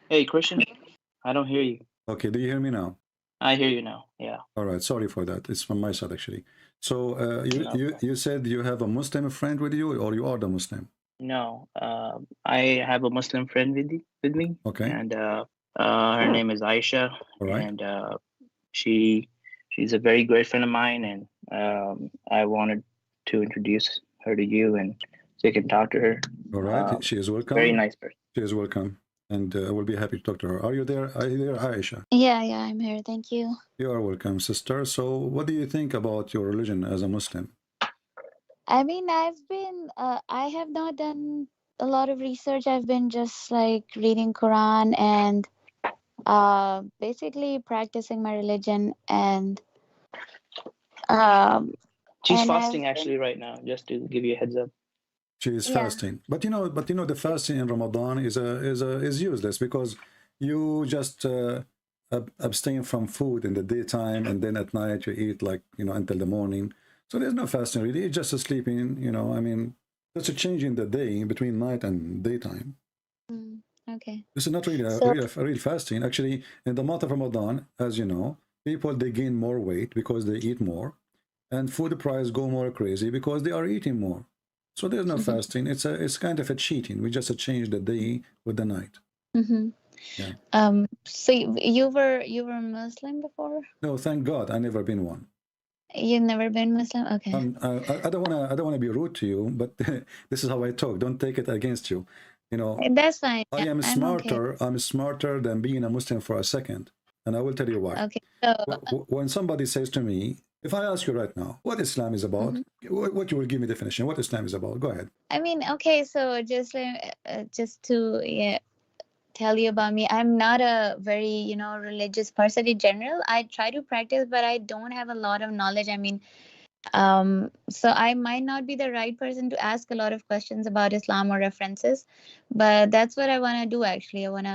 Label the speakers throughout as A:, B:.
A: Hey, Christian, I don't hear you.
B: Okay, do you hear me now?
A: I hear you now. Yeah,
B: All right, sorry for that. It's from my side actually. So you
A: no
B: you
A: problem.
B: you said you have a Muslim friend with you, or you are the Muslim?
A: No, I have a Muslim friend with me,
B: Okay,
A: and her name is Aisha,
B: all right,
A: and she she's a very great friend of mine, and I wanted to introduce her to you, and so you can talk to her.
B: all right. She is
A: Very
B: welcome.
A: nice person.
B: She is welcome, and I will be happy to talk to her. Are you there? Are you there, Aisha?
C: Yeah, yeah, I'm here. Thank you.
B: You are welcome, sister. So, what do you think about your religion as a Muslim?
C: I mean, I have not done a lot of research. I've been just like reading Quran and basically practicing my religion um
A: She's
C: and I've
A: fasting
C: been
A: actually right now, just to give you a heads up.
B: She is
C: yeah,
B: fasting, but the fasting in Ramadan is useless because you just abstain from food in the daytime, and then at night you eat like until the morning. So there's no fasting really. It's just a sleeping. I mean, there's a change in the day between night and daytime.
C: mm, okay.
B: This is not really
C: So
B: a real fasting. Actually, in the month of Ramadan, as you know, people they gain more weight because they eat more, and food price go more crazy because they are eating more. So there's no
C: mhm,
B: fasting. It's kind of a cheating. We just change the day with the night.
C: mhm.
B: Yeah.
C: So you were Muslim before?
B: No, thank God, I never been one.
C: You've never been Muslim? Okay.
B: I don't wanna be rude to you, but this is how I talk. Don't take it against you. You know,
C: That's fine.
B: I
C: Yeah,
B: am
C: I'm okay.
B: smarter. I'm smarter than being a Muslim for a second, and I will tell you why.
C: Okay. So
B: When somebody says to me, if I ask you right now what Islam is about,
C: mhm.
B: what you will give me definition, what Islam is about, go ahead.
C: I mean, okay, so just to yeah, tell you about me. I'm not a very, religious person in general. I try to practice, but I don't have a lot of knowledge. I mean, so I might not be the right person to ask a lot of questions about Islam or references, but that's what I want to do actually. I want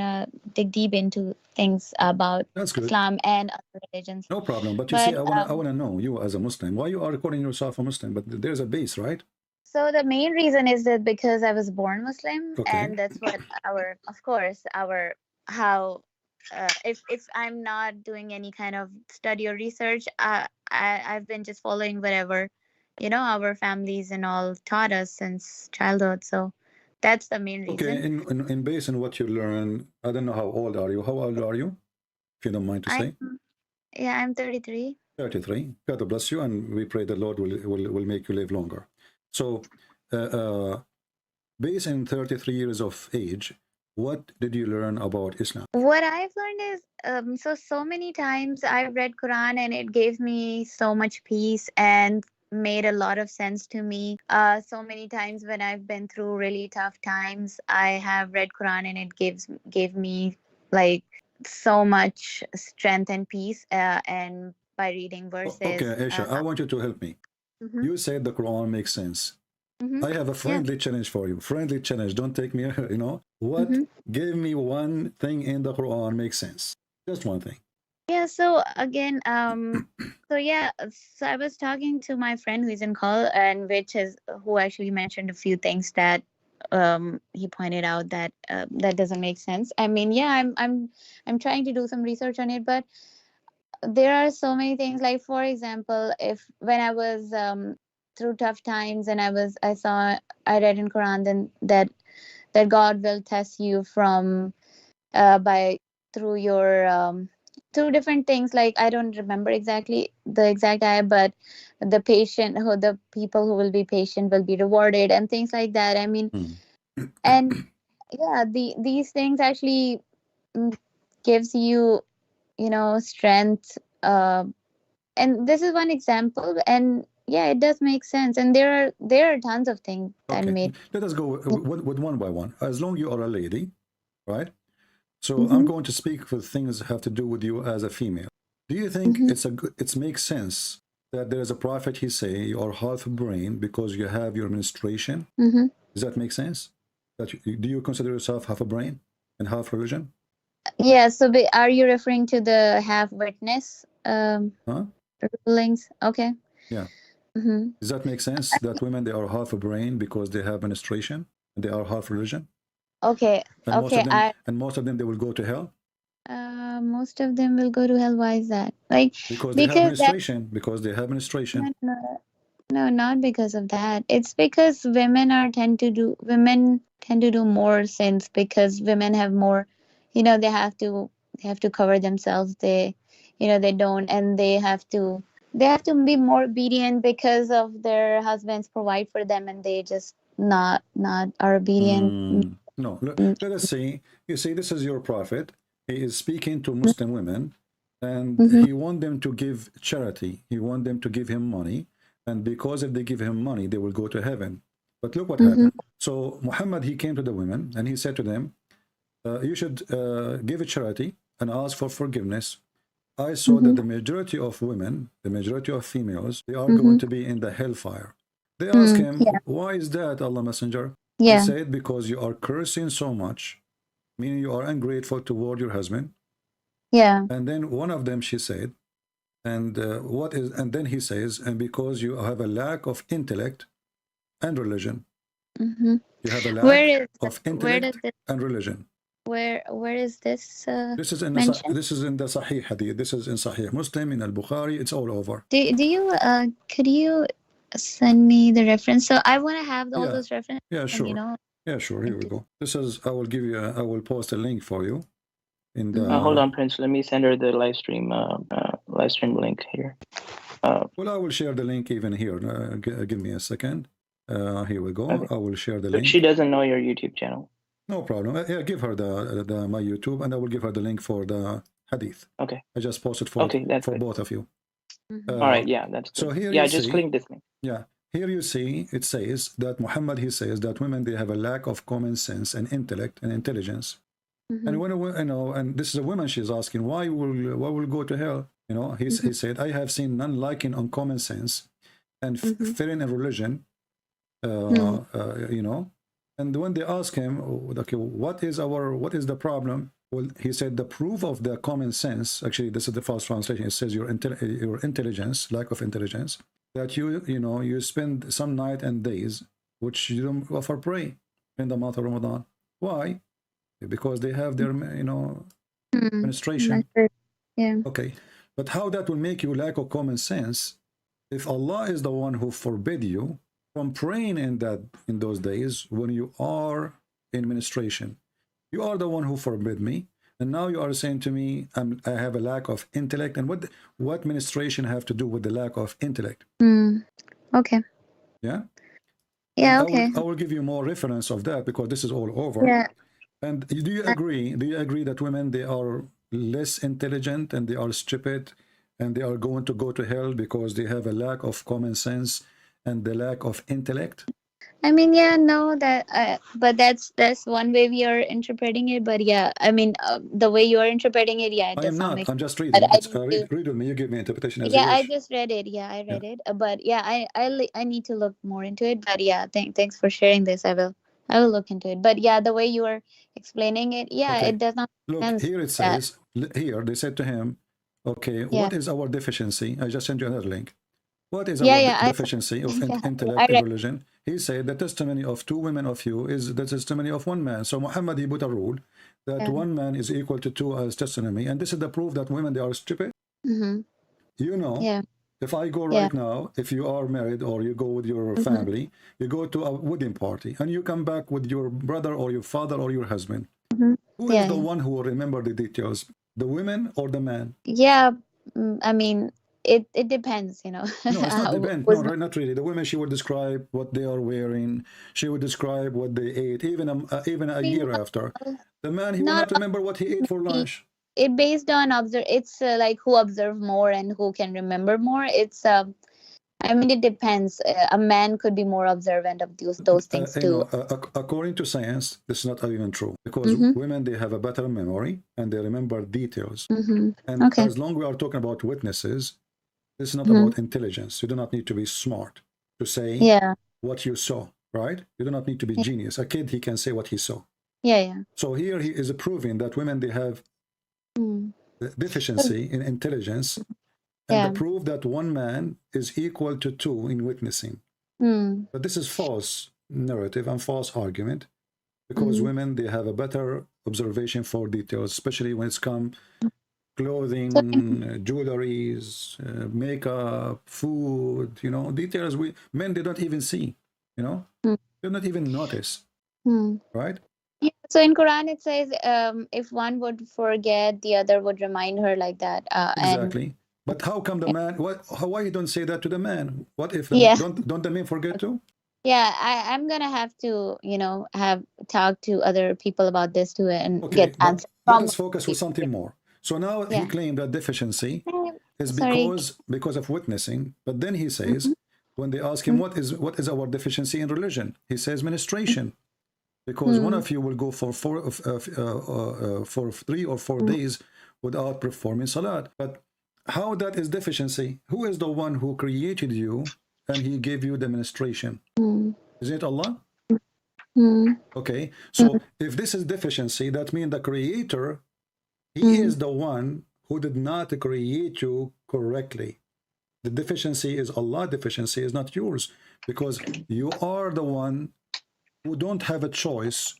C: to dig deep into things about
B: That's good.
C: Islam and other religions.
B: No problem. But you see,
C: But
B: I wanna know you as a Muslim. Why you are calling yourself a Muslim? But there's a base, right?
C: so the main reason is that because I was born Muslim,
B: Okay.
C: and that's what of course, how, if I'm not doing any kind of study or research, I've been just following whatever, our families and all taught us since childhood. So that's the main
B: Okay.
C: reason.
B: In base on what you learn, I don't know how old are you. How old are you, if you don't mind to
C: I'm
B: say?
C: Yeah, I'm 33.
B: 33. God bless you, and we pray the Lord will make you live longer. So, uh, uh, based on 33 years of age, what did you learn about Islam?
C: What I've learned is, so many times I've read Quran and it gave me so much peace and made a lot of sense to me. So many times when I've been through really tough times, I have read Quran and it gave me like so much strength and peace. And by reading
B: Okay,
C: verses.
B: Aisha, I want you to help me.
C: Mhm,
B: You said the Quran makes sense.
C: mhm.
B: I have a
C: Yeah.
B: friendly challenge for you. Friendly challenge. Don't take me, What?
C: Mhm.
B: Give me one thing in the Quran makes sense. Just one thing.
C: Yeah, so again, so I was talking to my friend who's in call, and which is who actually mentioned a few things that he pointed out that that doesn't make sense. I mean, yeah, I'm trying to do some research on it, but there are so many things. Like for example, if when I was through tough times and I read in Quran then that God will test you from by through your through different things. Like I don't remember exactly the exact ayah, but the people who will be patient will be rewarded and things like that. I mean,
B: Hmm.
C: and yeah, these things actually mm, gives you, strength. And this is one example, and yeah, it does make sense. And there are tons of things that
B: Okay,
C: make.
B: let us go with one by one. As long you are a lady, right? So I'm
C: Mm-hmm,
B: going to speak for things that have to do with you as a female. Do you think
C: mm-hmm,
B: it makes sense that there is a prophet he say you are half brain because you have your menstruation?
C: mm-hmm.
B: Does that make sense? Do you consider yourself half a brain and half religion?
C: Yeah, so are you referring to the have witness
B: Huh?
C: rulings? Okay.
B: Yeah.
C: Mm-hmm.
B: Does that make sense that women they are half a brain because they have menstruation and they are half religion?
C: Okay,
B: And
C: okay.
B: most of them they will go to hell
C: Most of them will go to hell. Why is that? Like,
B: because they have
C: because that
B: menstruation. Because they have menstruation.
C: no, no, no, not because of that. It's because women tend to do more sins because women have more, they have to cover themselves. They don't, and they have to be more obedient because of their husbands provide for them, and they just not are obedient.
B: No, let us see. You see, this is your prophet. He is speaking to Muslim women, and
C: Mm-hmm,
B: he want them to give charity. He want them to give him money, and because if they give him money, they will go to heaven. But look what
C: mm-hmm,
B: happened. So Muhammad, he came to the women, and he said to them, "You should give a charity and ask for forgiveness." I saw that
C: mm-hmm,
B: the majority of women, the majority of females, they are
C: mm-hmm,
B: going to be in the hellfire. They ask him,
C: yeah,
B: why is that, Allah Messenger? He
C: yeah,
B: said, because you are cursing so much, meaning you are ungrateful toward your husband.
C: yeah.
B: And then one of them, she said, and then he says, and because you have a lack of intellect and religion.
C: Mm-hmm.
B: You have a
C: Where
B: lack
C: is
B: of
C: where does
B: intellect
C: this
B: and religion.
C: where is this mentioned?
B: This is in the Sahih Hadith. This is in Sahih Muslim, in Al-Bukhari. It's all over.
C: Do you could you send me the reference? So I want to have all
B: Yeah,
C: those references
B: yeah,
C: and
B: sure. Yeah, sure. Here we
C: into.
B: go. This is, I will give you, I will post a link for you in
C: Mm-hmm.
A: Hold
B: the,
A: on, Prince. Let me send her the live stream link here.
B: well, I will share the link even here. Give me a second. Here we go.
A: Okay.
B: I will share the
A: So she
B: link.
A: doesn't know your YouTube channel.
B: No problem. Yeah, give her the my YouTube, and I will give her the link for the hadith.
A: Okay.
B: I just posted for
A: Okay, that's
B: for
A: good.
B: both of you.
C: Mm-hmm.
A: All right. Yeah, that's
B: So
A: good.
B: here
A: Yeah,
B: you
A: just
B: see,
A: click this link.
B: yeah, here you see it says that Muhammad, he says that women, they have a lack of common sense and intellect and intelligence.
C: Mm-hmm.
B: And when and this is a woman, she's asking, why will go to hell? He said, I have seen none liking on common sense and
C: Mm-hmm.
B: fearing in religion.
C: Mm-hmm.
B: And when they ask him, okay, what is the problem? Well, he said the proof of the common sense. Actually, this is the false translation. It says your intelligence, lack of intelligence, that you spend some night and days which you don't offer pray in the month of Ramadan. Why? Because they have their menstruation.
C: Yeah.
B: Okay, but how that will make you lack of common sense if Allah is the one who forbid you from praying in those days when you are in menstruation? You are the one who forbid me, and now you are saying to me, I have a lack of intellect. And what menstruation have to do with the lack of intellect?
C: Okay.
B: Yeah.
C: Yeah.
B: And
C: Okay.
B: I will give you more reference of that because this is all over.
C: Yeah.
B: And do you agree? Do you agree that women, they are less intelligent and they are stupid and they are going to go to hell because they have a lack of common sense and the lack of intellect?
C: I mean, yeah, no, but that's one way we are interpreting it. But yeah, I mean, the way you are interpreting it, yeah, it
B: I
C: does
B: am
C: not
B: not.
C: make
B: I'm
C: sense.
B: just
C: But
B: reading.
C: I
B: It's
C: need to.
B: read with me. You give me interpretation as you
C: Yeah, I
B: wish.
C: just read it. Yeah, I
B: Yeah.
C: read it. But yeah, I need to look more into it. But yeah, thanks for sharing this. I will look into it. But yeah, the way you are explaining it, yeah,
B: Okay.
C: it does not make
B: Look,
C: sense
B: here it
C: that.
B: says, here they said to him, okay,
C: Yeah,
B: what is our deficiency? I just sent you another link. What is
C: yeah,
B: our
C: yeah.
B: deficiency of
C: Yeah, I
B: intellect and
C: read.
B: religion? He said the testimony of two women of you is the testimony of one man. So Muhammad, he put a rule that
C: Yeah.
B: one man is equal to two as testimony. And this is the proof that women, they are stupid.
C: Mm-hmm. Yeah.
B: If I go
C: Yeah.
B: right now, if you are married or you go with your
C: Mm-hmm.
B: family, you go to a wedding party and you come back with your brother or your father or your husband.
C: Mm-hmm.
B: Who is
C: Yeah.
B: the
C: Yeah.
B: one who will remember the details? The women or the man?
C: Yeah. I mean, it depends.
B: No, it's not depend. No,
C: Was
B: right, not really. The women, she would describe what they are wearing. She would describe what they ate, even a year after. The man, he will
C: not
B: not remember what he ate for lunch.
C: it based on observe. It's like who observe more and who can remember more. It's I mean, it depends. A man could be more observant of those things too.
B: According to science, this is not even true because
C: Mm-hmm.
B: women, they have a better memory and they remember details.
C: Mm-hmm.
B: And
C: Okay.
B: as long we are talking about witnesses, this is not
C: Mm-hmm.
B: about intelligence. You do not need to be smart to say
C: Yeah.
B: what you saw, right? You do not need to be
C: Yeah.
B: genius. A kid, he can say what he saw.
C: Yeah. Yeah.
B: So here he is proving that women, they have
C: Mm.
B: deficiency in intelligence, and the
C: Yeah.
B: proof that one man is equal to two in witnessing.
C: Mm.
B: But this is false narrative and false argument. because women, they have a better observation for details, especially when it's come clothing,
C: So,
B: jewelries, makeup, food, you know, details we men, they don't even see, you know,
C: mm,
B: they don't even notice,
C: mm.
B: right?
C: Yeah, so in Quran it says if one would forget, the other would remind her, like that. And
B: Exactly. But how come the man, why you don't say that to the man? What if the,
C: yeah,
B: don't the men forget too?
C: yeah, I'm gonna have to, have talk to other people about this too and
B: Okay,
C: get
B: but
C: answers
B: let
C: from
B: us focus with
C: people.
B: something more. So now he
C: Yeah.
B: claimed that deficiency is
C: Sorry.
B: because of witnessing, but then he says,
C: Mhm,
B: when they ask him what is our deficiency in religion, he says ministration, because one
C: mhm,
B: of you will go for for 3 or 4 days without performing salat. But how that is deficiency? Who is the one who created you and he gave you the ministration?
C: mhm,
B: Isn't it Allah?
C: mhm,
B: Okay,
C: mhm,
B: so if this is deficiency, that means the creator, he
C: mhm,
B: is the one who did not create you correctly. The deficiency is Allah, deficiency is not yours, because you are the one who don't have a choice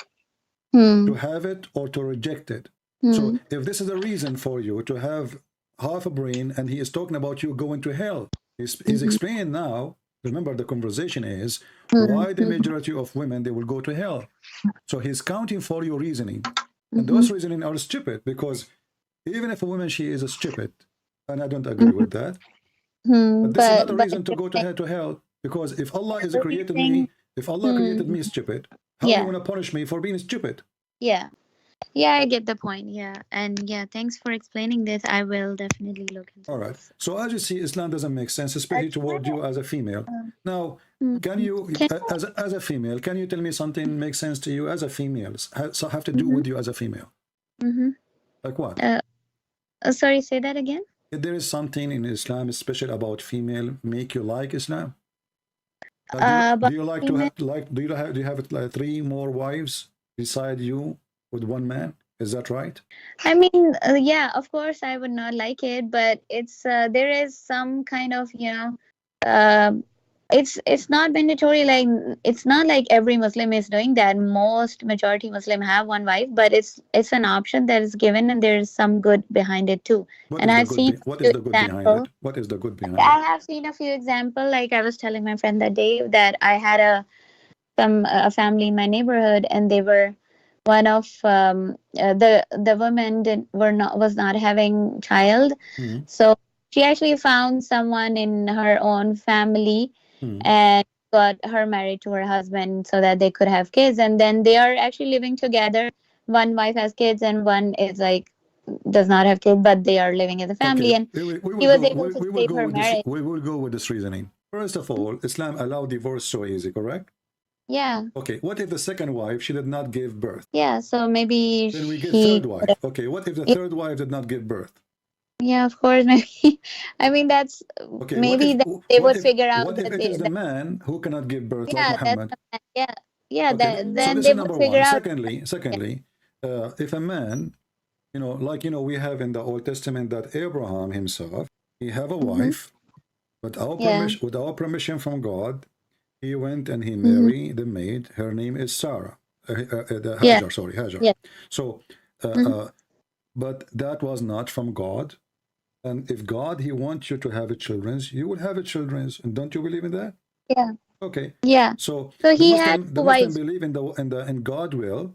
B: to
C: mhm,
B: have it or to reject it. So
C: mhm,
B: if this is a reason for you to have half a brain, and he is talking about you going to hell, he's
C: mhm,
B: explaining now, remember the conversation is,
C: mhm,
B: why the
C: mhm,
B: majority of women, they will go to hell. So he's counting for your reasoning. And those
C: mhm,
B: reasoning are stupid, because even if a woman, she is a stupid, and I don't agree
C: mhm,
B: with that, but
C: mhm.
B: this is not a
C: But
B: reason to go
C: you're
B: to hell, because if Allah is created
C: saying,
B: me, if Allah created
C: hmm,
B: me stupid, how you
C: yeah,
B: want to punish me for being stupid?
C: yeah, yeah, I get the point. Yeah, and yeah, thanks for explaining this. I will definitely look
B: All
C: into
B: right.
C: this.
B: So as you see, Islam doesn't make sense, especially toward you as a female. Now, can
C: Mhm.
B: you,
C: Can
B: as a female, can you tell me something makes sense to you as a female? So have to do
C: mm-hmm,
B: with you as a female.
C: mm-hmm.
B: Like what?
C: Uh, Sorry, say that again.
B: If there is something in Islam special about female make you like Islam? Do
C: But
B: you like to
C: female.
B: have do you have like 3 more wives beside you with one man? Is that right?
C: I mean, yeah, of course, I would not like it, but it's there is some kind of, uh, it's not mandatory. Like, it's not like every Muslim is doing that. Most majority Muslim have one wife, but it's an option that is given, and there's some good behind it too. And I've seen a
B: What
C: few
B: is the good behind
C: examples.
B: it? What is the good behind it?
C: I have seen a few examples. Like I was telling my friend that day that I had a family in my neighborhood, and they were one of the women was not having child,
B: Hmm.
C: so she actually found someone in her own family
B: Hmm.
C: and got her married to her husband so that they could have kids, and then they are actually living together. One wife has kids and one is like does not have kids, but they are living as a
B: Okay,
C: family, and
B: we
C: he
B: will
C: was
B: go.
C: able to
B: We will
C: save
B: go
C: her
B: with this.
C: marriage.
B: We will go with this reasoning. First of all, Islam allow divorce so easy, correct?
C: Yeah,
B: Okay, what if the second wife, she did not give birth?
C: yeah, so maybe
B: Then we get
C: he
B: third wife. Okay, what if the third wife did not give birth?
C: Yeah, of course. Maybe. I mean, that's
B: Okay,
C: maybe that they would figure out
B: what if
C: that
B: it is the man who cannot give birth, like
C: yeah, that's
B: Muhammad?
C: yeah, yeah.
B: Okay,
C: That
B: so
C: then
B: this
C: they
B: is
C: would
B: number
C: figure
B: one.
C: out.
B: Secondly, if a man, like we have in the Old Testament that Abraham himself, he have a
C: Hmm.
B: wife, but our
C: Yeah.
B: permission, with our permission from God, he went and he
C: Hmm.
B: married the maid. Her name is Sarah, the
C: Yeah.
B: Hajar. Sorry, Hajar.
C: Yeah.
B: So, uh,
C: Hmm.
B: uh, but that was not from God. And if God, he wants you to have a children's, you will have a children's. And don't you believe in that?
C: Yeah.
B: Okay.
C: Yeah.
B: So
C: So he had
B: The
C: two
B: Muslim
C: wives.
B: believe in God will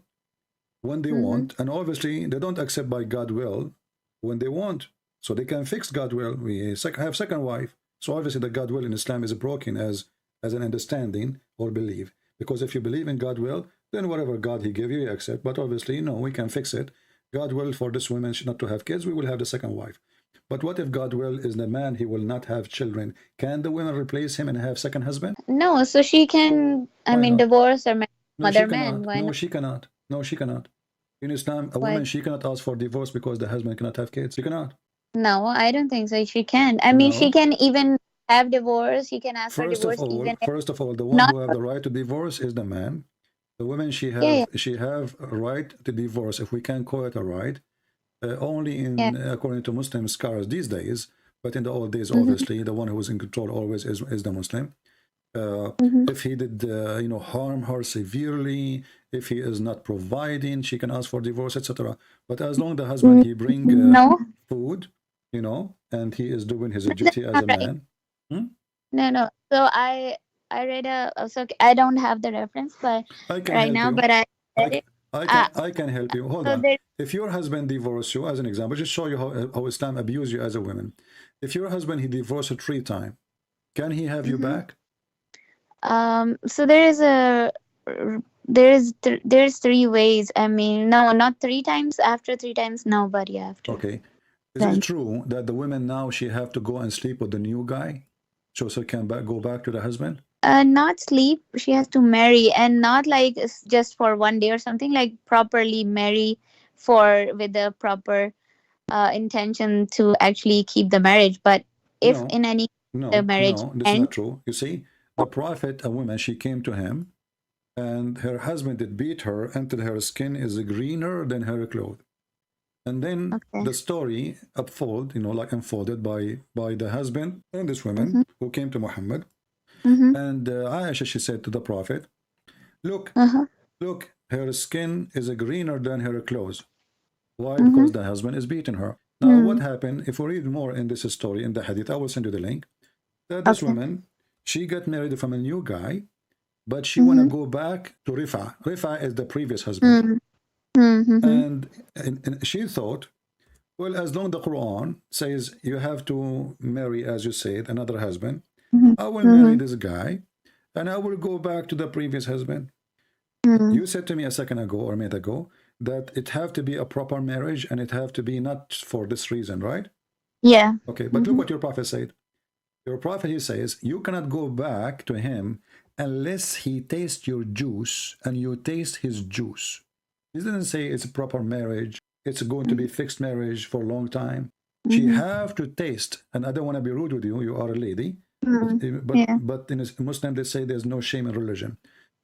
B: when they
C: Hmm.
B: want, and obviously they don't accept by God will when they want. So they can fix God will. We have second wife. So obviously the God will in Islam is broken as an understanding or belief. Because if you believe in God will, then whatever God he give you, you accept. But obviously, no, we can fix it. God will for this woman not to have kids, we will have the second wife. But what if God will is the man, he will not have children? Can the woman replace him and have second husband?
C: No, so she can. I
B: Why
C: mean,
B: not?
C: divorce or marry
B: No, she
C: other man.
B: cannot.
C: Why
B: No,
C: not?
B: she cannot. No, she cannot. In Islam, a
C: Why?
B: woman, she cannot ask for divorce because the husband cannot have kids. She cannot.
C: No, I don't think so. She can. I mean, she
B: No.
C: can even have divorce. She can ask for divorce even if
B: First of all, the one
C: not.
B: who have the right to divorce is the man. The woman,
C: Yeah. Yeah.
B: she have a right to divorce, if we can call it a right, only
C: Yeah.
B: in according to Muslim scholars these days. But in the old days,
C: Hmm.
B: obviously, the one who was in control always is the Muslim. If he did, you know, harm her severely, if he is not providing, she can ask for divorce, etc. But as long as the husband he bring
C: No,
B: food, you know, and he is doing his
C: no, that's
B: duty as
C: not
B: a
C: right.
B: man. Hmm?
C: No, no. So I read so I don't have the reference, but
B: I can
C: right
B: help
C: now,
B: you.
C: but I read
B: I,
C: it. Uh,
B: I can help you. Hold
C: so
B: on.
C: there.
B: If your husband divorced you, as an example, just show you how Islam abused you as a woman. If your husband he divorced you 3 times, can he have you
C: Mhm.
B: back?
C: So there is there's 3 ways. I mean, no, not 3 times. After 3 times, no, but yeah, after
B: Okay. Is it
C: then.
B: true that the women now she have to go and sleep with the new guy so can go back to the husband?
C: Not sleep. She has to marry, and not like just for one day or something. Like properly marry for with the proper intention to actually keep the marriage. But if
B: No,
C: in any the marriage
B: no, this is
C: ends,
B: not true. You see, the prophet, a woman, she came to him and her husband did beat her until her skin is greener than her clothes. And then
C: okay.
B: the story unfolded, you know, like unfolded by the husband and this
C: Mm-hmm,
B: woman who came to Muhammad.
C: mm-hmm,
B: And Aisha, she said to the prophet, look,
C: uh-huh,
B: look, her skin is greener than her clothes. Why?
C: mm-hmm,
B: Because the husband is beating her. Now, what
C: mm,
B: happened? If we read more in this story in the hadith, I will send you the link. That this
C: okay.
B: woman, she got married from a new guy, but she wanna
C: Mm-hmm,
B: go back to Rifa. Rifa is the previous husband,
C: mm, mm-hmm,
B: and she thought, well, as long as the Quran says you have to marry, as you said, another husband,
C: mm-hmm,
B: I will marry
C: mm-hmm,
B: this guy, and I will go back to the previous husband.
C: mm,
B: You said to me a second ago or a minute ago that it have to be a proper marriage and it have to be not for this reason, right?
C: yeah.
B: Okay, but look
C: Mm-hmm,
B: what your prophet said. Your prophet, he says, you cannot go back to him unless he tastes your juice and you taste his juice. He didn't say it's a proper marriage. It's going to be fixed marriage for a long time. She
C: mm-hmm,
B: have to taste, and I don't want to be rude with you. You are a lady, but
C: mm, yeah.
B: in a Muslim they say there's no shame in religion.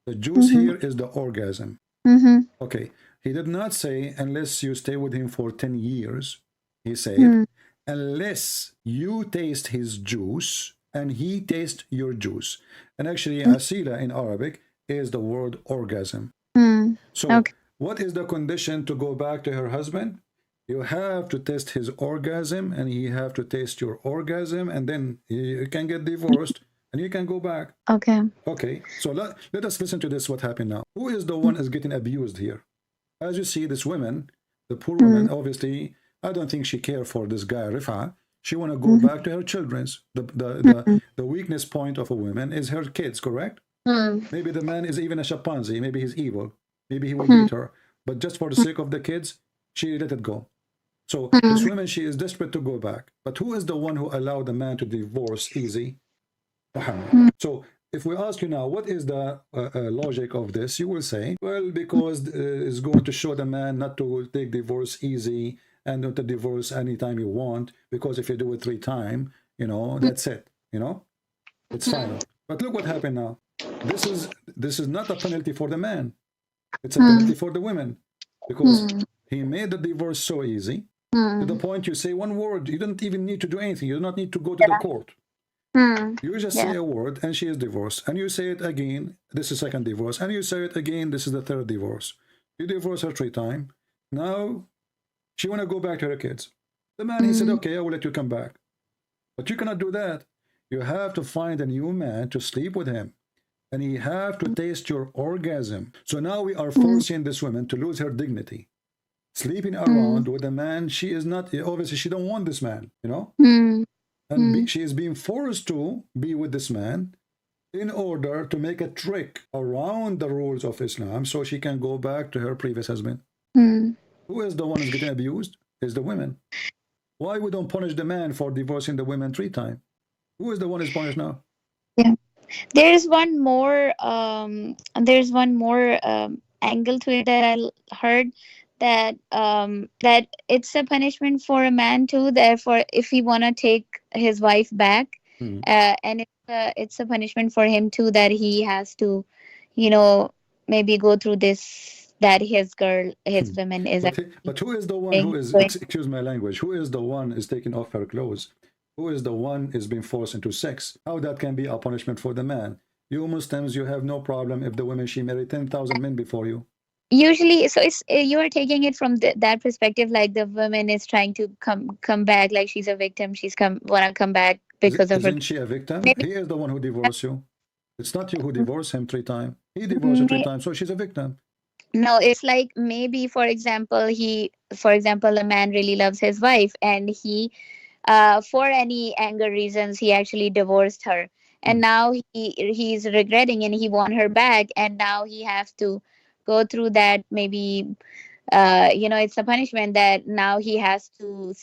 B: The juice
C: Mm-hmm,
B: here is the orgasm.
C: mm-hmm,
B: Okay, he did not say unless you stay with him for 10 years. He said
C: mm,
B: unless you taste his juice and he tastes your juice. And actually,
C: mm,
B: asila in Arabic is the word orgasm.
C: mm.
B: So,
C: Okay.
B: what is the condition to go back to her husband? You have to test his orgasm and he have to taste your orgasm, and then you can get divorced and you can go back.
C: Okay.
B: Okay, so let us listen to this, what happened now. Who is the one is getting abused here? As you see, this woman, the poor woman,
C: Mm,
B: obviously, I don't think she cared for this guy, Rifa. She want to go
C: mm-hmm,
B: back to her children's.
C: mm,
B: The weakness point of a woman is her kids, correct?
C: mm,
B: Maybe the man is even a chimpanzee. Maybe he's evil. Maybe he will
C: mm,
B: beat her. But just for the sake of the kids, she let it go. So this
C: mm,
B: woman, she is desperate to go back. But who is the one who allowed the man to divorce easy? Muhammad.
C: mm,
B: So if we ask you now, what is the logic of this? You will say, well, because it's going to show the man not to take divorce easy and not to divorce anytime you want, because if you do it 3 times, you know, that's it, you know, it's final. But look what happened now. This is not a penalty for the man. It's a penalty
C: mm,
B: for the women because
C: mm,
B: he made the divorce so easy to the
C: mm.
B: point you say one word. You don't even need to do anything. You do not need to go to the
C: Yeah.
B: court.
C: Mm,
B: You just say
C: yeah.
B: a word and she is divorced. And you say it again, this is second divorce. And you say it again, this is the third divorce. You divorce her 3 times. Now she want to go back to her kids. The man, he said,
C: Mm,
B: okay, I will let you come back. But you cannot do that. You have to find a new man to sleep with him. And he have to taste your orgasm. So now we are
C: mm,
B: forcing this woman to lose her dignity. Sleeping
C: mm,
B: around with a man, she is not, obviously she don't want this man, you know?
C: mm,
B: And
C: mm,
B: she is being forced to be with this man in order to make a trick around the rules of Islam so she can go back to her previous husband.
C: mm.
B: Who is the one who's getting abused? Is the women. Why we don't punish the man for divorcing the women 3 times? Who is the one who's punished now?
C: Yeah. There's one more angle to it that heard that that it's a punishment for a man too. Therefore, if he wanna take his wife back,
B: Hmm.
C: and it's a punishment for him too that he has to, you know, maybe go through this that his
B: Hmm.
C: woman is actually
B: But who is the one who
C: doing.
B: is, excuse my language, who is the one is taking off her clothes? Who is the one is being forced into sex? How that can be a punishment for the man? You Muslims, you have no problem if the women, she married 10,000 men before you.
C: Usually, so it's you are taking it from that perspective, like the woman is trying to come back, like she's a victim, she's wanna come back because of her.
B: Isn't she a victim?
C: Maybe
B: He is the one who divorced you. It's not you who divorced him 3 times. He divorced you 3 times, so she's a victim.
C: no, it's like maybe for example, a man really loves his wife, and he for any anger reasons he actually divorced her, and now he's regretting and he want her back, and now he has to go through that. Maybe it's a punishment that now he has to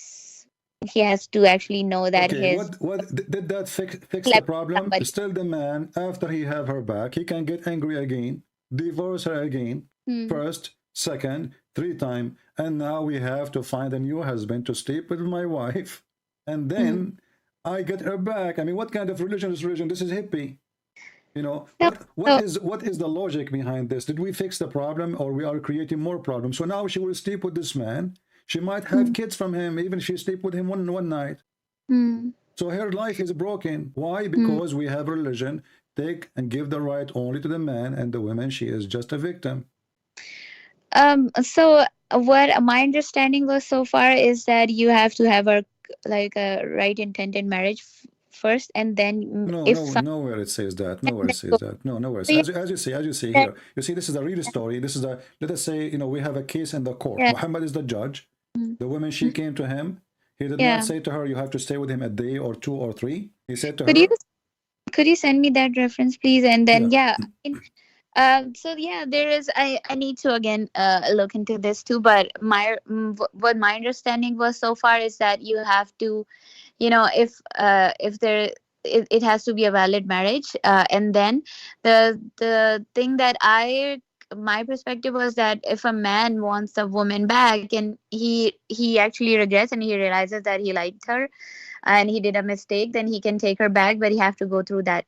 C: actually know that
B: Okay,
C: his
B: what did that fix the
C: slept with
B: problem?
C: somebody.
B: Still, the man, after he have her back, he can get angry again, divorce her again, first, second, 3 times, and now we have to find a new husband to sleep with my wife, and then I get her back. I mean, what kind of religion is religion? This is hippie. You know,
C: No,
B: what is the logic behind this? Did we fix the problem, or we are creating more problems? So now she will sleep with this man. She might have kids from him, even if she sleep with him one night. So her life is broken. Why? Because we have religion take and give the right only to the man, and the woman, she is just a victim.
C: So what my understanding was so far is that you have to have a right intent in marriage first, and then if some,
B: Nowhere it says that. Nowhere it says that. No, nowhere.
C: so yeah,
B: As you see here, you see, this is a real story. This is a, let us say, we have a case in the court.
C: yeah,
B: Muhammad is the judge. The woman, she came to him. He did
C: yeah.
B: not say to her, you have to stay with him a day or 2 or 3. He said to
C: Could
B: her,
C: you send me that reference, please? And then
B: yeah.
C: so yeah, there is. I need to again look into this too. But what my understanding was so far is that you have to, if there it has to be a valid marriage, and then the thing that my perspective was that if a man wants a woman back and he actually regrets and he realizes that he liked her and he did a mistake, then he can take her back, but he have to go through that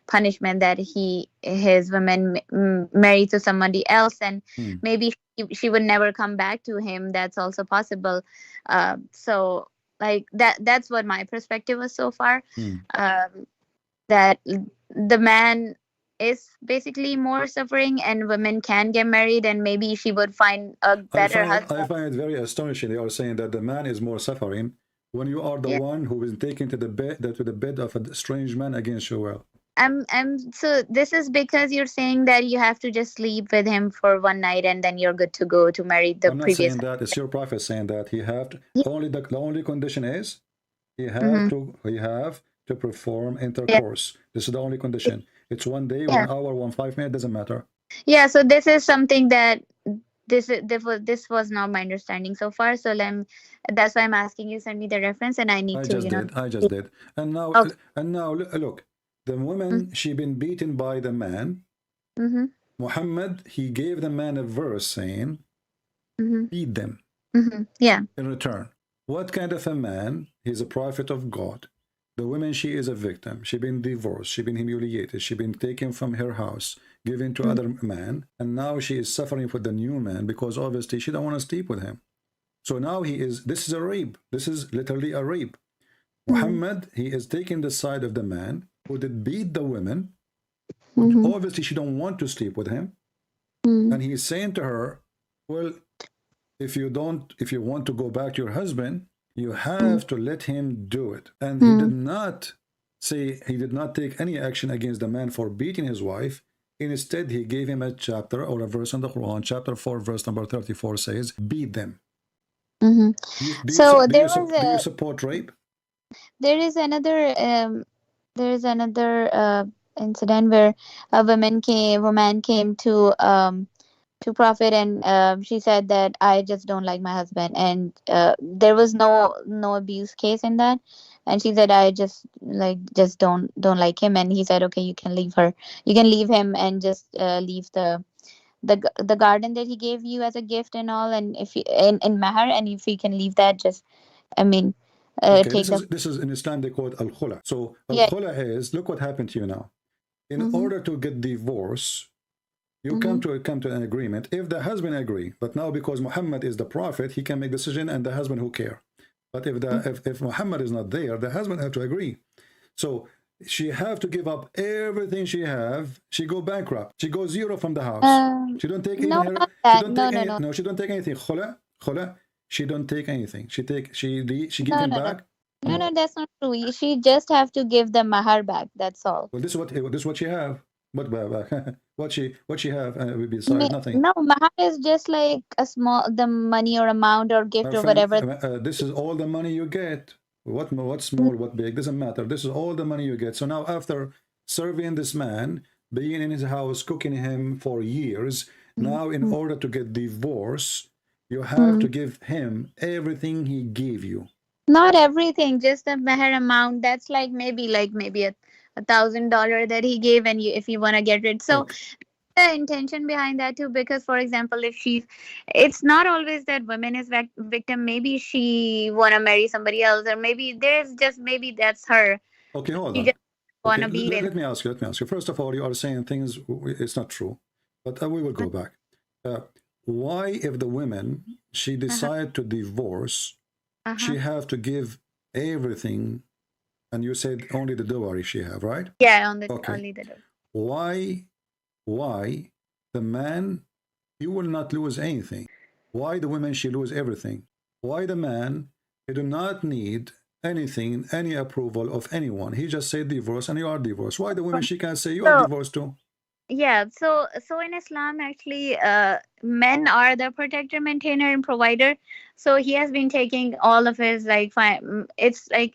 C: punishment that his woman married to somebody else, and maybe she would never come back to him. That's also possible. So like that's what my perspective was so far. That the man is basically more suffering and women can get married and maybe she would find a better husband.
B: I find it very astonishing. They are saying that the man is more suffering when you are the one who is taken to the bed of a strange man against your will.
C: So this is because you're saying that you have to just sleep with him for one night and then you're good to go to marry the
B: I'm not
C: previous
B: saying that. It's your prophet saying that he have to, only the only condition is he have to perform intercourse. This is the only condition. It's 1 day, 1 hour, 15 minutes, doesn't matter.
C: Yeah, so this is something that this was not my understanding so far. So that's why I'm asking you send me the reference, and I
B: just did. And now look, the woman, she been beaten by the man. Muhammad, he gave the man a verse saying, beat them.
C: Yeah.
B: In return. What kind of a man? He's a prophet of God. The woman, she is a victim. She been divorced. She been humiliated. She been taken from her house, given to other man, and now she is suffering for the new man because obviously she don't want to sleep with him. So now this is a rape. This is literally a rape. Muhammad, he is taking the side of the man who did beat the woman. Obviously she don't want to sleep with him. And he is saying to her, well, if you want to go back to your husband, you have to let him do it. And he did not take any action against the man for beating his wife. Instead, he gave him a chapter or a verse in the Quran. Chapter 4, verse number 34 says, beat them. Do you support rape?
C: There is another incident where a woman came to Prophet, and she said that I just don't like my husband, and there was no abuse case in that, and she said I just don't like him, and he said okay, you can leave him and just leave the garden that he gave you as a gift and all, and if you in mahar, and if you can leave that, just
B: okay, this is in Islam they call it al-khula. So al-khula is, look what happened to you now. In order to get divorce, you come to an agreement. If the husband agree, but now because Muhammad is the prophet, he can make decision, and the husband who care. But if Muhammad is not there, the husband have to agree. So she have to give up everything she have. She go bankrupt. She go zero from the house. She don't take
C: no,
B: even her.
C: not
B: She
C: that.
B: don't
C: No,
B: take
C: no,
B: any.
C: no,
B: No, she don't take anything. Khola, she don't take anything. She give
C: no,
B: him
C: no, no,
B: back.
C: no, no. That's not true. She just have to give the mahar back. That's all.
B: Well, this is what she have. But what she have besides nothing.
C: No, mahar is just like a small the money or amount or
B: My
C: gift or
B: friend,
C: whatever.
B: this is all the money you get. What's small, what big, doesn't matter. This is all the money you get. So now after serving this man, being in his house, cooking him for years, now in
C: Mm-hmm.
B: order to get divorce, you have to give him everything he gave you.
C: Not everything, just the mahar amount. That's like maybe $1,000 that he gave, and you if you want to get rid. So
B: Okay.
C: the intention behind that too, because for example, if she's, it's not always that women is victim. Maybe she want to marry somebody else, or maybe there's just maybe that's her.
B: Okay, hold
C: She
B: on.
C: just want
B: Okay,
C: to be with.
B: let me ask you. Let me ask you. First of all, you are saying things it's not true, but we will go back. Uh, why, if the woman she
C: Uh-huh,
B: decide to divorce,
C: uh-huh.
B: she have to give everything, and you said only the dowry she have, right?
C: Yeah, on the
B: Okay.
C: only the.
B: Why the man, he will not lose anything? Why the woman she lose everything? Why the man, he do not need anything, any approval of anyone? He just say divorce and you are divorced. Why the woman she can say you are
C: So
B: divorced too?
C: yeah, so in Islam, actually, men are the protector, maintainer, and provider. So he has been taking all of his like fine. It's like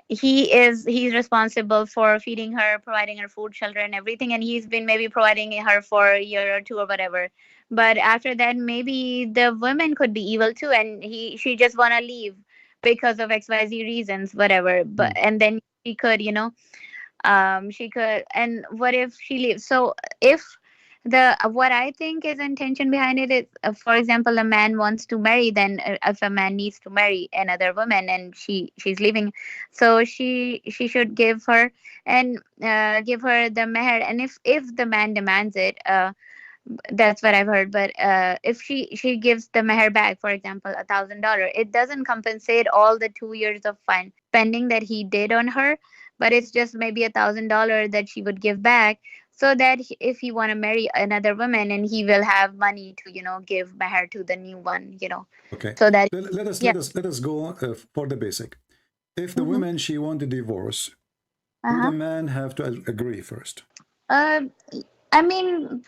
C: he's responsible for feeding her, providing her food, shelter, and everything, and he's been maybe providing her for a year or two or whatever. But after that, maybe the woman could be evil too, and she just wanna leave because of XYZ reasons, whatever. But
B: Hmm.
C: and then she could, she could, and what if she leaves? So if the what I think is intention behind it is, for example, a man wants to marry, then if a man needs to marry another woman and she's leaving, so she should give her and give her the meher, and if the man demands it, that's what I've heard. But if she gives the meher back, for example, $1,000, it doesn't compensate all the 2 years of fine spending that he did on her, but it's just maybe $1,000 that she would give back, so that if he want to marry another woman, and he will have money to give meher to the new one.
B: Okay.
C: So that yeah.
B: Let us go for the basic. If the
C: Mm-hmm.
B: woman she want to divorce, do the
C: Uh-huh.
B: man have to agree first?
C: Uh, I mean,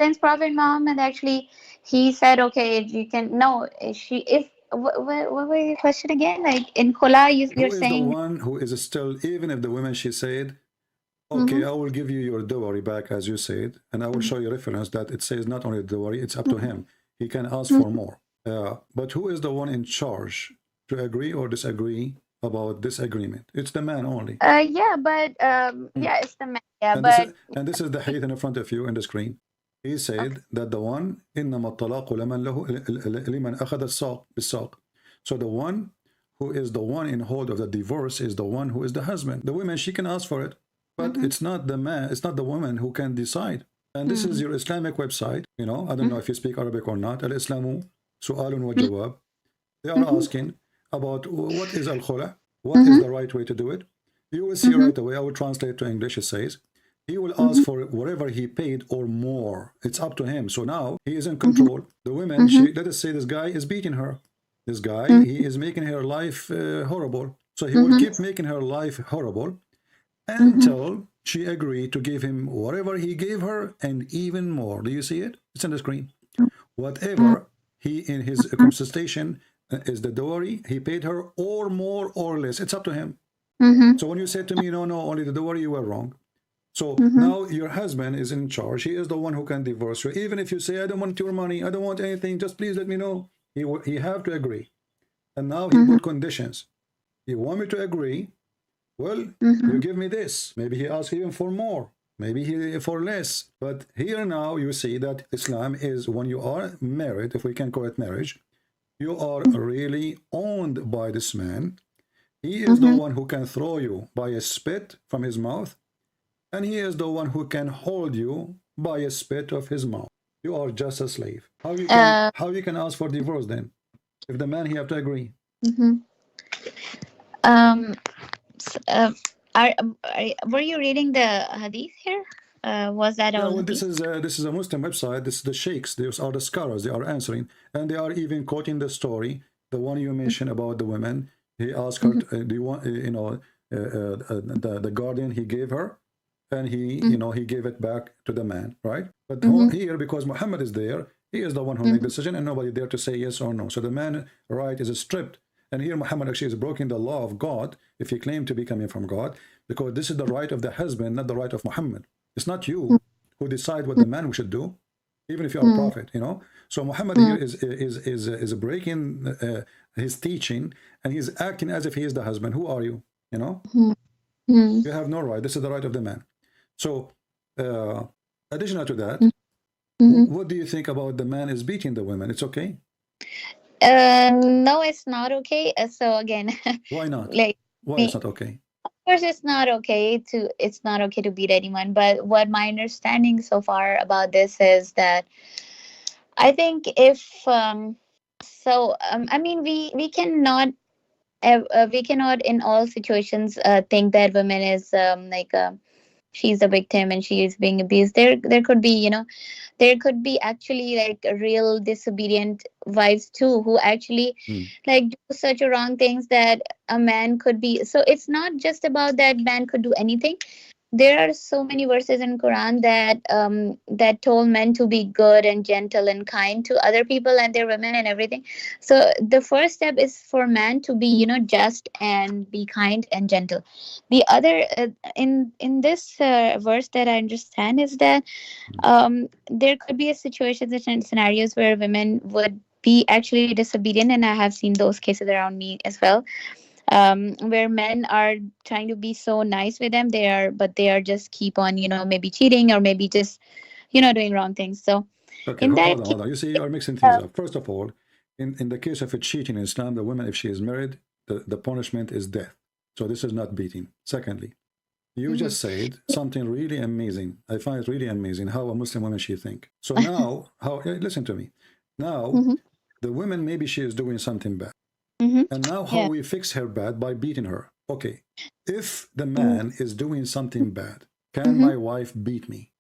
C: since Prophet Muhammad actually, he said, okay, you can. No, she. If what was your question again? Like in Khula, you're
B: Who is the
C: saying.
B: one who is still, even if the woman she said, okay,
C: Mm-hmm,
B: I will give you your dowry back, as you said, and I will show you reference that it says not only the dowry, it's up to him. He can ask for
C: mm-hmm.
B: more. But who is the one in charge to agree or disagree about this agreement? It's the man only.
C: Yeah, but
B: Hmm.
C: yeah, it's the man. Yeah,
B: And this
C: but
B: is and this is the hadith in front of you in the screen. He
C: okay.
B: said that the one إنما الطلاق لمن أخذ الساق بالساق. So the one who is the one in hold of the divorce is the one who is the husband. The woman she can ask for it, but
C: Mm-hmm,
B: it's not the man, it's not the woman who can decide. And this is
C: mm-hmm,
B: your Islamic website. I don't know
C: mm-hmm,
B: if you speak Arabic or not. Al Islamu su'alun wa jawab. They are
C: mm-hmm,
B: asking about what is al khula, what is
C: mm-hmm,
B: the right way to do it. You will see
C: mm-hmm,
B: right away. I will translate to English. It says he will ask
C: mm-hmm,
B: for whatever he paid or more. It's up to him. So now he is in
C: mm-hmm,
B: control. The women,
C: mm-hmm,
B: let us say this guy is beating her. This guy,
C: mm-hmm,
B: he is making her life horrible. So he will
C: mm-hmm,
B: keep making her life horrible
C: mm-hmm.
B: until she agreed to give him whatever he gave her and even more. Do you see it? It's on the screen. Whatever he in his consultation is the dowry he paid her, or more or less. It's up to him.
C: Mm-hmm.
B: So when you said to me, no, no, only the dowry, you were wrong. So
C: Mm-hmm.
B: now your husband is in charge. He is the one who can divorce you. Even if you say, I don't want your money, I don't want anything, just please let me know. He have to agree. And now he
C: Mm-hmm.
B: put conditions. You want me to agree? Well, you
C: Mm-hmm.
B: give me this. Maybe he asks even for more. Maybe he for less. But here now you see that Islam is, when you are married, if we can call it marriage, you are really owned by this man. He is the
C: Mm-hmm.
B: one who can throw you by a spit from his mouth, and he is the one who can hold you by a spit of his mouth. You are just a slave.
C: Uh,
B: How you can ask for divorce then? If the man he have to agree.
C: mm-hmm. Um, s- uh, were you reading the hadith here? Was that
B: Yeah,
C: all
B: well,
C: hadith?
B: this is a Muslim website. This is the sheikhs. These are the scholars. They are answering, and they are even quoting the story, the one you mentioned about the women. He asked her,
C: Mhm,
B: "Do you want, the guardian he gave her, and he,
C: mhm,
B: he gave it back to the man, right? But
C: mhm,
B: here, because Muhammad is there, he is the one who make the
C: mhm,
B: decision, and nobody there to say yes or no. So the man right is stripped, and here Muhammad actually is breaking the law of God if he claimed to be coming from God, because this is the right of the husband, not the right of Muhammad. It's not you who decide what the man should do, even if you are a
C: mhm,
B: prophet. So Muhammad here
C: mhm,
B: is breaking his teaching, and he's acting as if he is the husband. Who are you?
C: mhm, mhm,
B: You have no right. This is the right of the man. So, uh, additional to that,
C: mhm, mhm.
B: what do you think about the man is beating the women? It's okay.
C: No, it's not okay. So again,
B: Why not?
C: like
B: Why it's
C: me,
B: not okay?
C: of course, it's not okay to beat anyone. But what my understanding so far about this is that I think if I mean, we cannot in all situations think that women is she's a victim and she is being abused. There could be, there could be actually like real disobedient wives too, who actually
B: Hmm.
C: like do such a wrong things that a man could be. So it's not just about that man could do anything. There are so many verses in Quran that told men to be good and gentle and kind to other people and their women and everything. So the first step is for man to be, just and be kind and gentle. The other in this verse that I understand is that there could be a situations and scenarios where women would be actually disobedient, and I have seen those cases around me as well, where men are trying to be so nice with them, but they are just keep on, maybe cheating or maybe just, doing wrong things. So
B: Okay,
C: in
B: hold
C: that
B: on,
C: case,
B: hold on. You see, you are mixing things
C: uh,
B: up. First of all, in the case of a cheating in Islam, the woman, if she is married, the punishment is death. So this is not beating. Secondly, you
C: mhm,
B: just said something really amazing. I find it really amazing how a Muslim woman she think. So now, listen to me. Now,
C: mhm,
B: the woman, maybe she is doing something bad.
C: mhm,
B: And now how
C: yeah,
B: we fix her bad? By beating her. Okay. If the
C: mhm,
B: man is doing something bad, can
C: mhm.
B: my wife beat me?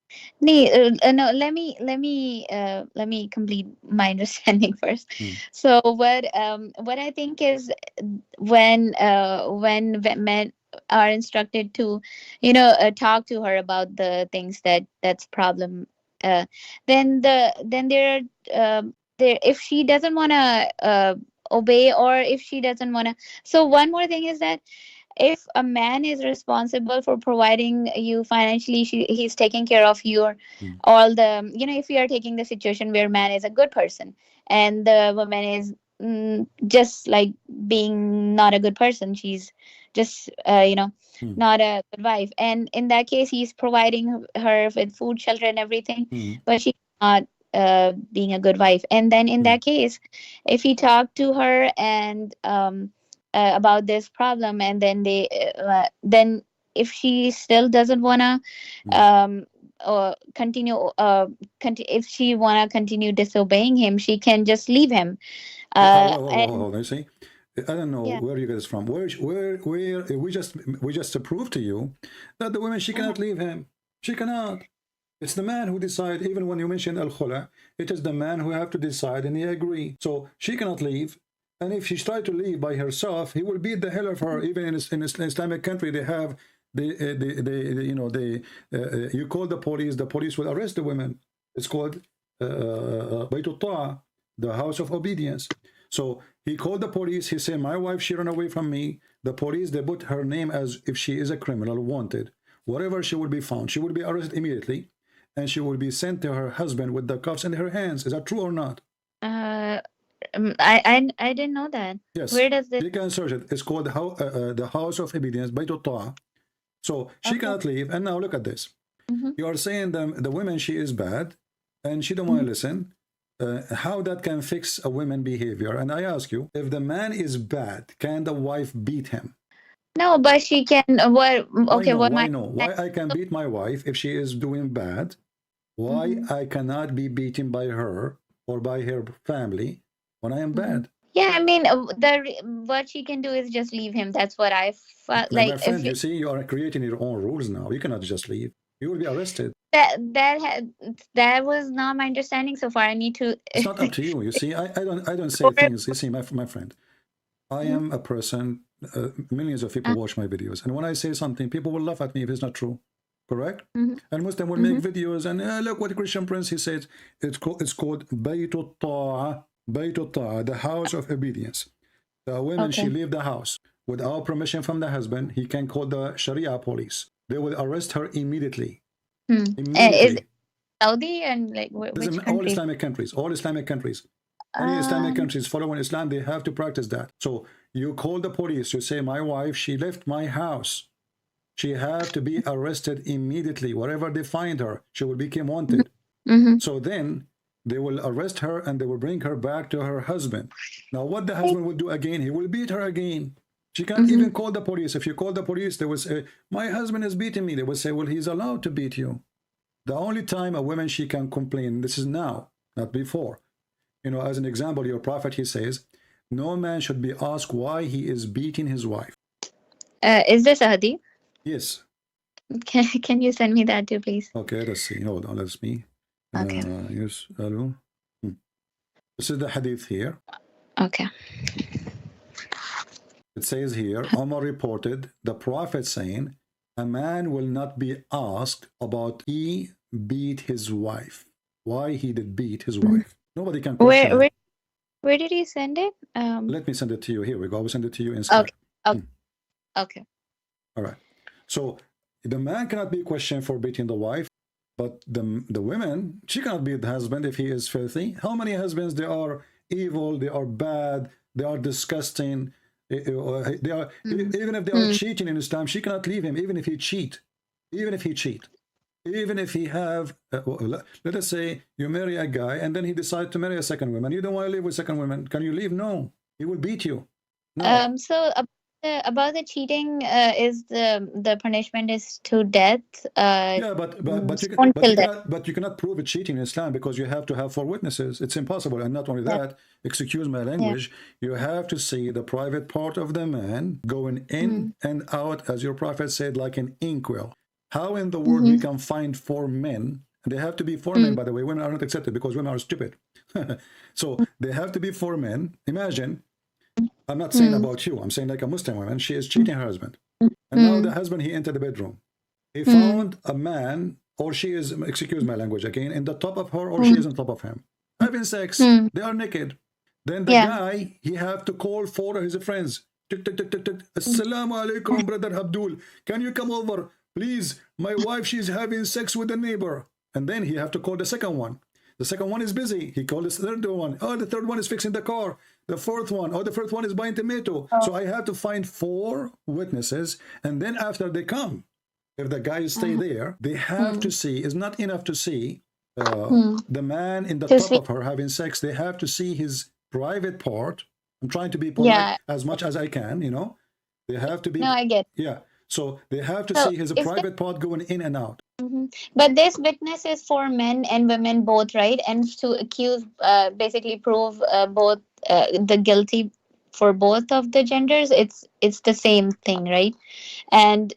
C: No, let me complete my understanding first.
B: Hmm.
C: So what I think is when men are instructed to, talk to her about the things that's problem, uh then there, if she doesn't want to obey, or if she doesn't want to. So one more thing is that if a man is responsible for providing you financially, he's taking care of your
B: Hmm.
C: all the, if you are taking the situation where man is a good person and the woman is just like being not a good person, she's just
B: Hmm.
C: not a good wife, and in that case he's providing her with food, shelter and everything,
B: Hmm.
C: but she's not being a good wife. And then in
B: Hmm.
C: that case, if he talked to her and about this problem, and then if she still doesn't wanna
B: Hmm.
C: um continue if she wanna continue disobeying him, she can just leave him. And
B: Hold on. You see, I don't know
C: yeah.
B: where you get this from. Where we just prove to you that the woman she
C: Uh-huh.
B: cannot leave him. She cannot. It's the man who decide. Even when you mention al khula, it is the man who have to decide, and he agree. So she cannot leave. And if she's trying to leave by herself, he will beat the hell of her. Even in Islamic country, they have you call the police will arrest the women. It's called Baytul Ta'a, the house of obedience. So he called the police. He said, my wife, she ran away from me. The police, they put her name as if she is a criminal, wanted. Wherever she will be found, she will be arrested immediately, and she will be sent to her husband with the cuffs in her hands. Is that true or not?
C: uh I didn't know that.
B: Yes.
C: Where does this?
B: You can search it. It's called the House of Obedience, Bayt Ta'a. So she
C: Okay.
B: cannot leave. And now look at this.
C: Mm-hmm,
B: You are saying the woman, she is bad, and she don't want
C: mm-hmm.
B: to listen. How that can fix a woman behavior? And I ask you, if the man is bad, can the wife beat him?
C: No, but she can. What?
B: Why
C: Okay,
B: no?
C: what
B: Why
C: my
B: no? Why I can beat my wife if she is doing bad? Why
C: mm-hmm,
B: I cannot be beaten by her or by her family when I am
C: mm-hmm.
B: bad?
C: Yeah, I mean, what she can do is just leave him. That's what I felt
B: My
C: like.
B: friend, you see, you are creating your own rules now. You cannot just leave. You will be arrested.
C: That was not my understanding so far. I need to.
B: It's not up to you. You see, I don't say
C: Or-
B: things. You see, my friend, I am a person. Millions of people watch my videos, and when I say something, people will laugh at me if it's not true. Correct?
C: Mhm,
B: And Muslim will make videos and look what the Christian Prince he says. It's called Baytul Ta'a, Baytul Ta'a, the house of obedience. The woman she
C: okay.
B: leave the house without permission from the husband. He can call the Sharia police. They will arrest her immediately.
C: Is it
B: Immediately.
C: Saudi and like
B: This is
C: which
B: all
C: country?
B: Islamic countries. All Islamic countries. Any Islamic
C: Um.
B: countries following Islam, they have to practice that. So you call the police. You say, my wife, she left my house. She have to be arrested immediately. Wherever they find her, she will become wanted.
C: Mm-hmm.
B: So then they will arrest her and they will bring her back to her husband. Now, what the husband will do again? He will beat her again. She can't even call the police. If you call the police, they will say, my husband is beating me. They will say, well, he's allowed to beat you. The only time a woman she can complain, this is now, not before. You know, as an example, your prophet, he says, no man should be asked why he is beating his wife.
C: Is this a hadith?
B: Yes.
C: Can you send me that too, please?
B: Okay, let's see. Hold on, let's me.
C: Okay.
B: Yes, hello. This is the hadith here.
C: Okay.
B: It says here, Omar reported the prophet saying, a man will not be asked about he beat his wife. Why he did beat his wife. Nobody can question
C: Where
B: it.
C: where did he send it?
B: Let me send it to you. Here we go. I will send it to you in Skype.
C: Okay. Okay. Okay.
B: All right. So the man cannot be questioned for beating the wife, but the women, she cannot beat the husband if he is filthy. How many husbands, they are evil, they are bad, they are disgusting. They are even if they are cheating in Islam, she cannot leave him, even if he cheat. Even if he cheat. Even if he have, let us say you marry a guy and then he decides to marry a second woman. You don't want to live with second women. Can you leave? No. He will beat you. No.
C: So about the cheating, is the punishment is to death.
B: Yeah,
C: Stone till death.
B: but you cannot prove it cheating in Islam because you have to have 4 witnesses. It's impossible. And not only
C: Yeah.
B: that, excuse my language, you have to see the private part of the man going in and out, as your prophet said, like an inkwell. How in the world we can find 4 men? And they have to be 4 men, by the way. Women are not accepted because women are stupid. So they have to be 4 men. Imagine, I'm not saying about you. I'm saying like a Muslim woman. She is cheating her husband. And now the husband, he entered the bedroom. He found a man, or she is, excuse my language again, in the top of her, or she is on top of him. Having sex. They are naked. Then the guy, he have to call 4 of his friends. Tick, tick, tick, tick, tick. Assalamu alaikum, brother Abdul. Can you come over? Please, my wife, she's having sex with the neighbor. And then he have to call the second one. The second one is busy. He called the third one. Oh, the third one is fixing the car. The fourth one. Oh, the fourth one is buying tomato. So I have to find 4 witnesses. And then after they come, if the guys stay there, they have to see. It's not enough to see the man in the top of her having sex. They have to see his private part. I'm trying to be polite as much as I can, you know. They have to be.
C: No, I get.
B: Yeah. So they have to see his private part going in and out.
C: But this witness is for men and women both, right? And to accuse, basically prove both the guilty for both of the genders. It's the same thing, right? And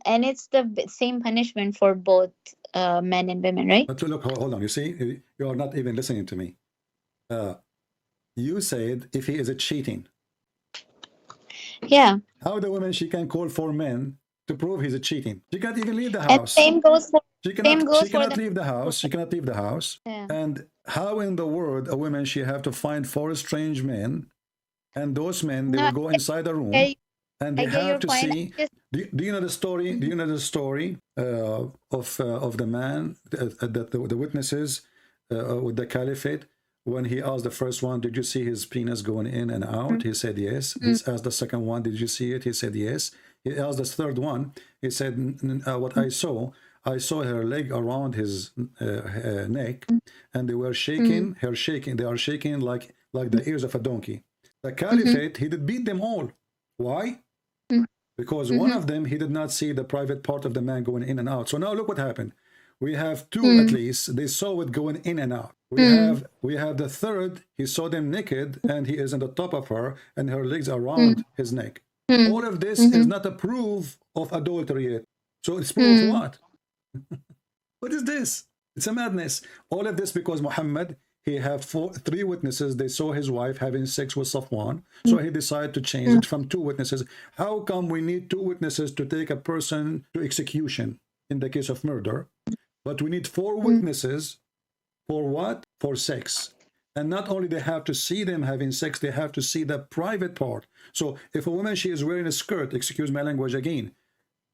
C: it's the same punishment for both men and women, right?
B: But look, hold on. You see, you are not even listening to me. You said if he is a cheating.
C: Yeah.
B: How the woman, she can call 4 men to prove he's a cheating? She can't even leave the
C: And
B: house.
C: same goes for.
B: She cannot leave the house. She cannot leave the house.
C: Yeah.
B: And how in the world a woman, she have to find 4 strange men, and those men, they will go inside the room, and they have to see. Do you know the story? Do you know the story of the man, the witnesses with the caliphate? When he asked the first one, did you see his penis going in and out? He said yes. He asked the second one, did you see it? He said yes. He asked the third one. He said, what I saw her leg around his neck, and they were shaking, her shaking. They are shaking like the ears of a donkey. The caliphate, he did beat them all. Why? Because one of them, he did not see the private part of the man going in and out. So now look what happened. We have two at least. They saw it going in and out. We have the third. He saw them naked, and he is on the top of her, and her legs around his neck. All of this is not a proof of adultery yet. So it's proof of what? What is this? It's a madness. All of this because Muhammad, he had three witnesses. They saw his wife having sex with Safwan. So he decided to change it from 2 witnesses. How come we need 2 witnesses to take a person to execution in the case of murder? But we need 4 witnesses for what? For sex. And not only they have to see them having sex, they have to see the private part. So if a woman, she is wearing a skirt, excuse my language again,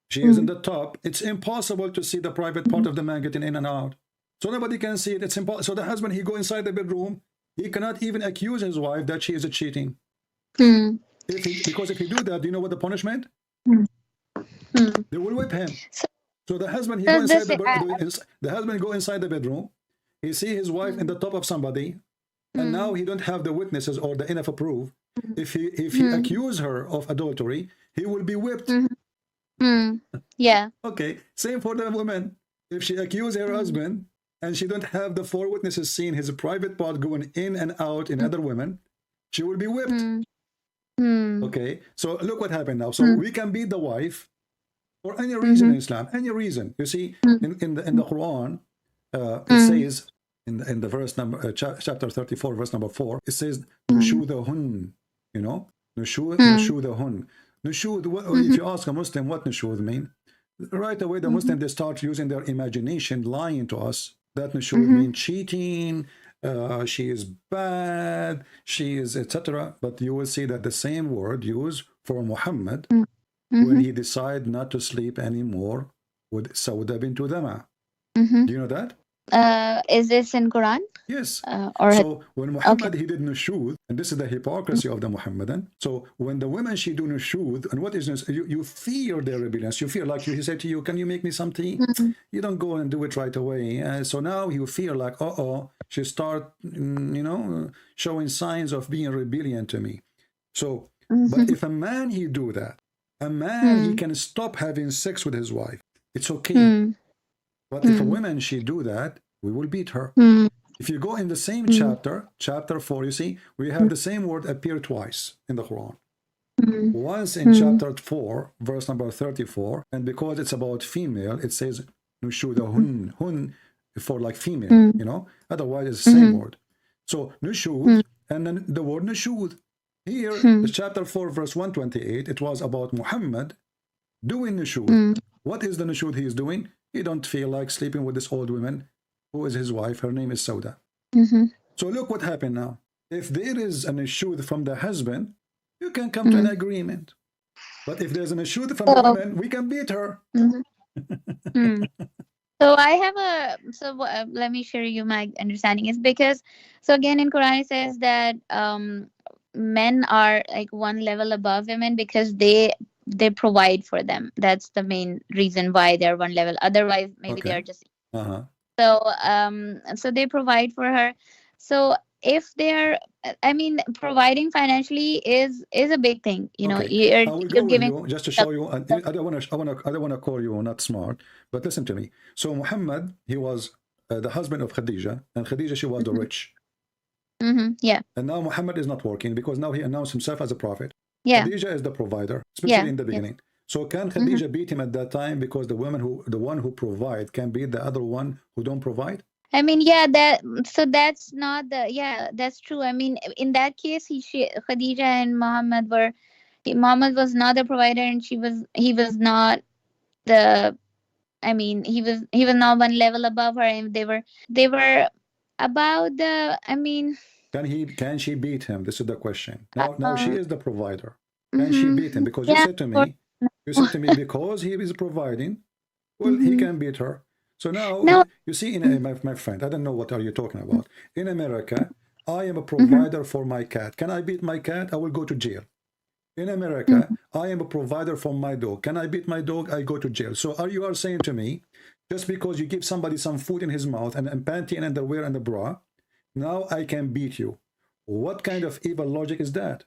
B: she is in the top, it's impossible to see the private part of the man getting in and out. So nobody can see it. It's impossible. So the husband, he go inside the bedroom, he cannot even accuse his wife that she is cheating. Because if he do that, do you know what the punishment? They will whip him. So the husband, he go inside the husband go inside the bedroom, he see his wife in the top of somebody, and now he don't have the witnesses or the enough proof. If he accuse her of adultery, he will be whipped.
C: Yeah.
B: Okay, same for the woman. If she accuse her husband and she don't have the 4 witnesses seeing his private part going in and out in other women, she will be whipped. Okay, so look what happened now. So we can beat the wife for any reason in Islam, any reason. You see, in the Quran, it says in the verse number chapter 34, verse number 4, it says nushudahun. You know, nushudahun. Nushud. If you ask a Muslim what nushud mean, right away the Muslim, they start using their imagination, lying to us that nushud mean cheating. She is bad. She is etc. But you will see that the same word used for Muhammad when he decided not to sleep anymore with Sauda bint Dama. Do you know that?
C: Is this in Quran?
B: Yes.
C: Or
B: so when Muhammad, he did nushud, and this is the hypocrisy of the Muhammadan. So when the women, she do nushud, and what is this? You fear their rebellions. You fear, like he said to you, can you make me some tea? You don't go and do it right away. So now you fear like, she start, you know, showing signs of being rebellion to me. So, but if a man, he do that, a man, he can stop having sex with his wife. It's okay. But if a woman, she do that, we will beat her. If you go in the same chapter, chapter 4, you see, we have the same word appear twice in the Quran. Once in chapter 4, verse number 34, and because it's about female, it says nushudahun, hun for like female, you know, otherwise it's the same word. So nushud, and then the word nushud. Here, the chapter 4, verse 128, it was about Muhammad doing nushud. What is the nushud he is doing? He don't feel like sleeping with this old woman who is his wife. Her name is Sauda. So look what happened now. If there is an issue from the husband, you can come to an agreement. But if there's an issue from the woman, we can beat her.
C: So I have let me share you my understanding is because, so again in Quran it says that men are like one level above women because they provide for them. That's the main reason why they're one level. Otherwise, maybe they're just so they provide for her. So if they're, I mean, providing financially is a big thing. You know,
B: I will go with you just to show you. I don't want to call you not smart, but listen to me. So Muhammad, he was the husband of Khadija, and Khadija, she was the rich.
C: Yeah.
B: And now Muhammad is not working because now he announced himself as a prophet.
C: Yeah.
B: Khadija is the provider, especially in the beginning. So can Khadija beat him at that time because the one who provide can beat the other one who don't provide?
C: I mean, that's not that's true. I mean, in that case, Khadija and Muhammad was not the provider, and he was not the. I mean, he was not one level above her, and they were about the. I mean,
B: can she beat him? This is the question. Now she is the provider. Can she beat him? Because you said to me, because he is providing, well, he can beat her. So now, you see, my friend, I don't know what are you talking about. In America, I am a provider for my cat. Can I beat my cat? I will go to jail. In America, I am a provider for my dog. Can I beat my dog? I go to jail. So you are saying to me, just because you give somebody some food in his mouth and panty and underwear and a bra, now I can beat you. What kind of evil logic is that?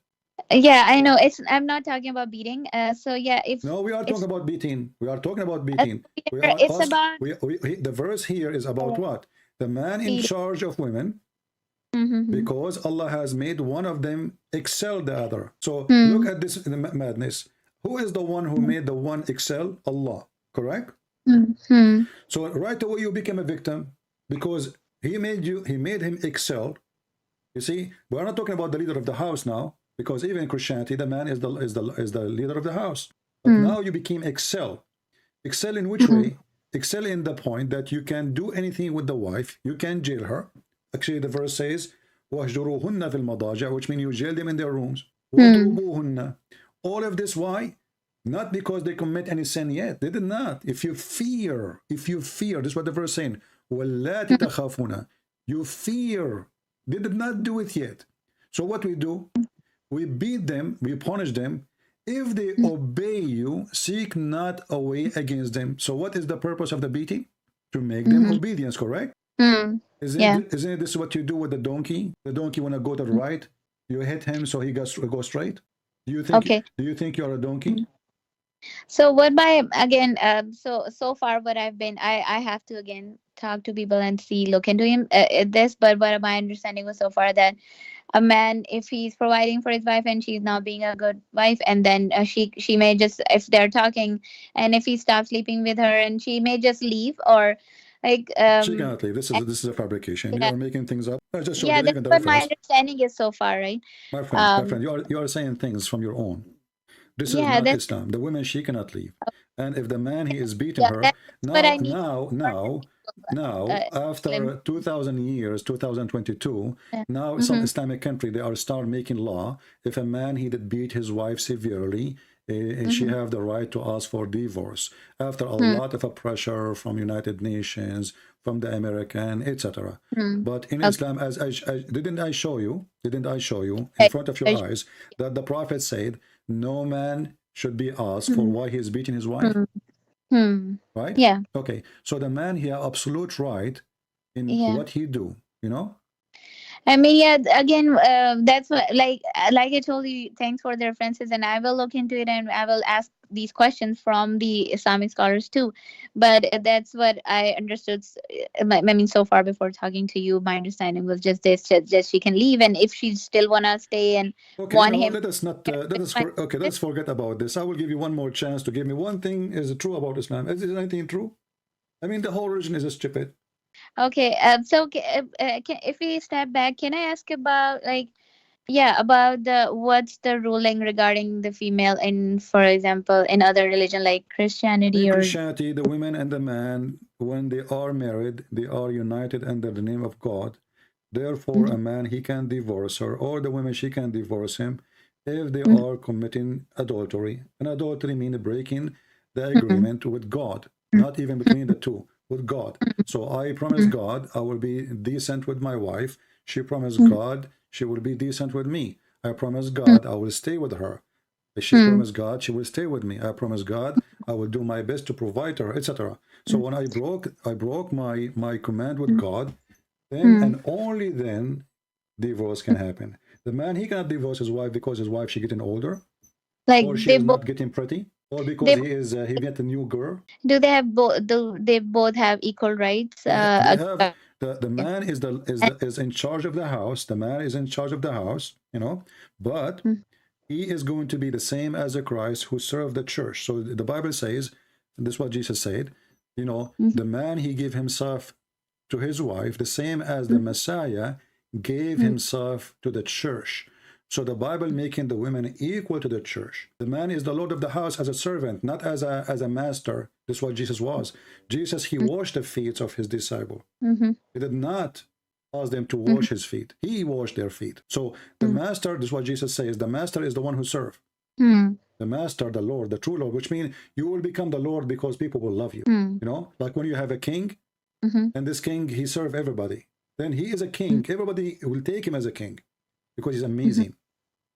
C: Yeah, I know. I'm not talking about beating. So yeah,
B: No, we are
C: if
B: talking about beating. We are talking about beating. We are
C: it's
B: asked.
C: about
B: The verse here is about what? The man in
C: beating.
B: charge of women,
C: Mm-hmm.
B: because Allah has made one of them excel the other. So look
C: Hmm.
B: at this madness. Who is the one who made the one excel? Allah, correct?
C: Hmm.
B: So right away you became a victim because he made you, he made him excel. You see, we're not talking about the leader of the house now, because even in Christianity, the man is the leader of the house. But
C: Hmm.
B: now you became excel. Excel in which
C: Hmm.
B: way? Excel in the point that you can do anything with the wife. You can jail her. Actually, the verse says, وَهْجُرُوهُنَّ فِي الْمَضَاجِعِ, which means you jail them in their rooms.
C: Hmm.
B: وَضْرُبُوهُنَّ. All of this, why? Not because they commit any sin yet. They did not. If you fear, this is what the verse is saying. وَاللَّاتِ تَخَافُونَ. You fear. They did not do it yet. So what we do? We beat them, we punish them. If they obey you, seek not a way against them. So what is the purpose of the beating? To make them
C: Hmm.
B: obedience, correct?
C: Hmm. Yeah.
B: Isn't it this what you do with the donkey? The donkey want to go to the right, you hit him so he go straight.
C: Okay.
B: Do you think you're a donkey?
C: So what by again? So far, what I've been, I have to again talk to people and see, look into him at this. But what my understanding was so far that a man, if he's providing for his wife and she's not being a good wife, and then she may just, if they're talking, and if he stops sleeping with her, and she may just leave, or like
B: She cannot leave. This is a fabrication. You
C: yeah,
B: are making things up. I just showed
C: yeah,
B: you
C: that's
B: even the
C: what my
B: reference.
C: understanding is so far, right?
B: My
C: Um,
B: friend, you are saying things from your own. This is
C: yeah,
B: not
C: that's
B: Islam. The woman, she cannot leave. And if the man, he is beating
C: yeah,
B: her,
C: that's what I
B: now,
C: need
B: now, now, now,
C: Muslim.
B: after 2000 years, 2022, now some
C: Mm-hmm.
B: Islamic country, they are start making law. If a man, he did beat his wife severely, and she
C: Mm-hmm.
B: have the right to ask for divorce after a
C: Mm-hmm.
B: lot of a pressure from United Nations, from the American, etc.
C: Mm-hmm.
B: But in
C: Okay.
B: Islam, as didn't I show you in
C: Right.
B: front of your eyes that the Prophet said, no man should be asked for
C: Mm-hmm.
B: why he is beating his wife,
C: Hmm.
B: right?
C: Yeah.
B: Okay, so the man, he has absolute right in
C: Yeah.
B: what he do, you know?
C: I mean, yeah. Again, that's what, like I told you. Thanks for the references, and I will look into it, and I will ask these questions from the Islamic scholars too. But that's what I understood. I mean, so far before talking to you, my understanding was just this: just she can leave, and if she still wanna stay and
B: Okay,
C: want him,
B: let us not,
C: it's fine.
B: okay, let's forget about this. I will give you one more chance to give me one thing is true about Islam. Is anything true? I mean, the whole religion is stupid.
C: Okay. So if we step back, can I ask about, like, yeah, about the what's the ruling regarding the female in, for example, in other religion like
B: In
C: Christianity or
B: Christianity, the women and the man, when they are married, they are united under the name of God. Therefore, a man, he can divorce her, or the woman, she can divorce him if they
C: Mhm.
B: are committing adultery. And adultery means breaking the
C: Mhm.
B: agreement with God, not even between the two, with God. So I promise
C: Mhm.
B: God I will be decent with my wife. She promised
C: Mhm.
B: God she will be decent with me. I promise
C: Mhm.
B: God I will stay with her. She
C: Mhm.
B: promised God she will stay with me. I promise God I will do my best to provide her, etc. So when I broke my command with God, then
C: Mhm.
B: and only then divorce can happen. The man, he cannot divorce his wife because his wife, she getting older,
C: Like
B: or she
C: they
B: is
C: both
B: not getting pretty, or because
C: they
B: he met a new girl.
C: do they have both do they both have equal rights?
B: They have the
C: Okay.
B: man is in charge of the house. The man is in charge of the house, but
C: Mhm.
B: he is going to be the same as a Christ who served the church. So the Bible says, and this is what Jesus said,
C: Mhm.
B: the man, he gave himself to his wife, the same as the
C: Mhm.
B: Messiah gave
C: Mhm.
B: himself to the church. So the Bible making the women equal to the church. The man is the Lord of the house as a servant, not as a master. This is what Jesus was. Jesus, he washed the feet of his disciple.
C: Mhm.
B: He did not ask them to
C: Mhm.
B: wash his feet. He washed their feet. So the
C: Mhm.
B: master, this is what Jesus says, the master is the one who serves.
C: Mhm.
B: The master, the Lord, the true Lord, which means you will become the Lord because people will love you.
C: Mhm.
B: Like when you have a king,
C: Mhm.
B: and this king, he serves everybody. Then he is a king. Everybody will take him as a king because he's
C: Mhm.
B: amazing.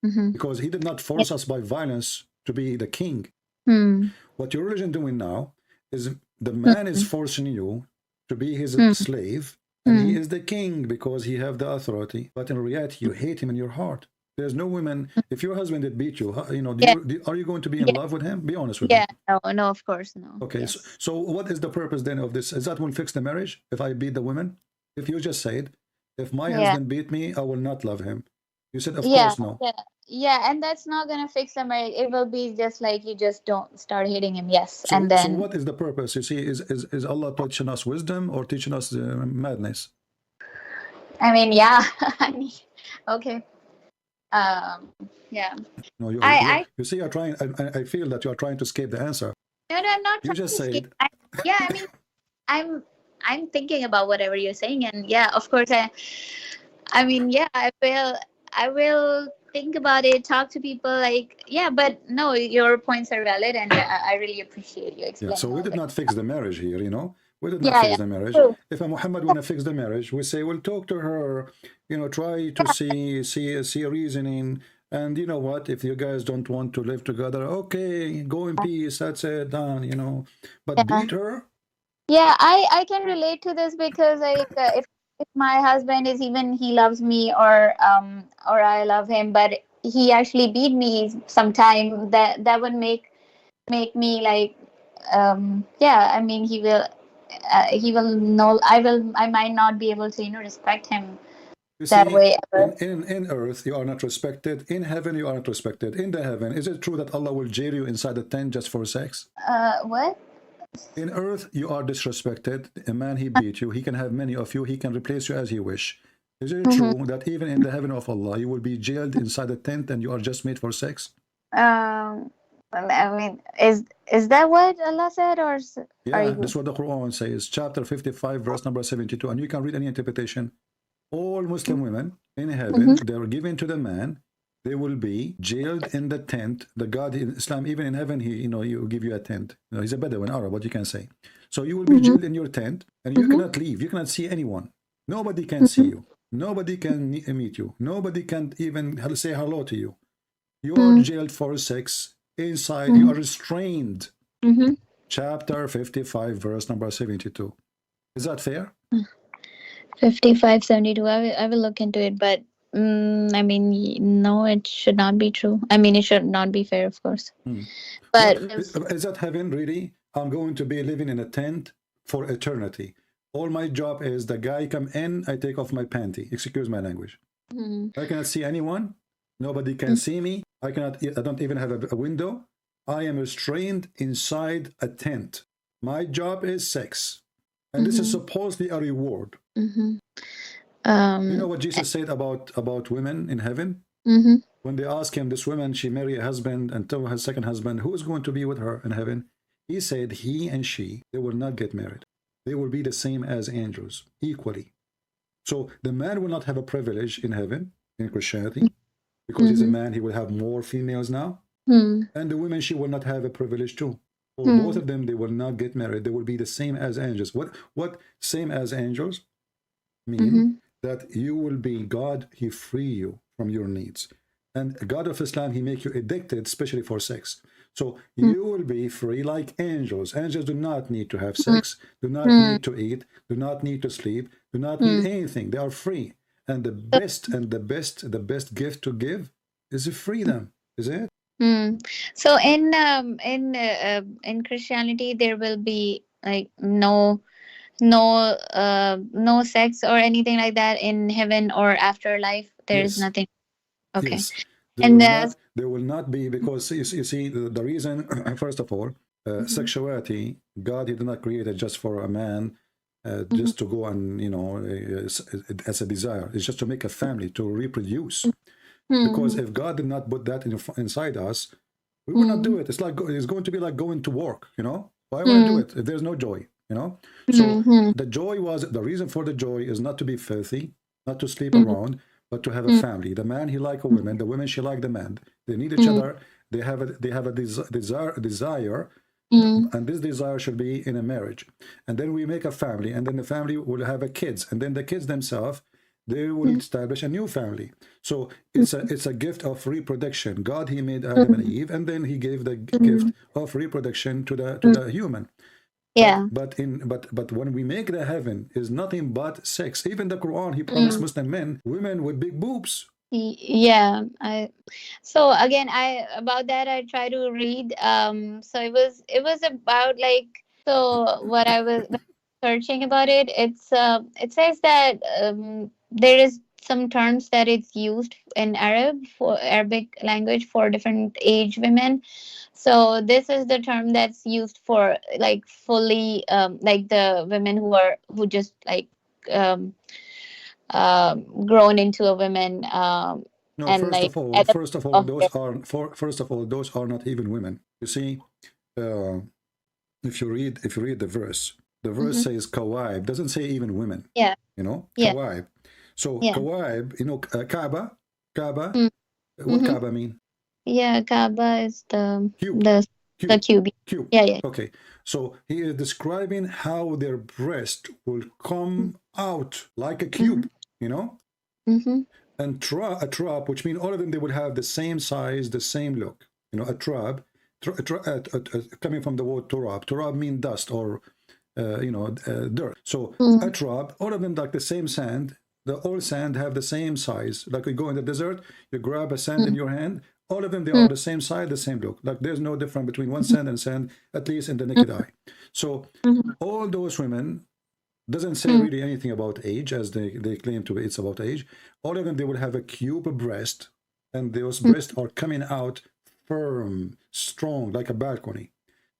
C: Mhm.
B: Because he did not
C: Yeah.
B: force us by violence to be the king.
C: Mhm.
B: What your religion doing now is the man is
C: Mhm.
B: forcing you to be his
C: Mhm.
B: slave, and he
C: Mhm.
B: is the king because he have the authority. But in reality, you hate him in your heart. There's no women. If your husband did beat you, you know,
C: Yeah.
B: are you going to be in
C: Yeah.
B: love with him? Be honest with me.
C: Yeah. No, no, of course, no.
B: Okay,
C: Yes.
B: so what is the purpose then of this? Is that will fix the marriage if I beat the women? If you just said, if my
C: Yeah.
B: husband beat me, I will not love him. You said, of
C: Yeah.
B: course, no.
C: Yeah. Yeah. And that's not gonna fix the marriage. It will be just like you just don't start hitting him. Yes. And
B: So
C: then
B: what is the purpose? You see, is Allah teaching us wisdom or teaching us madness?
C: I mean, yeah. I mean, okay. Yeah.
B: No,
C: I
B: you see, you're trying. I feel that you are trying to escape the answer.
C: no, I'm not
B: You
C: trying
B: just
C: to escape.
B: said,
C: Yeah. I mean, I'm I'm thinking about whatever you're saying, and yeah, of course, I mean, yeah, I will think about it, talk to people, like, yeah, but no, your points are valid, and I really appreciate you
B: yeah. So
C: explaining
B: we
C: all
B: did
C: that.
B: not fix the marriage here, you know. We did not
C: Yeah,
B: fix
C: yeah,
B: the marriage.
C: true.
B: If a Muhammad want to fix the marriage, we say, well, talk to her, you know, try to see a reasoning. And you know what? If you guys don't want to live together, okay, go in peace. That's it, done. You know, but
C: Yeah,
B: beat her.
C: yeah, I can relate to this because like if my husband is, even he loves me, or I love him, but he actually beat me sometime, that would make me like, yeah, I mean, he will know, I might not be able to, respect him
B: You
C: that
B: see,
C: way ever.
B: in earth you are not respected. In heaven you are not respected. In the heaven, is it true that Allah will jail you inside the tent just for sex?
C: What?
B: In earth you are disrespected. A man he beat you, he can have many of you, he can replace you as he wish. Is it
C: Mm-hmm.
B: true that even in the heaven of Allah you will be jailed inside a tent and you are just made for sex?
C: I mean, is that what Allah said, or are
B: Yeah,
C: you?
B: that's what the Quran says, chapter 55 verse number 72, and you can read any interpretation. All Muslim women in
C: Mm-hmm.
B: heaven, they are given to the man. They will be jailed in the tent. The God in Islam, even in heaven, he, you know, you give you a tent. You know, he's a Bedouin Arab, what you can say. So you will be
C: Mm-hmm.
B: jailed in your tent, and you
C: Mm-hmm.
B: cannot leave. You cannot see anyone. Nobody can see you. Nobody can meet you. Nobody can even say hello to you. You are jailed for sex inside. You are restrained.
C: Mm-hmm.
B: Chapter 55, verse number 72. Is that fair?
C: 5572. I will look into it, but I mean, no, it should not be true. I mean, it should not be fair, of course.
B: What
C: But
B: is that heaven really? I'm going to be living in a tent for eternity. All my job is the guy come in, I take off my panty. Excuse my language. I cannot see anyone. Nobody can see me. I don't even have a window. I am restrained inside a tent. My job is sex. And this is supposedly a reward. You know what Jesus said about women in heaven? When they ask him, this woman, she married a husband and told her second husband, who is going to be with her in heaven? He said, he and she, they will not get married. They will be the same as angels, equally. So the man will not have a privilege in heaven, in Christianity, because he's a man, he will have more females now. And the woman, she will not have a privilege too. For both of them, they will not get married. They will be the same as angels. What same as angels mean? That you will be, God, he free you from your needs. And God of Islam, he make you addicted, especially for sex. So you will be free like angels. Angels do not need to have sex, do not need to eat, do not need to sleep, do not need anything. They are free. And the best gift to give is freedom, is it?
C: So in Christianity, there will be like no sex or anything like that in heaven or afterlife. There is
B: Yes.
C: nothing. Okay.
B: Yes,
C: And
B: there will not be, because you see the reason. First of all, sexuality, God, he did not create it just for a man, just to go and, you know, as a desire. It's just to make a family, to reproduce. Because if God did not put that inside us, we will not do it. It's like it's going to be like going to work, you know. Why would I do it if there's no joy, you know? So the joy was, the reason for the joy is not to be filthy, not to sleep around, but to have a family. The man, he like a woman, the women, she like the man. They need each other. They have a desire, and this desire should be in a marriage. And then we make a family, and then the family will have a kids, and then the kids themselves, they will establish a new family. So it's a gift of reproduction. God, he made Adam and Eve, and then he gave the gift of reproduction to the human.
C: yeah.
B: But when we make the heaven is nothing but sex. Even the Quran, he promised Muslim men women with big boobs.
C: Yeah, so again, I about that I try to read. So it was about like, so what I was searching about it. It says that there is some terms that it's used in for Arabic language for different age women. So this is the term that's used for like fully like the women who just like um grown into a woman,
B: No,
C: and
B: first
C: like
B: of all,
C: at the
B: first of all,
C: of
B: those
C: their.
B: are first of all, those are not even women. You see, uh, if you read the verse
C: Mhm.
B: says kawaib, doesn't say even women.
C: Yeah,
B: You know,
C: yeah,
B: kawaib. So
C: yeah.
B: kawaib, Kaaba. What
C: Mm-hmm.
B: Kaaba mean?
C: Yeah, Kaaba is the
B: Cube,
C: the
B: cube,
C: QB.
B: cube.
C: Yeah, yeah.
B: Okay, so he is describing how their breast will come out like a
C: Mm-hmm.
B: cube. You know,
C: Mm-hmm.
B: and a trap, which means all of them they would have the same size, the same look. You know, a trap, coming from the word turab. Turab means dust or dirt. So a trap, all of them like the same sand. The all sand have the same size. Like you go in the desert, you grab a sand in your hand. All of them they are the same size, the same look. Like there's no difference between one sand and sand, at least in the naked eye. So all those women doesn't say really anything about age, as they claim to be it's about age. All of them, they will have a cube breast, and those breasts are coming out firm, strong, like a balcony.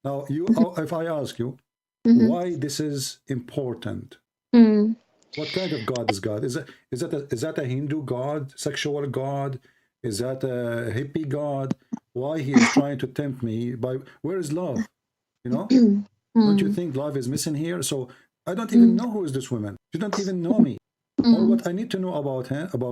B: Now, if I ask you
C: Mm-hmm.
B: why this is important,
C: Mm-hmm.
B: what kind of God is God? Is that a Hindu God, sexual God? Is that a hippie God? Why he is trying to tempt me by where is love? You know? Don't you think love is missing here? So I don't even know who is this woman. She don't even know me. All what I need to know about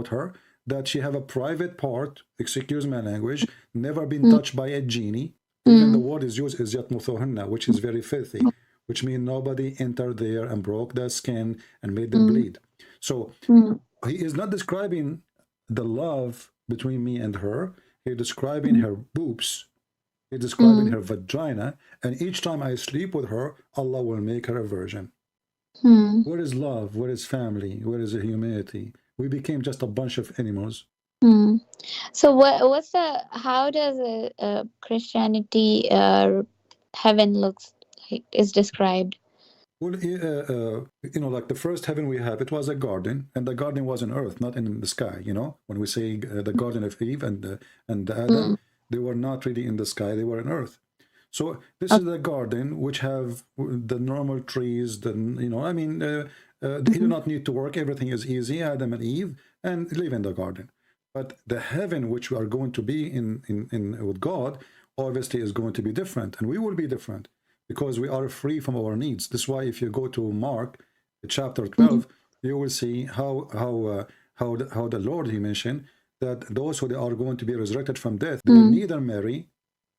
B: her, that she have a private part, excuse my language, never been touched by a genie. Even the word is used is yatmuthuhunna, which is very filthy, which means nobody entered there and broke their skin and made them bleed. So he is not describing the love between me and her. He's describing her boobs. He's describing her vagina, and each time I sleep with her, Allah will make her a virgin. Where is love? Where is family? Where is the humanity? We became just a bunch of animals.
C: So what's the how does Christianity heaven looks like is described?
B: Well, like the first heaven we have, it was a garden, and the garden was on earth, not in the sky. You know, when we say the garden of Eve and Adam,
C: Mm.
B: they were not really in the sky; they were on earth. So this is
C: Okay.
B: the garden which have the normal trees. They do not need to work. Everything is easy. Adam and Eve and live in the garden. But the heaven which we are going to be in with God, obviously is going to be different, and we will be different because we are free from our needs. This is why if you go to Mark chapter 12, you will see how the Lord he mentioned that those who are going to be resurrected from death, they neither marry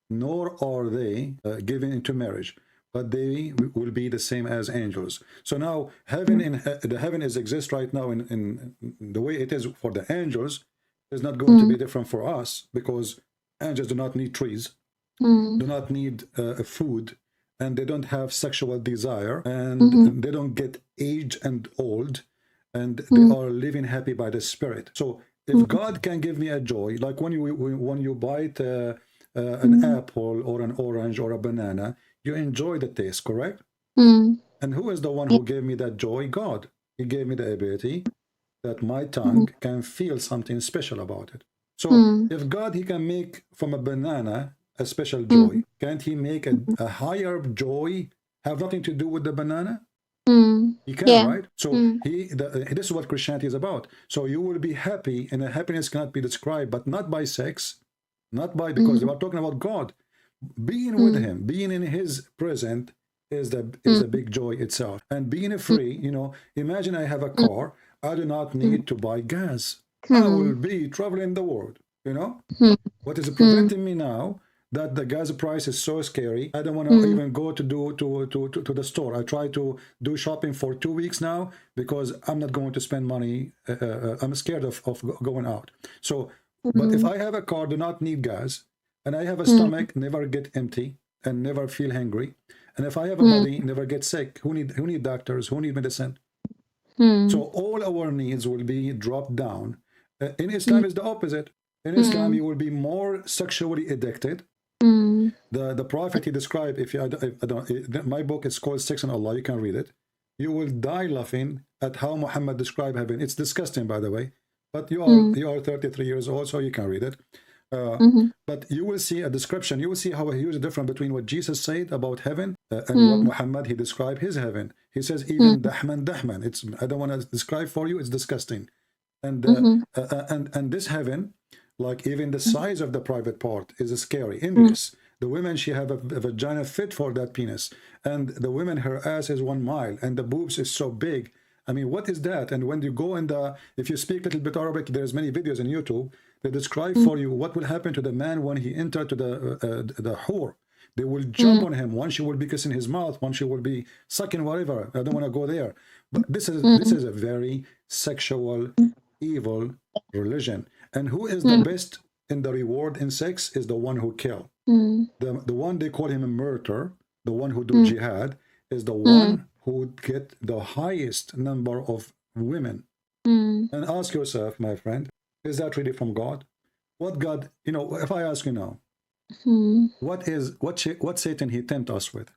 B: nor are they given into marriage, but they will be the same as angels. So now heaven the heaven is exist right now in the way it is for the angels is not going to be different for us, because angels do not need trees, do not need food, and they don't have sexual desire, and they don't get aged and old, and they are living happy by the Spirit. So if God can give me a joy, like when you bite an apple or an orange or a banana, you enjoy the taste, correct? And who is the one
C: Yeah.
B: who gave me that joy? God. He gave me the ability that my tongue can feel something special about it. So if God, he can make from a banana a special joy, can't he make a higher joy have nothing to do with the banana? He can,
C: Yeah.
B: right? So this is what Christianity is about. So you will be happy, and the happiness cannot be described, but not by sex, not by, because we are talking about God. Being with him, being in his presence is a big joy itself. And being free, imagine I have a car, I do not need to buy gas. I will be traveling the world, What is preventing me now, that the gas price is so scary, I don't want to even go to the store. I try to do shopping for 2 weeks now because I'm not going to spend money. I'm scared of going out. So, but if I have a car, do not need gas, and I have a stomach, never get empty and never feel hungry, and if I have a body, never get sick. Who need doctors? Who need medicine? So all our needs will be dropped down, In Islam, is the opposite. In Islam, you will be more sexually addicted. The prophet he described, if you, I don't, my book is called Sex and Allah, you can read it. You will die laughing at how Muhammad described heaven. It's disgusting, by the way, but you are 33 years old, so you can read it. But you will see a description. You will see how a huge difference between what Jesus said about heaven and what Muhammad he described his heaven. He says even dahman dahman. It's, I don't want to describe for you. It's disgusting. And and this heaven, like even the size of the private part is scary. Endless. The women, she have a vagina fit for that penis, and the women, her ass is 1 mile, and the boobs is so big. I mean, what is that? And when you go in the, if you speak a little bit Arabic, there's many videos on YouTube that describe for you what will happen to the man when he entered to the whore. They will jump on him. One, she will be kissing his mouth. One, she will be sucking whatever. I don't want to go there. But this is a very sexual, evil religion. And who is the best in the reward in sex is the one who kill. The one they call him a murderer, the one who do jihad, is the one who get the highest number of women. And ask yourself, my friend, is that really from God? What God, you know, if I ask you now, what Satan he tempt us with?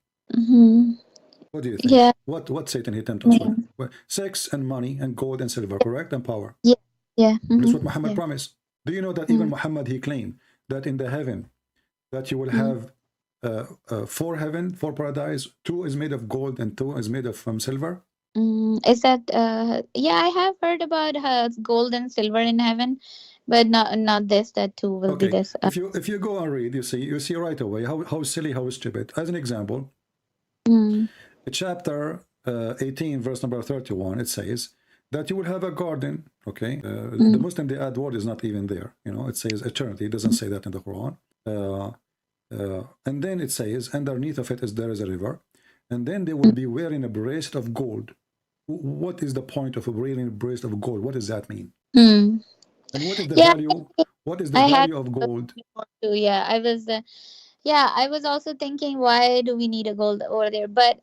B: What do you think?
C: Yeah.
B: What Satan he tempt us with? Well, sex and money and gold and silver, correct? And power.
C: Yeah.
B: That's what Muhammad promised. Do you know that even Muhammad he claimed that in the heaven that you will have 4 heaven, 4 paradise, 2 is made of gold and 2 is made of silver?
C: Is that yeah, I have heard about gold and silver in heaven, but not this, that 2 will be this.
B: If you go and read, you see right away how silly, how stupid. As an example, chapter 18, verse number 31, it says that you will have a garden. Okay, the Muslim, the add word is not even there. You know, it says eternity. It doesn't say that in the Quran. And then it says underneath of it there is a river, and then they will be wearing a bracelet of gold. What is the point of wearing a bracelet of gold? What does that mean? And what is the value? What is the value of gold?
C: Yeah, I was also thinking, why do we need a gold over there? But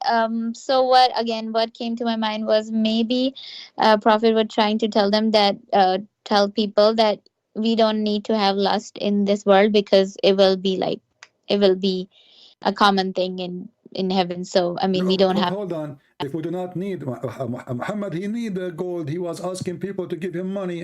C: so what came to my mind was maybe Prophet was trying to tell them that tell people that we don't need to have lust in this world, because it will be a common thing in heaven. So I mean, we don't have.
B: Hold on. If we do not need Muhammad, he need gold. He was asking people to give him money.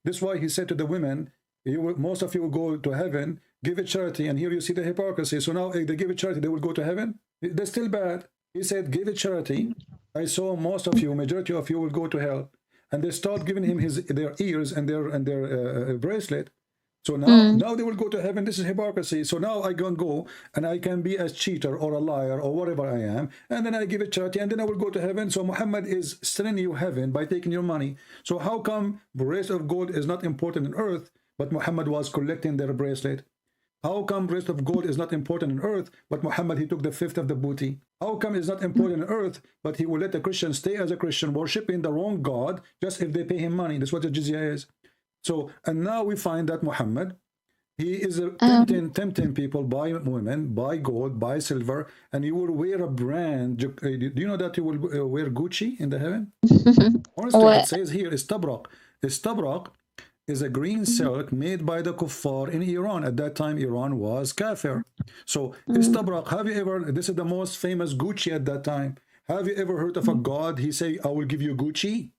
B: This is why he said to the women, most of you will go to heaven, give it charity. And here you see the hypocrisy. So now if they give it charity, they will go to heaven. That's still bad. He said, give it charity. I saw most of you, majority of you will go to hell. And they start giving him their ears and their bracelet. So now they will go to heaven. This is hypocrisy. So now I can go and I can be a cheater or a liar or whatever I am, and then I give it charity, and then I will go to heaven. So Muhammad is selling you heaven by taking your money. So how come bracelet of gold is not important in earth, but Muhammad was collecting their bracelet? How come bracelet of gold is not important in earth, but Muhammad he took the 5th of the booty? How come it's not important in earth, but he will let a Christian stay as a Christian, worshiping the wrong God, just if they pay him money? That's what the jizya is. So, and now we find that Muhammad, he is tempting people by women, by gold, by silver, and you will wear a brand. Do you know that you will wear Gucci in the heaven? Honestly, it says here, istabrak. Istabrak is a green silk made by the kuffar in Iran. At that time, Iran was kafir. So, istabrak, have you ever, this is the most famous Gucci at that time. Have you ever heard of a God, he say, I will give you Gucci?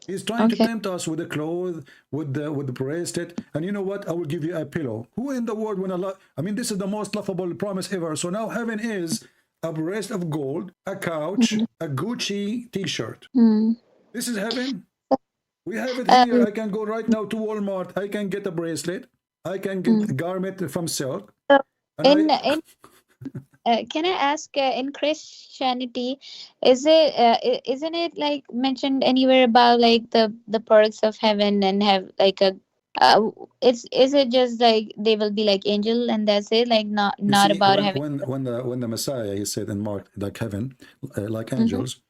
B: He's trying to tempt us with the clothes, with the bracelet, and you know what? I will give you a pillow. Who in the world when Allah? I mean, this is the most laughable promise ever. So now heaven is a bracelet of gold, a couch, a Gucci T-shirt. This is heaven. We have it here. I can go right now to Walmart. I can get a bracelet. I can get a garment from silk.
C: Can I ask, in Christianity, isn't it like mentioned anywhere about like the perks of heaven, and have like a is it just like they will be like angel and that's it, like not about heaven?
B: When the Messiah, he said in Mark, like heaven, like angels,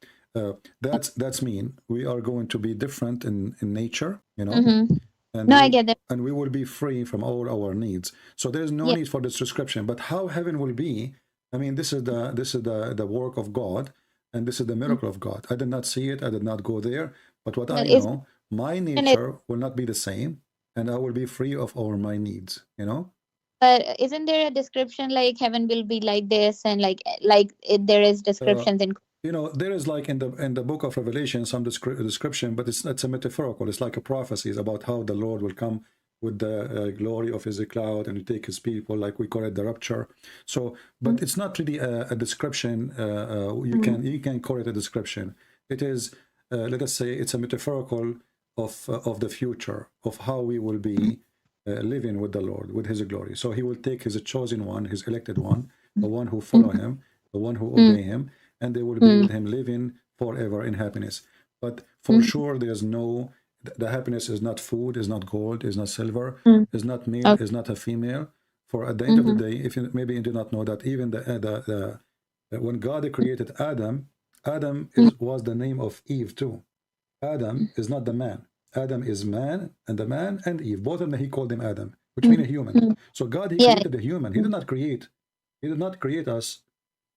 B: that's mean we are going to be different in nature, you know. And
C: I get that.
B: And we will be free from all our needs. So there's no need for this description. But how heaven will be, I mean, this is the work of God, and this is the miracle of God. I did not see it. I did not go there. But what I know, my
C: And
B: nature will not be the same, and I will be free of all my needs, you know?
C: but isn't there a description like heaven will be like this, and there is
B: Uh,
C: descriptions in.
B: you know, there is like in the book of Revelation some description, but it's a metaphorical. It's like a prophecy. It's about how the Lord will come with the glory of his cloud and take his people, like we call it the rapture. So, but it's not really a description. You can call it a description. It is, let us say, it's a metaphorical of the future, of how we will be living with the Lord, with his glory. So he will take his chosen one, his elected one, the one who follow him, the one who obey him, and they will be with him living forever in happiness. But for sure, there's no, the happiness is not food, is not gold, is not silver, is not male, is not a female. For at the end of the day, if you maybe you do not know that even when God created Adam, Adam was the name of Eve too. Adam is not the man. Adam is man and Eve. Both of them, he called him Adam, which means a human. So God, he created a human. He did not create us,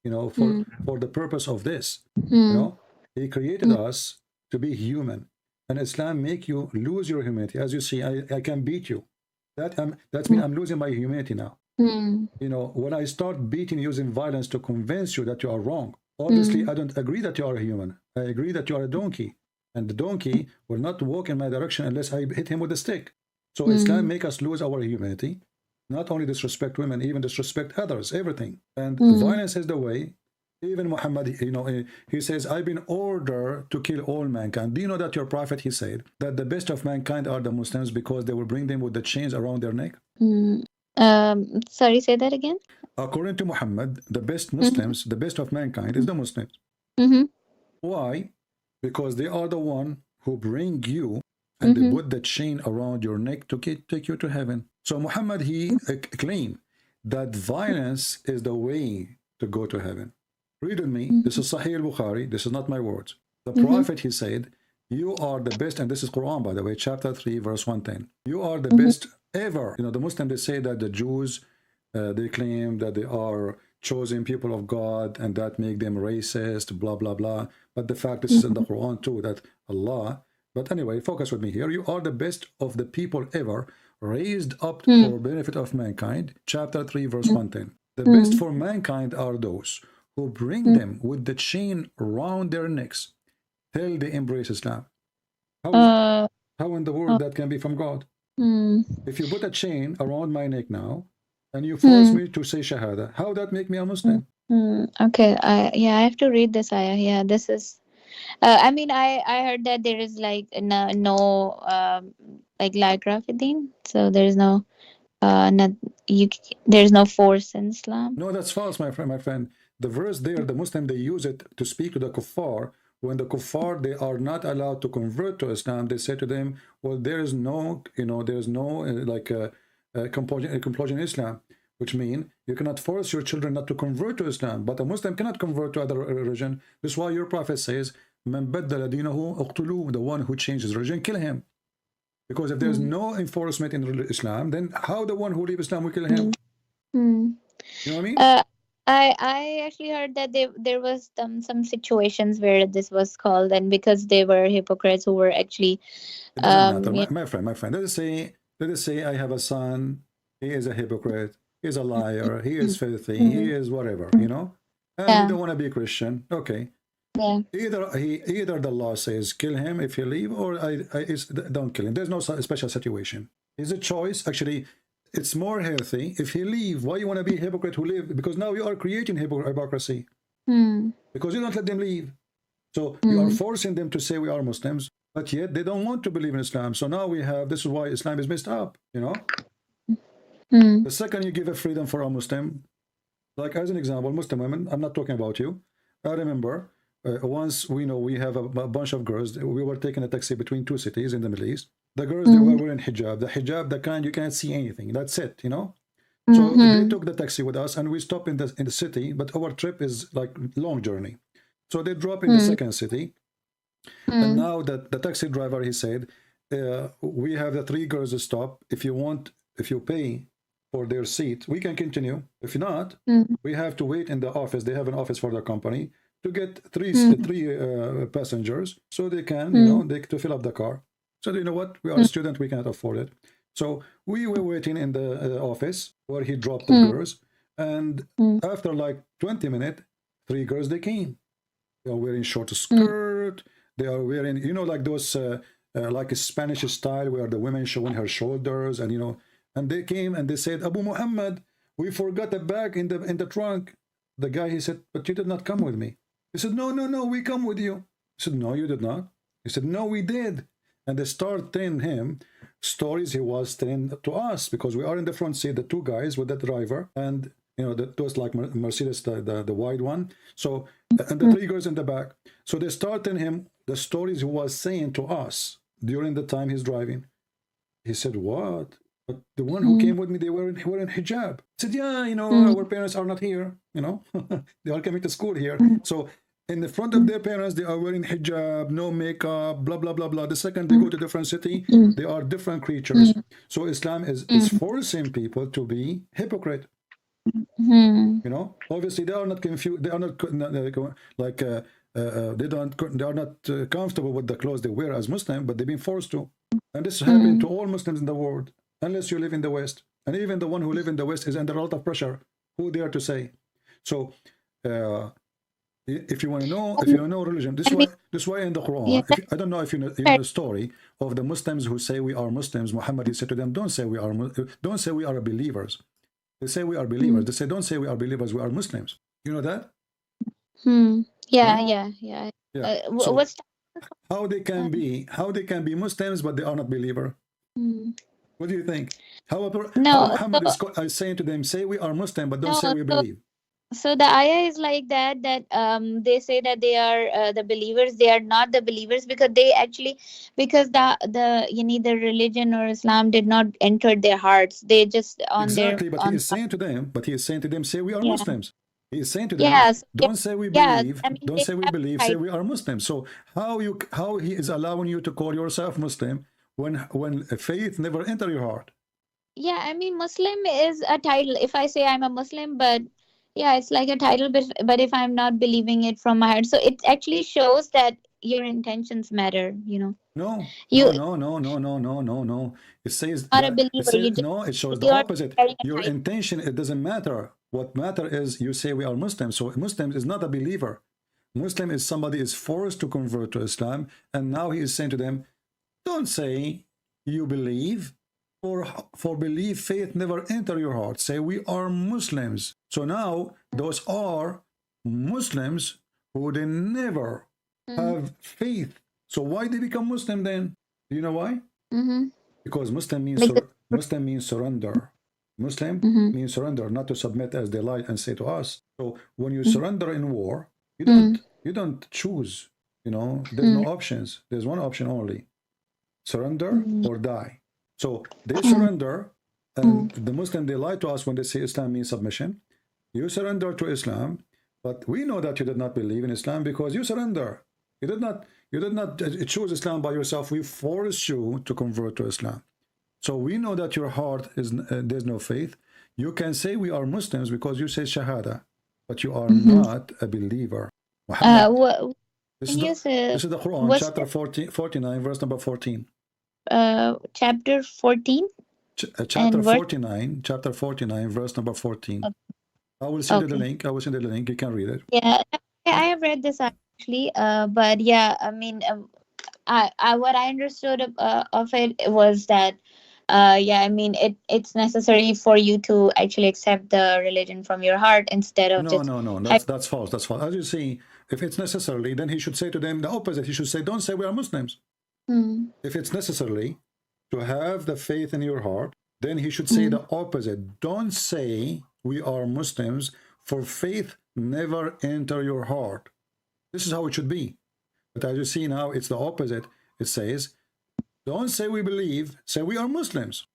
B: you know, for the purpose of this. You know, he created us to be human. And Islam make you lose your humanity. As you see, I can beat you. That's mean I'm losing my humanity now. You know, when I start beating using violence to convince you that you are wrong, obviously I don't agree that you are a human. I agree that you are a donkey. And the donkey will not walk in my direction unless I hit him with a stick. So Islam make us lose our humanity. Not only disrespect women, even disrespect others, everything. And violence is the way. Even Muhammad, you know, he says, I've been ordered to kill all mankind. Do you know that your prophet, he said, that the best of mankind are the Muslims because they will bring them with the chains around their neck?
C: Sorry, say that again.
B: According to Muhammad, the best Muslims, the best of mankind is the Muslims. Why? Because they are the one who bring you and they put the chain around your neck to take you to heaven. So Muhammad, he claimed that violence is the way to go to heaven. Read with me. This is Sahih al-Bukhari. This is not my words. The Prophet, he said, you are the best, and this is Quran, by the way, chapter 3, verse 110. You are the best ever. You know, the Muslims, they say that the Jews, they claim that they are chosen people of God and that make them racist, blah, blah, blah. But the fact is in the Quran too, that Allah, but anyway, focus with me here. You are the best of the people ever, raised up for benefit of mankind. Chapter 3, verse 110. The best for mankind are those who bring them with the chain around their necks till they embrace Islam. How in the world that can be from God? If you put a chain around my neck now and you force me to say Shahada, how that make me a Muslim?
C: Okay, I have to read this ayah. Yeah, this is. I mean, I heard that there is like no like light rafidin, so there is no not there's no force in Islam.
B: No, that's false, my friend. The verse there, the Muslim, they use it to speak to the kuffar. When the kuffar, they are not allowed to convert to Islam, they say to them, well, there is no, you know, there's no like compulsion in Islam, which means you cannot force your children not to convert to Islam, but a Muslim cannot convert to other religion. This is why your prophet says, Man baddala dinahu uqtuluhu, the one who changes religion, kill him. Because if there's no enforcement in Islam, then how the one who leaves Islam will kill him? You know what I mean?
C: I actually heard that there was some situations where this was called, and because they were hypocrites who were actually.
B: It doesn't matter, my friend. Let us say I have a son. He is a hypocrite. He's a liar. He is filthy. He is whatever, you know. And he don't want to be a Christian. Okay.
C: Yeah.
B: Either the law says kill him if he leave, or don't kill him. There's no special situation. It's a choice. Actually, it's more healthy if he leave. Why you want to be a hypocrite who live? Because now you are creating hypocrisy. Because you don't let them leave. So you are forcing them to say we are Muslims, but yet they don't want to believe in Islam. So now we have, this is why Islam is messed up, you know. The second you give a freedom for a Muslim, like as an example, Muslim women, I'm not talking about you. I remember once we have a bunch of girls, we were taking a taxi between two cities in the Middle East. The girls, they were wearing hijab. The hijab, the kind you can't see anything. That's it, you know. So they took the taxi with us, and we stopped in the city. But our trip is like long journey. So they drop in the second city, and now the taxi driver, he said, we have the three girls stop. If you pay for their seat, we can continue. If not, we have to wait in the office. They have an office for their company to get three passengers, so they can, you know, to fill up the car. So you know what? We are a student, we cannot afford it. So we were waiting in the office where he dropped the girls. And after like 20 minutes, 3 girls, they came. They are wearing short skirt. They are wearing, you know, like those, like a Spanish style where the women showing her shoulders, and you know, and they came and they said, Abu Muhammad, we forgot a bag in the trunk. The guy, he said, but you did not come with me. He said, no, no, no, we come with you. He said, no, you did not. He said, no, we did. And they start telling him stories he was telling to us, because we are in the front seat, the 2 guys with the driver, and you know, those like Mercedes, the wide one. So, and the 3 girls in the back. So they start telling him the stories he was saying to us during the time he's driving. He said, what? But the one who came with me, they were in hijab. I said, yeah, you know, our parents are not here, you know, they are coming to school here. So in the front of their parents, they are wearing hijab, no makeup, blah, blah, blah, blah. The second they go to different city, they are different creatures. So Islam is forcing people to be hypocrite. You know, obviously they are not confused. They are not like they are not comfortable with the clothes they wear as Muslim, but they've been forced to. And this is happening to all Muslims in the world, unless you live in the West. And even the one who live in the West is under a lot of pressure. Who dare to say? So if you want to know, if you know religion, this is why in the Quran, I don't know if you know the story of the Muslims who say we are Muslims. Muhammad, he said to them, don't say we are believers. They say we are believers. They say, don't say we are believers, we are Muslims. You know that?
C: Yeah,
B: no?
C: yeah.
B: So
C: What's
B: how they can be Muslims, but they are not believer? What do you think? How Muhammad is saying to them, say we are Muslim, but don't say we believe.
C: So the ayah is like that they say that they are the believers. They are not the believers because they actually, because the you need the religion or Islam did not enter their hearts. They just on
B: exactly,
C: their
B: but he is saying to them, say we are Muslims. He is saying to them, don't say we believe,
C: I mean,
B: don't say we believe, say we are Muslims. So how he is allowing you to call yourself Muslim when faith never enter your heart?
C: Yeah, I mean, Muslim is a title. If I say I'm a Muslim, but yeah, it's like a title, but if I'm not believing it from my heart, so it actually shows that your intentions matter, you know.
B: No.
C: You
B: No. It says
C: are a
B: that
C: believer.
B: no, it shows the
C: You are
B: opposite.
C: carrying a
B: Your
C: title.
B: intention, it doesn't matter. What matter is you say we are Muslims. So Muslim is not a believer. Muslim is somebody is forced to convert to Islam, and now he is saying to them, don't say you believe, for belief, faith never enter your heart. Say we are Muslims. So now those are Muslims who they never have faith. So why they become Muslim then? Do you know why? Because Muslim means surrender. Muslim means surrender, not to submit as they lie and say to us. So when you surrender in war, you don't choose. You know, there's no options. There's one option only: surrender or die. So they surrender, and the Muslim, they lie to us when they say Islam means submission. You surrender to Islam, but we know that you did not believe in Islam because you surrender. You did not choose Islam by yourself. We force you to convert to Islam. So we know that your heart is there's no faith. You can say we are Muslims because you say Shahada, but you are not a believer. Muhammad, this is the Quran, chapter 49, verse number 14.
C: Chapter 14?
B: Chapter 49, chapter 49, verse number 14. I will send you the link. I will send you the link. You can read it.
C: Yeah, I have read this actually. But yeah, I mean, what I understood of it was that, yeah, I mean, it's necessary for you to actually accept the religion from your heart instead of
B: no. That's false. That's false. As you see, if it's necessarily, then he should say to them the opposite. He should say, don't say we are Muslims. If it's necessarily to have the faith in your heart, then he should say the opposite. Don't say we are Muslims, for faith never enter your heart. This is how it should be. But as you see now, it's the opposite. It says, don't say we believe, say we are Muslims.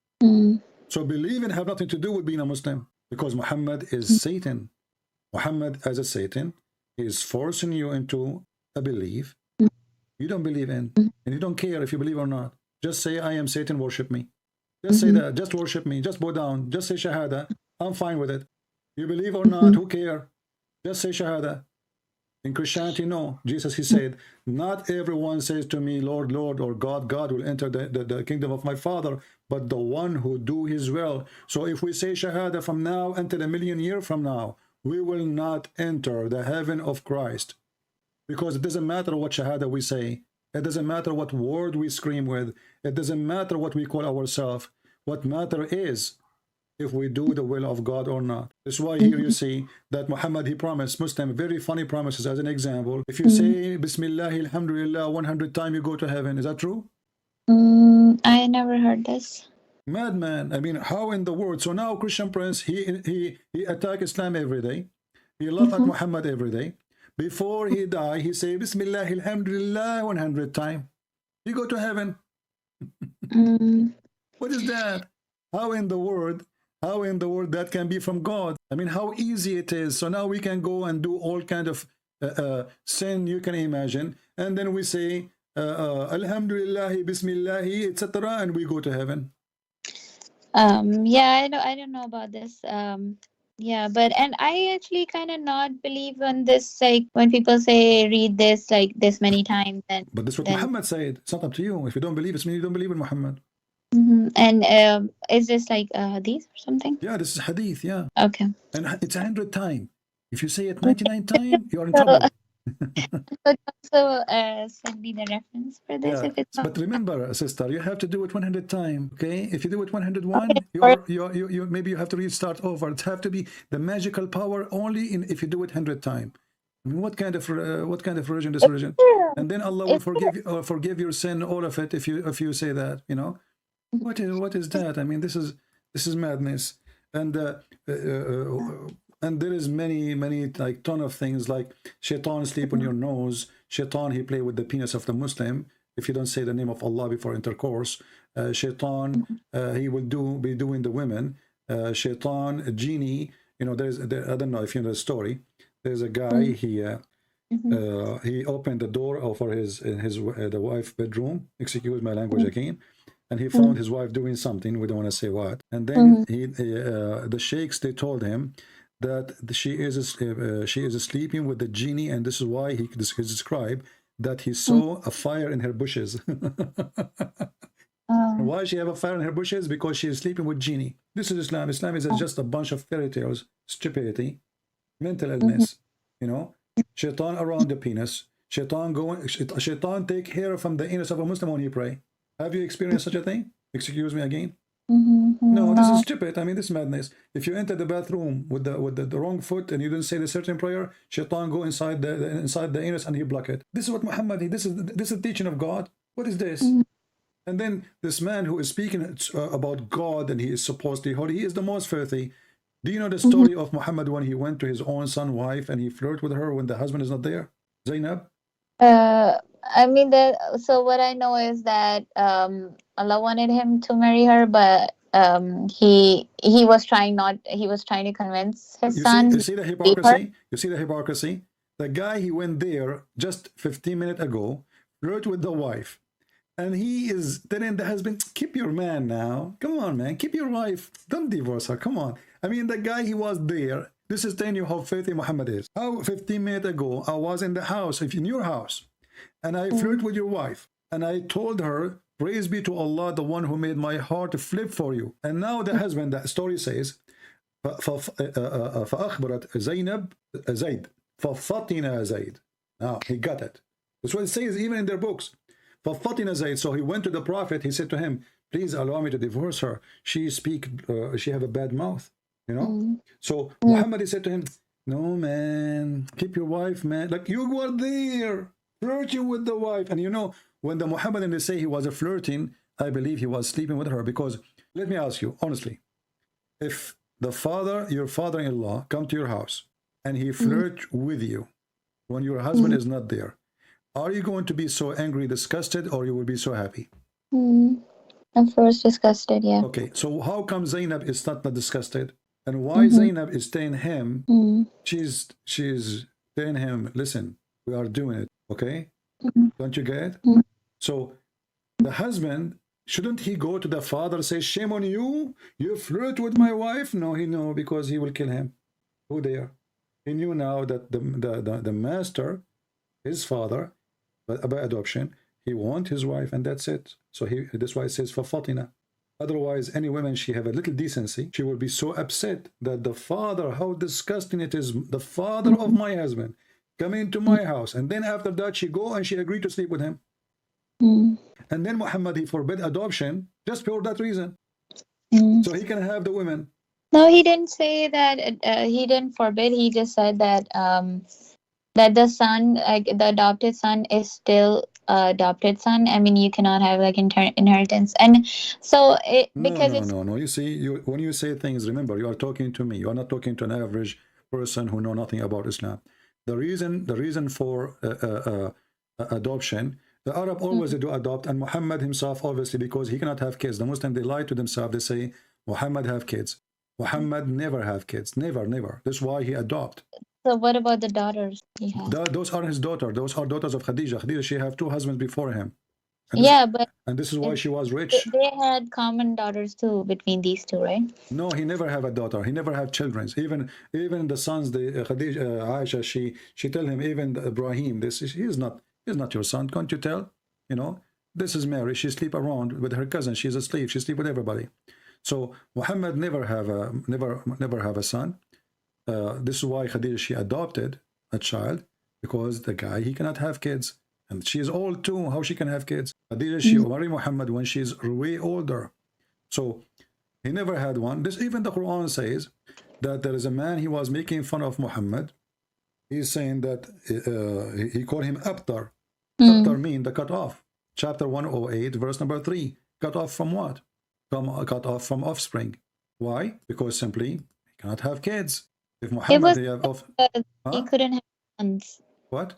B: So believing have nothing to do with being a Muslim, because Muhammad is Satan. Muhammad as a Satan is forcing you into a belief you don't believe in, and you don't care if you believe or not. Just say, I am Satan, worship me. Just say that, just worship me, just bow down, just say Shahada. I'm fine with it. You believe or not, who care? Just say Shahada. In Christianity, no. Jesus, he said, not everyone says to me, Lord, Lord, or God, God will enter the kingdom of my Father, but the one who do his will. So if we say Shahada from now until 1,000,000 years from now, we will not enter the heaven of Christ. Because it doesn't matter what Shahada we say. It doesn't matter what word we scream with. It doesn't matter what we call ourselves. What matter is if we do the will of God or not. That's why here you see that Muhammad, he promised Muslim very funny promises. As an example, if you say Bismillah, Alhamdulillah 100 times, you go to heaven. Is that true?
C: I never heard this.
B: Madman. I mean, how in the world? So now Christian Prince, he attack Islam every day. He laugh at Muhammad every day. Before he die, he say Bismillah, Alhamdulillah 100 times. You go to heaven. What is that? How in the world? How in the world that can be from God? I mean, how easy it is. So now we can go and do all kind of sin you can imagine, and then we say Alhamdulillah, Bismillah, etc., and we go to heaven.
C: Yeah, I don't know about this. Yeah, but and I actually kind of not believe in this. Like when people say read this like this many times, and
B: but this is what Muhammad said. It's not up to you. If you don't believe, it's mean you don't believe in Muhammad.
C: And is this like a hadith or something?
B: Yeah, this is hadith. Yeah.
C: Okay.
B: And it's 100 times. If you say it 99 times, you are in trouble.
C: So send me the reference for this.
B: Yeah.
C: If it's not...
B: But remember, sister, you have to do it 100 times. Okay, if you do it 101, you maybe you have to restart over. It have to be the magical power only in if you do it 100 times. I mean, what kind of religion this religion? And then Allah will forgive your sin, all of it, if you say that. You know, what is that? I mean, this is madness. And there is many like ton of things like shaitan sleep on your nose. Shaitan, he play with the penis of the Muslim if you don't say the name of Allah before intercourse. Shaitan, he will be doing the women. Shaitan, a genie. You know, I don't know if you know the story. There's a guy, he opened the door for the wife's bedroom. Excuse my language again. And he found his wife doing something. We don't want to say what. And then the sheikhs, they told him that she is sleeping with the genie, and this is why he described that he saw a fire in her bushes. Why she have a fire in her bushes? Because she is sleeping with genie. This is Islam. Islam is just a bunch of fairy tales, stupidity, mental illness. You know, shaitan around the penis. Shaitan take hair from the anus of a Muslim when he pray. Have you experienced such a thing? Excuse me again. No, this is stupid. I mean, this is madness. If you enter the bathroom with the wrong foot and you didn't say the certain prayer, shaitan go inside the anus and he block it. This is what Muhammad. This is the teaching of God. What is this? And then this man who is speaking about God and he is supposedly holy, he is the most filthy. Do you know the story of Muhammad when he went to his own son's wife and he flirted with her when the husband is not there? Zainab?
C: I mean so what I know is that Allah wanted him to marry her, but he was trying to convince his son.
B: You see the hypocrisy? You see the hypocrisy? The guy, he went there just 15 minutes ago, flirted with the wife, and he is telling the husband, keep your man now. Come on, man, keep your wife. Don't divorce her. Come on. I mean, the guy, he was there. This is telling you how filthy Muhammad is. How 15 minutes ago, I was in the house, in your house, and I flirted with your wife, and I told her, praise be to Allah, the one who made my heart flip for you. And now the husband, that story says, فأخبرت زينب زيد ففطن زيد. Now he got it. That's what it says even in their books. ففطن زيد. So he went to the Prophet. He said to him, please allow me to divorce her. She have a bad mouth. You know. So Muhammad, he said to him, no, man, keep your wife, man. Like, you were there flirting with the wife. And you know, when the Muhammadan, they say he was flirting, I believe he was sleeping with her. Because let me ask you honestly, if your father-in-law come to your house and he flirt with you when your husband is not there, are you going to be so angry, disgusted, or you will be so happy?
C: I'm first disgusted, yeah.
B: Okay, so how come Zainab is not disgusted? And why Zainab is telling him, she's telling him, listen, we are doing it, okay? Don't you get it? So the husband, shouldn't he go to the father, say, shame on you, you flirt with my wife? No, because he will kill him. Who there? He knew now that the master, his father, by adoption, he wants his wife, and that's it. So that's why it says for Fatina. Otherwise, any woman, she have a little decency, she will be so upset that the father, how disgusting it is, the father of my husband coming to my house, and then after that she go and she agreed to sleep with him. And then Muhammad, he forbid adoption just for that reason, so he can have the women.
C: No, he didn't say that. He didn't forbid. He just said that that the son, like the adopted son, is still adopted son. I mean, you cannot have like inheritance, and so because it's
B: No. You see, when you say things, remember, you are talking to me. You are not talking to an average person who know nothing about Islam. The reason for adoption, the Arab always do adopt, and Muhammad himself, obviously, because he cannot have kids. The Muslim, they lie to themselves. They say Muhammad have kids. Muhammad never have kids. Never. That's why he adopt.
C: So what about the daughters he has?
B: Those are his daughters. Those are daughters of Khadija. Khadija, she have 2 husbands before him. And
C: Yeah, but
B: this is why she was rich.
C: they had common daughters too between these two, right?
B: No, he never have a daughter. He never have children. Even the sons, the Khadija, Aisha, she tell him, even Ibrahim, he's not your son. Can't you tell? You know, this is Mary. She sleep around with her cousin. She's asleep. She sleep with everybody. So Muhammad never have a son. This is why Khadija, she adopted a child, because the guy, he cannot have kids. And she is old too. How she can have kids? Khadija, she married Muhammad when she's way older. So he never had one. This, even the Quran says that there is a man, he was making fun of Muhammad. He's saying that he called him Abtar. Abtar mean the cut off. Chapter 108, verse number 3. Cut off from what? Cut off from offspring. Why? Because simply he cannot have kids. If Muhammad
C: he couldn't have sons.
B: What?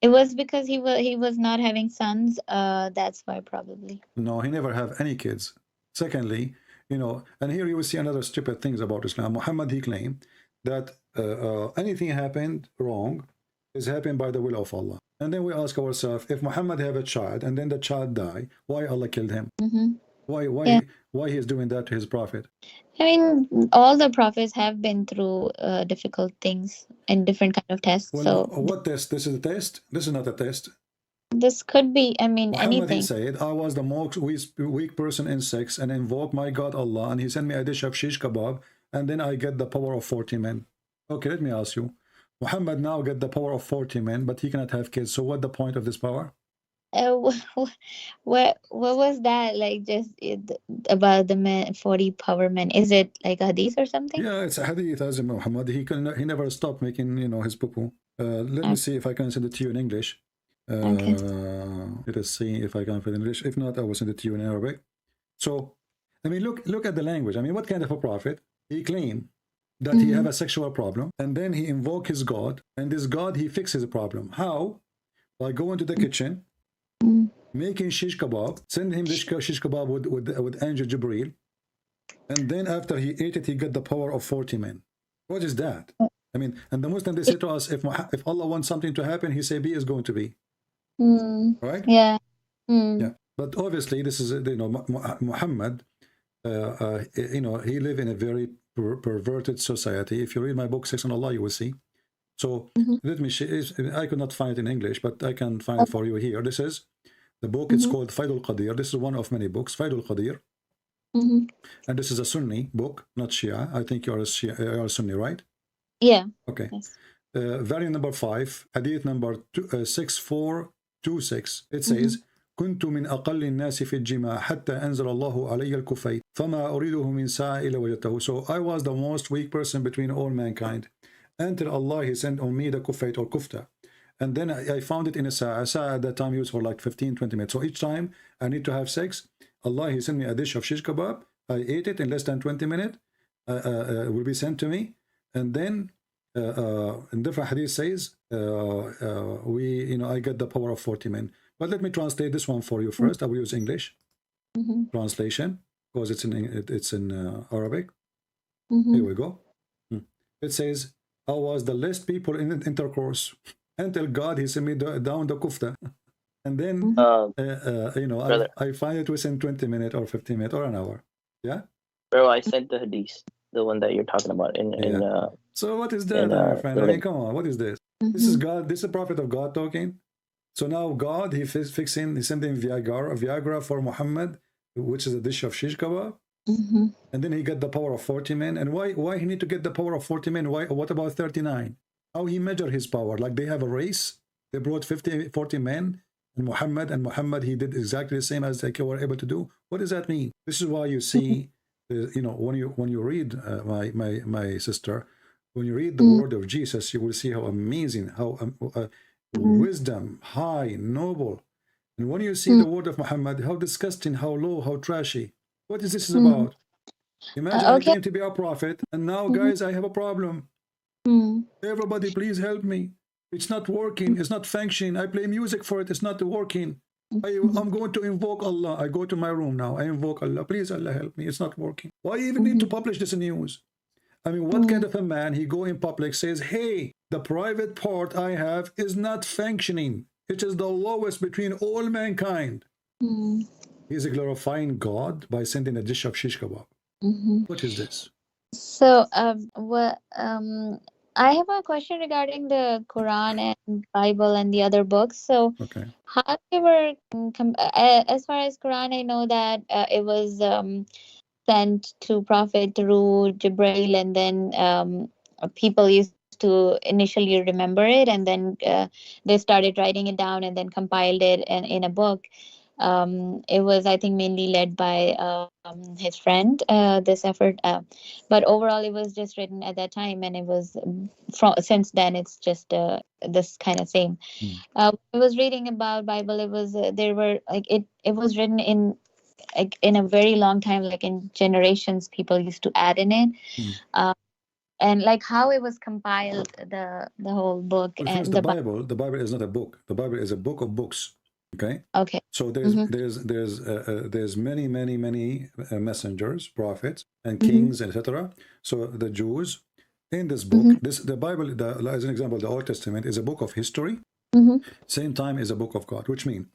C: It was because he was not having sons. That's why probably.
B: No, he never have any kids. Secondly, you know, and here you will see another stupid things about Islam. Muhammad, he claimed that anything happened wrong is happened by the will of Allah. And then we ask ourselves, if Muhammad have a child and then the child die, why Allah killed him? Why he is doing that to his prophet?
C: I mean, all the prophets have been through difficult things and different kind of tests.
B: Well,
C: so
B: what test? This is a test? This is not a test.
C: This could be, I mean,
B: Muhammad,
C: anything.
B: he said, I was the most weak person in sex and invoked my God Allah, and he sent me a dish of shish kebab, and then I get the power of 40 men. Okay, let me ask you. Muhammad now get the power of 40 men, but he cannot have kids. So what the point of this power?
C: What was that like? Just about the men, 40 power men? Is it like a hadith or something?
B: Yeah, it's a hadith. As Muhammad, he never stopped making, you know, his poo-poo. Let me see if I can send it to you in English.
C: Okay.
B: Let us see if I can put it in English. If not, I will send it to you in Arabic. So, I mean, look at the language. I mean, what kind of a prophet? He claimed that he have a sexual problem, and then he invoke his God, and this God, he fixes the problem. How? By going to the kitchen, making shish kebab, send him this shish kebab with angel Jibreel, and then after he ate it, he got the power of 40 men. What is that? I mean, and the Muslim, they say to us, if Allah wants something to happen, he say be is going to be. Right?
C: Yeah.
B: Yeah. But obviously, this is, you know, Muhammad, you know, he lived in a very perverted society. If you read my book, Sex and Allah, you will see. So let me share. I could not find it in English, but I can find it for you here. This is the book. It's called Faidul Qadir. This is one of many books, Faidul Qadir. And this is a Sunni book, not Shia. I think you're a Sunni, right?
C: Yeah.
B: Okay.
C: Yes.
B: Variant number 5, hadith number 6426. It says, كنت من أقل الناس في الجماع حتى أنزل الله علي الكفيت فما أريده من ساعة إلا وجدته. So I was the most weak person between all mankind until Allah, he sent on me the kufayt or kufta. And then I found it in a sa'a. Sa'a at that time used for like 15-20 minutes. So each time I need to have sex, Allah, he sent me a dish of shish kebab. I ate it in less than 20 minutes. It will be sent to me. And then in different hadith says, you know, I get the power of 40 men. But let me translate this one for you first. I will use English translation because it's in Arabic. Here we go. It says, I was the least people in intercourse until God, he sent me down the kufta. And then, you know, I find it within 20 minutes or 15 minutes or an hour. Yeah?
A: Bro, I sent the hadith, the one that you're talking about in
B: So what is
A: in
B: that, my friend? I mean,
A: living.
B: come on, what is this? This is God. This is a prophet of God talking. So now God, he's sending Viagra for Muhammad, which is a dish of shish kebab. And then he got the power of 40 men. And why he need to get the power of 40 men? Why? What about 39? How he measure his power? Like they have a race. They brought 40 men. And Muhammad, he did exactly the same as they were able to do. What does that mean? This is why you see, you know, when you read my sister, when you read the word of Jesus, you will see how amazing, how wisdom, high, noble. And when you see the word of Muhammad, how disgusting, how low, how trashy. What is this about? Imagine I
C: Okay.
B: claim to be a prophet, and now, guys, I have a problem. Everybody, please help me. It's not working. It's not functioning. I play music for it. It's not working. I'm going to invoke Allah. I go to my room now. I invoke Allah. Please, Allah, help me. It's not working. Why even need to publish this news? I mean, what kind of a man, he go in public, says, hey, the private part I have is not functioning. It is the lowest between all mankind. He's glorifying God by sending a dish of shish kebab. What is this?
C: So, I have a question regarding the Quran and Bible and the other books. So,
B: Okay.
C: how they were, as far as Quran, I know that it was sent to Prophet through Jibril, and then people used to initially remember it, and then they started writing it down and then compiled it in a book. It was, I think, mainly led by his friend, this effort, but overall it was just written at that time, and it was from since then it's just this kind of thing. I was reading about Bible. It was there were like it was written in like in a very long time, like in generations, people used to add in it. uh, and like how it was compiled, the whole book
B: Well, first,
C: and the
B: The Bible is not a book. The Bible is a book of books. Okay.
C: okay.
B: So
C: Mm-hmm.
B: there's many messengers, prophets, and
C: Mm-hmm.
B: kings, etc. So the Jews in this
C: Mm-hmm.
B: book, the Bible, as an example, the Old Testament is a book of history.
C: Mm-hmm.
B: Same time is a book of God, which means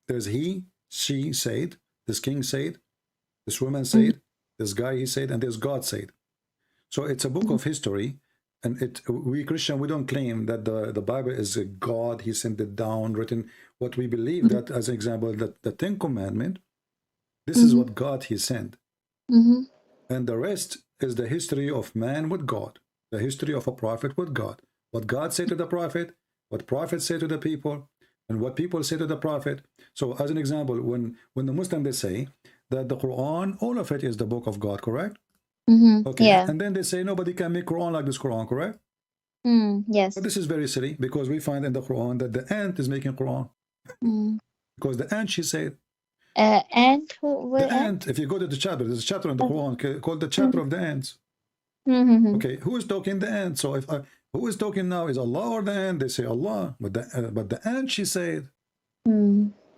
B: there's he, she said, this king said, this woman said, this guy he said, and there's God said. So it's a book of history, and we Christian, we don't claim that the Bible is a God, he sent it down, written. What we believe that, as an example, that the Ten Commandments, this is what God he sent. And the rest is the history of man with God, the history of a prophet with God. What God said to the prophet, what prophets say to the people, and what people say to the prophet. So as an example, when the Muslim, they say that the Quran, all of it is the book of God, correct? Okay.
C: Yeah.
B: And then they say nobody can make Quran like this Quran, correct?
C: Yes.
B: But this is very silly, because we find in the Quran that the ant is making Quran. Because the ant, she said,
C: And
B: the
C: what ant?
B: ant, if you go to the chapter, there's a chapter in the Quran called the chapter of the ants. Okay, who is talking? The ant. So if who is talking now, is Allah or the ant? They say Allah, but the ant, she said.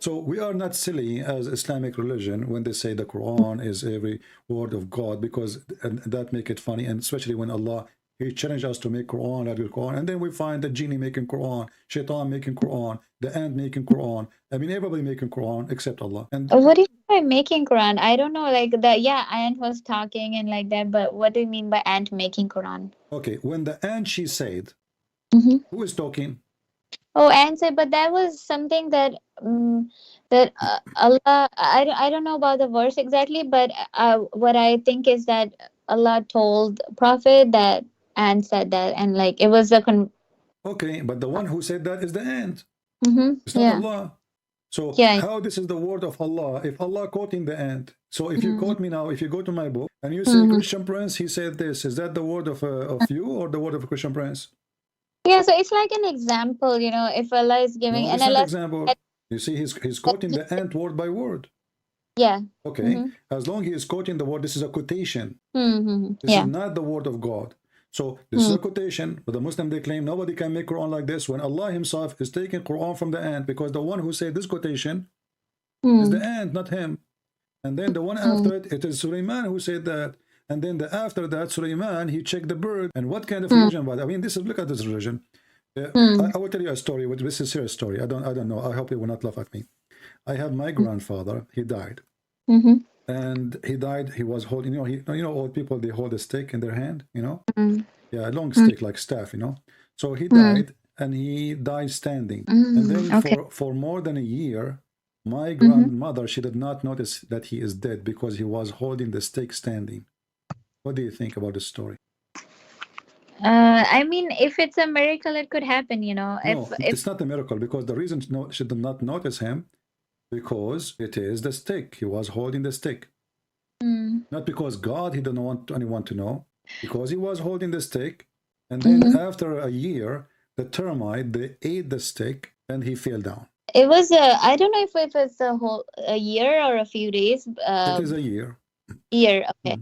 B: So we are not silly as Islamic religion when they say the Quran is every word of God, because that make it funny, and especially when Allah, he challenged us to make Quran like the Quran, and then we find the genie making Quran, shaitan making Quran, the ant making Quran. I mean, everybody making Quran except Allah. And
C: What do you mean by making Quran? I don't know. Like the ant was talking and like that, but what do you mean by ant making Quran?
B: okay, when the ant, she said, who is talking?
C: Oh, ant said, but that was something that Allah. I don't know about the verse exactly, but what I think is that Allah told Prophet that ant said that, and like it was a
B: Okay, but the one who said that is the ant. It's not
C: yeah.
B: Allah. So
C: Yeah.
B: how this is the word of Allah if Allah quoting the ant? So if you quote me now, if you go to my book and you say Christian Prince, he said this, is that the word of you or the word of a Christian Prince?
C: Yeah, so it's like an example, if Allah is giving,
B: No,
C: and
B: it's not
C: Allah
B: example. You see, he's quoting the ant word by word.
C: yeah.
B: Okay, as long he is quoting the word, this is a quotation. This is
C: Yeah.
B: not the word of God. So this is a quotation, but the Muslim, they claim nobody can make Quran like this, when Allah himself is taking Quran from the ant, because the one who said this quotation is the ant, not him. And then the one after it, it is Sulaiman who said that. And then after that, Sulaiman, he checked the bird. And what kind of religion was? I mean, look at this religion. I will tell you a story. This is a serious story. I don't know. I hope you will not laugh at me. I have my grandfather. He died, and he died. He was holding. Old people, they hold a stick in their hand. Yeah, a long stick like staff, you know. So he died, and he died standing. And then
C: Okay.
B: for more than a year, my grandmother, she did not notice that he is dead because he was holding the stick standing. What do you think about the story?
C: I mean, if it's a miracle, it could happen, you know.
B: No,
C: If
B: it's not a miracle, because the reason she did not notice him, because it is the stick. He was holding the stick. Not because God, he didn't want anyone to know, because he was holding the stick. And then after a year, the termite, they ate the stick and he fell down.
C: it was I don't know if it's a year or a few days.
B: It is a year.
C: Year. Okay.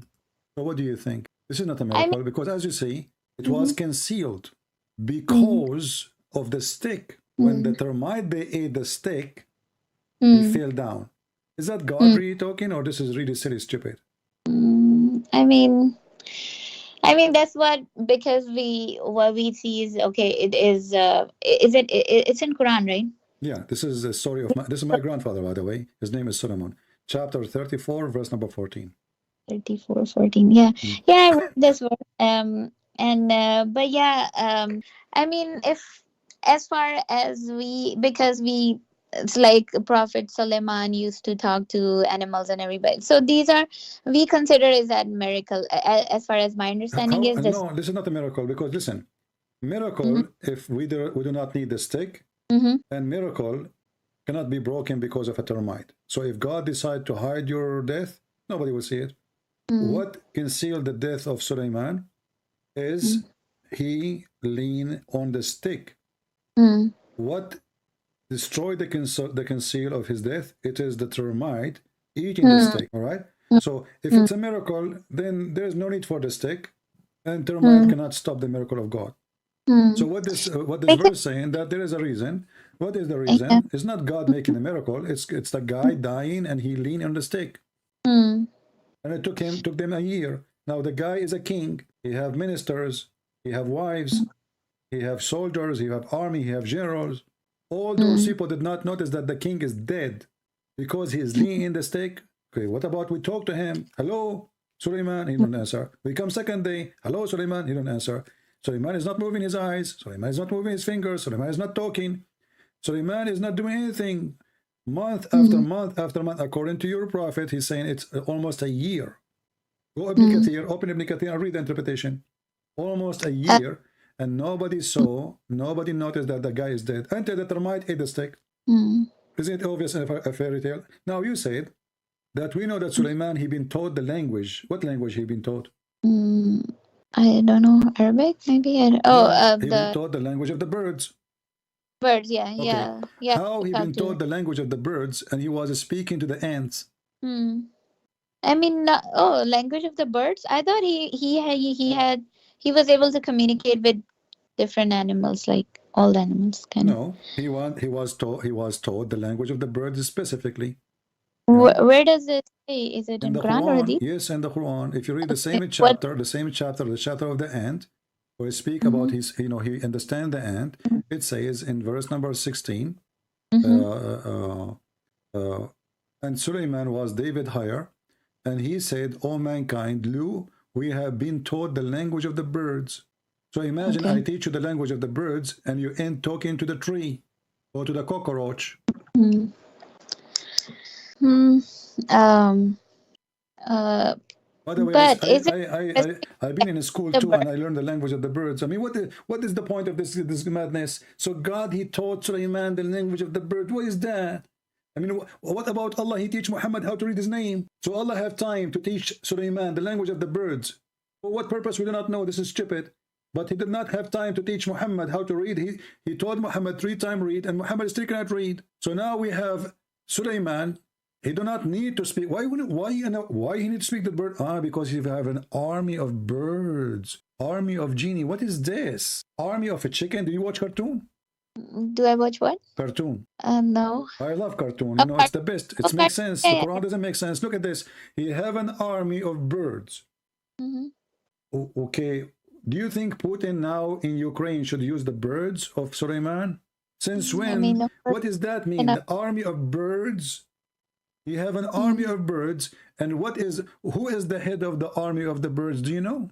B: So what do you think? This is not a
C: I mean,
B: miracle, because as you see, it was concealed because of the stick. When the termite, they ate the stick, he fell down. Is that God really talking, or this is really silly, stupid?
C: I mean that's because what we see is okay. It is it's in Quran, right?
B: Yeah, this is the story of this is my grandfather, by the way. His name is Solomon. Chapter 34, verse number 14.
C: 34:14. Yeah, yeah, I read this word. And but yeah, I mean, if as far as because it's like Prophet Suleiman used to talk to animals and everybody. So these are we consider is that miracle. As far as my understanding is this.
B: No, this is not a miracle, because listen, miracle, if we do not need the stick, and miracle cannot be broken because of a termite. So if God decide to hide your death, nobody will see it. What concealed the death of Suleiman is he leaned on the stick. What destroyed the conceal of his death? It is the termite eating the stick. All right. So if it's a miracle, then there's no need for the stick, and termite cannot stop the miracle of God. So what this verse saying, that there is a reason. What is the reason? It's not God making a miracle. It's the guy dying and he leaned on the stick. And it took them a year. Now the guy is a king. He have ministers. He have wives. He have soldiers. He have army. He have generals. All those people did not notice that the king is dead because he is leaning in the stick. Okay, what about we talk to him? Hello, Suleiman. He don't answer. We come second day. Hello, Suleiman. He don't answer. Suleiman is not moving his eyes. Suleiman is not moving his fingers. Suleiman is not talking. Suleiman is not doing anything. Month after month after month, according to your prophet, he's saying it's almost a year. Go Ibn Kathir, open Ibn Kathir and read the interpretation. Almost a year, and nobody noticed that the guy is dead until the termite ate the stick. Isn't it obvious a fairy tale? Now you said that we know that Suleiman, he been taught the language. What language he been taught?
C: I don't know, Arabic maybe. He
B: been taught the language of the birds.
C: Birds, yeah,
B: Okay.
C: yeah.
B: How he been taught the language of the birds, and he was speaking to the ants?
C: I mean, language of the birds. I thought he was able to communicate with different animals, like all the animals, kind of.
B: No, he was taught the language of the birds specifically.
C: Where does it say? Is it in
B: the
C: Quran or Hadith?
B: Yes, in the Quran. If you read the same chapter, the chapter of the ant, where we speak about his, he understand the ant. It says in verse number 16, and Suleiman was David higher, and he said, "O mankind, lo, we have been taught the language of the birds." So imagine I teach you the language of the birds, and you end talking to the tree or to the cockroach. By the way, I've been in a school too, and I learned the language of the birds. I mean, what is the point of this madness? So God, he taught Suleiman the language of the bird. What is that? I mean, what about Allah? He teach Muhammad how to read his name. So Allah have time to teach Suleiman the language of the birds. For what purpose, we do not know. This is stupid. But he did not have time to teach Muhammad how to read. He taught Muhammad 3 times read, and Muhammad still cannot read. So now we have Suleiman. He do not need to speak. Why he need to speak the bird? Because you have an army of birds, army of genie. What is this? Army of a chicken? Do you watch cartoon?
C: Do I watch what?
B: Cartoon.
C: No.
B: I love cartoon. It's the best. It makes sense. The Quran doesn't make sense. Look at this. He have an army of birds. Okay. Do you think Putin now in Ukraine should use the birds of Suleiman? Since when? What does that mean? The army of birds? You have an army of birds, and who is the head of the army of the birds? Do you know?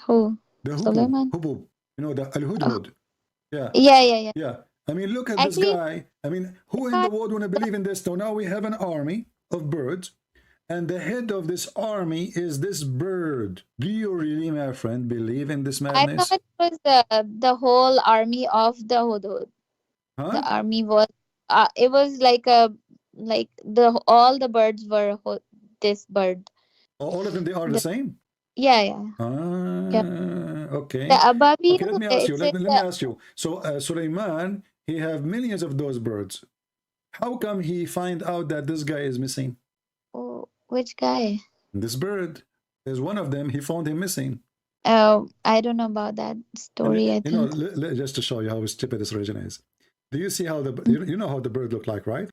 C: Who?
B: The hubub,
C: Suleiman.
B: hubub. You know, the al-hudhud. Yeah.
C: Yeah.
B: Yeah. I mean, look at this
C: Actually,
B: guy. I mean, who in the world want to believe in this? So now we have an army of birds, and the head of this army is this bird. Do you really, my friend, believe in this
C: I
B: madness?
C: thought it was the whole army of the Hudhud. The
B: Huh?
C: army was it was like a like the all the birds were this bird.
B: All of them, they are the
C: The,
B: same?
C: yeah.
B: Ah,
C: Yeah. The
B: okay. Okay, let
C: Ababil,
B: me ask you.
C: it's
B: Let
C: in
B: me, let me
C: the
B: ask you. So Suleiman, he have millions of those birds. How come he find out that this guy is missing?
C: oh, which guy?
B: This bird is one of them. He found him missing.
C: I don't know about that
B: And
C: story. I
B: you know,
C: think.
B: just to show you how stupid this region is. Do you see how the
C: Mm.
B: you know how the bird looked like, right?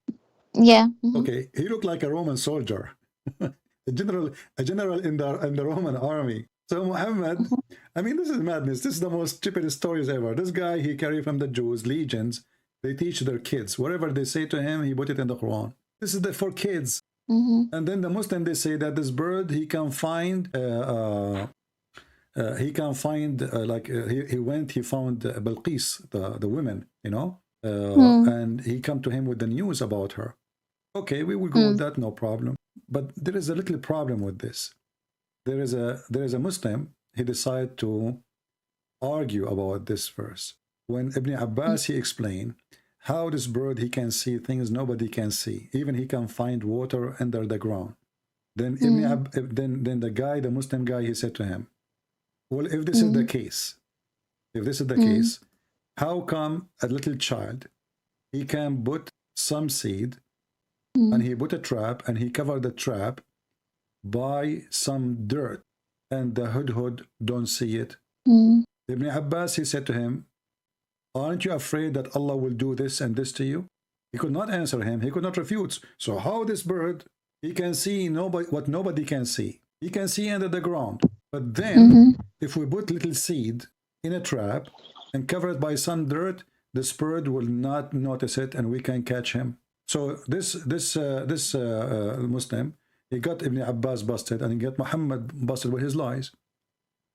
C: Yeah.
B: Okay, he looked like a Roman soldier, a general in the Roman army. So Muhammad, I mean, this is madness. This is the most stupidest stories ever. This guy, he carried from the Jews legions. They teach their kids whatever they say to him. He put it in the Quran. This is for kids. And then the Muslim, they say that this bird he can find. He went, he found Balqis, the women, you know, and he come to him with the news about her. Okay, we will go with that, no problem. But there is a little problem with this. There is a Muslim, he decided to argue about this verse. When Ibn Abbas, he explained how this bird, he can see things nobody can see. Even he can find water under the ground. Then then the guy, the Muslim guy, he said to him, well, if this is the case, how come a little child, he can put some seed and he put a trap and he covered the trap by some dirt and the hudhud don't see it? Ibn Abbas, he said to him, aren't you afraid that Allah will do this and this to you? He could not answer him. He could not refute. So how this bird, he can see what nobody can see. He can see under the ground. But then, if we put little seed in a trap and cover it by some dirt, this bird will not notice it and we can catch him. So this Muslim, he got Ibn Abbas busted and he got Muhammad busted with his lies.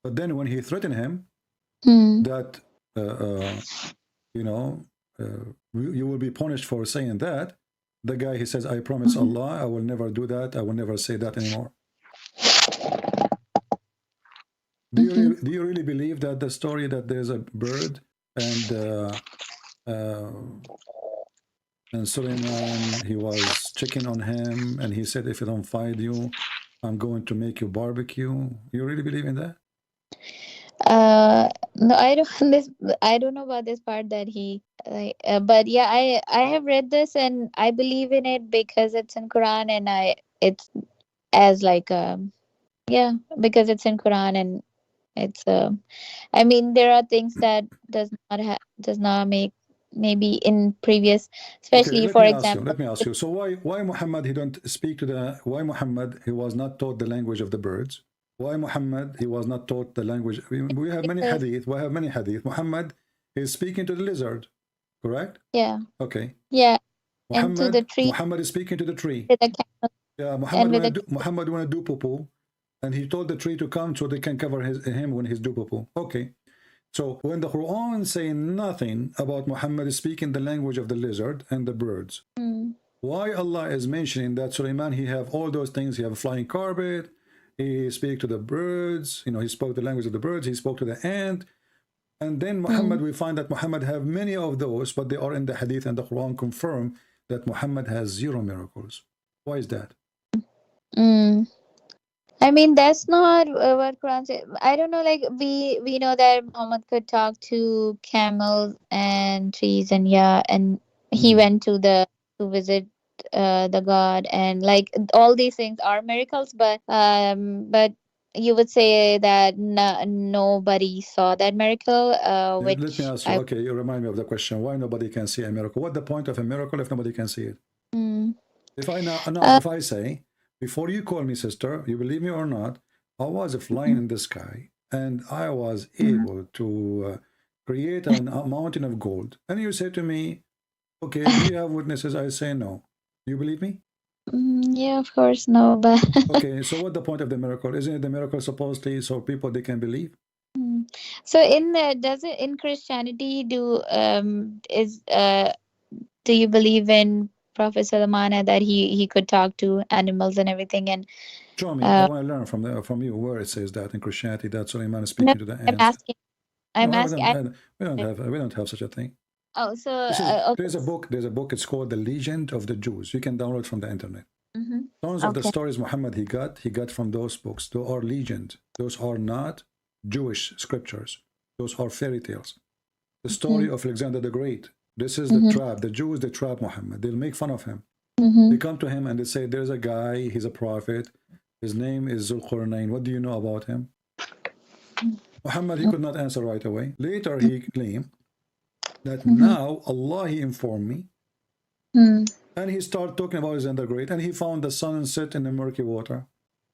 B: But then when he threatened him that, you know, you will be punished for saying that, the guy, he says, I promise Allah, I will never do that. I will never say that anymore. Do you really believe that the story that there's a bird and Suleiman, he was checking on him and he said, if I don't find you, I'm going to make you barbecue. You really believe in that?
C: No, I don't know about this part that he but yeah, I have read this and I believe in it because it's in Quran and it's as like yeah, because it's in Quran and it's I mean there are things that does not make maybe in previous,
B: Okay,
C: especially
B: let
C: for
B: me ask you.
C: example.
B: Let me ask you. So why Muhammad, he don't speak to the, why Muhammad, he was not taught the language of the birds? Why Muhammad, he was not taught the language? We have many
C: Because
B: hadith. We have many hadith. Muhammad is speaking to the lizard, correct?
C: yeah,
B: Okay.
C: yeah, and to the tree,
B: Muhammad is speaking to the tree.
C: with the camel,
B: Yeah,
C: and with the
B: Muhammad want to do poo, and he told the tree to come so they can cover him when he's do poo. Okay. So when the Quran say nothing about Muhammad speaking the language of the lizard and the birds, why Allah is mentioning that Suleiman, he have all those things, he have a flying carpet, he speak to the birds, you know, he spoke the language of the birds, he spoke to the ant, and then Muhammad, we find that Muhammad have many of those, but they are in the hadith and the Quran confirm that Muhammad has 0 miracles. Why is that?
C: I mean, that's not what Quran says. I don't know. Like we know that Muhammad could talk to camels and trees, and yeah, and he went to visit the God, and like all these things are miracles. But you would say that nobody saw that miracle.
B: Let me
C: Which
B: ask you, okay, you remind me of the question, why nobody can see a miracle? What the point of a miracle if nobody can see it? If I now, if I say, before you call me sister, you believe me or not, I was flying in the sky and I was able to create a mountain of gold. And you say to me, okay, do you have witnesses? I say no. You believe me?
C: Yeah, of course, no, but
B: okay, so what the point of the miracle? Isn't it the miracle supposedly so people they can believe?
C: So in the does it in Christianity do you believe in Prophet Salamana that he could talk to animals and everything and
B: Show me. I
C: uh
B: want to learn from you where it says that in Christianity that Suleiman is
C: no,
B: speaking to the
C: I'm
B: ants.
C: asking
B: No,
C: I'm asking I,
B: we don't have such a thing.
C: oh so
B: This is
C: okay.
B: there's a book. It's called The Legend of the Jews. You can download from the internet.
C: Mm-hmm.
B: Tons of the
C: Okay.
B: stories Muhammad he got from those books. Those are legend. Those are not Jewish scriptures. Those are fairy tales. The story
C: Mm-hmm.
B: of Alexander the Great. This is the
C: Mm-hmm.
B: trap. The Jews, they trap Muhammad. They'll make fun of him.
C: Mm-hmm.
B: They come to him and they say, there's a guy, he's a prophet. His name is Zulqarnain. What do you know about him? Muhammad, he could not answer right away. Later, he claimed that
C: Mm-hmm.
B: now Allah, he informed me.
C: Mm-hmm.
B: And he started talking about Alexander the Great. And he found the sun set in the murky water.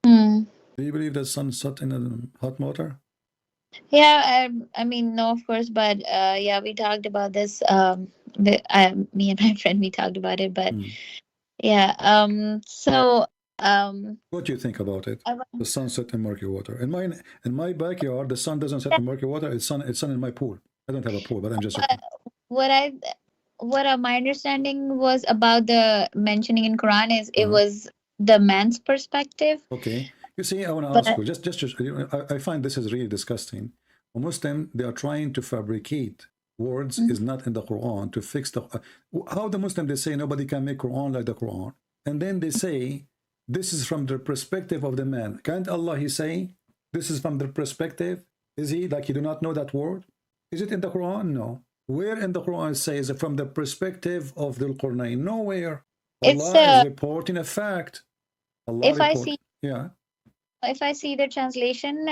C: Mm-hmm.
B: Do you believe that sun set in the hot water?
C: Yeah, I mean, no, of course, but yeah, we talked about this. Me and my friend, we talked about it, but yeah. So
B: What do you think about it?
C: I,
B: The sun set in murky water. In my backyard, the sun doesn't set in murky water. It's sun in my pool. I don't have a pool, but I'm just joking.
C: what I what my understanding was about the mentioning in Quran is it was the man's perspective.
B: Okay. You see, I want to
C: But
B: ask you, I find this is really disgusting. A Muslim, they are trying to fabricate words is not in the Quran to fix the... How the Muslim, they say nobody can make Quran like the Quran. And then they say, this is from the perspective of the man. Can't Allah, he say, this is from the perspective? Is he like you do not know that word? Is it in the Quran? No. Where in the Quran it says from the perspective of the Qur'an? Nowhere.
C: it's
B: Allah is reporting a fact. Allah
C: if I
B: report.
C: see
B: Yeah.
C: if I see the translation,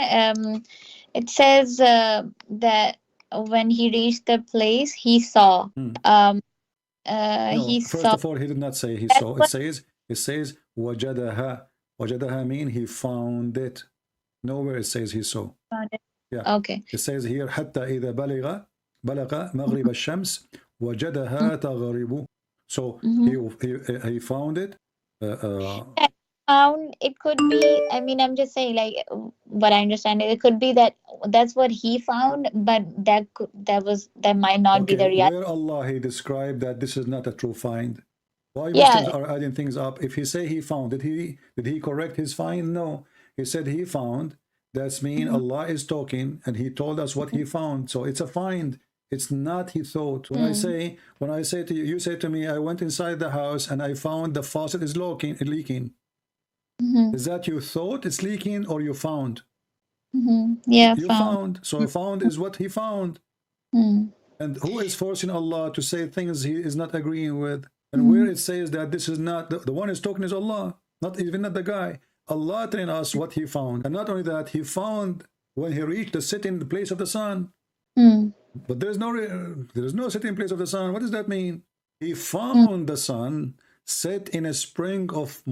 C: it says that when he reached the place, he saw.
B: No,
C: He
B: first
C: saw.
B: of all, he did not say he
C: That's
B: saw.
C: what
B: It says wajadaha. Wajadaha mean he found it. Nowhere it says he saw.
C: found it.
B: Yeah.
C: Okay.
B: It says here حتى إذا بلغ مغرب الشمس وجدها تغرب. So he found it.
C: Found it could be. I mean, I'm just saying, like, what I understand it could be that that's what he found, but that might not be
B: Okay,
C: the reality.
B: where Allah he described that this is not a true find. Why
C: Yeah.
B: Muslims are adding things up? If he say he found, did he correct his find? No, he said he found. That's mean Allah is talking and he told us what he found. So it's a find. It's not he thought. When I say to you, you say to me, I went inside the house and I found the faucet is leaking. Is that you thought it's leaking or you found?
C: Yeah,
B: You found. So found is what he found. And who is forcing Allah to say things he is not agreeing with? And where it says that this is not, the one is talking is Allah, not even not the guy. Allah telling us what he found. And not only that, he found when he reached the sitting place of the sun. But there's no sitting place of the sun. What does that mean? He found the sun set in a spring of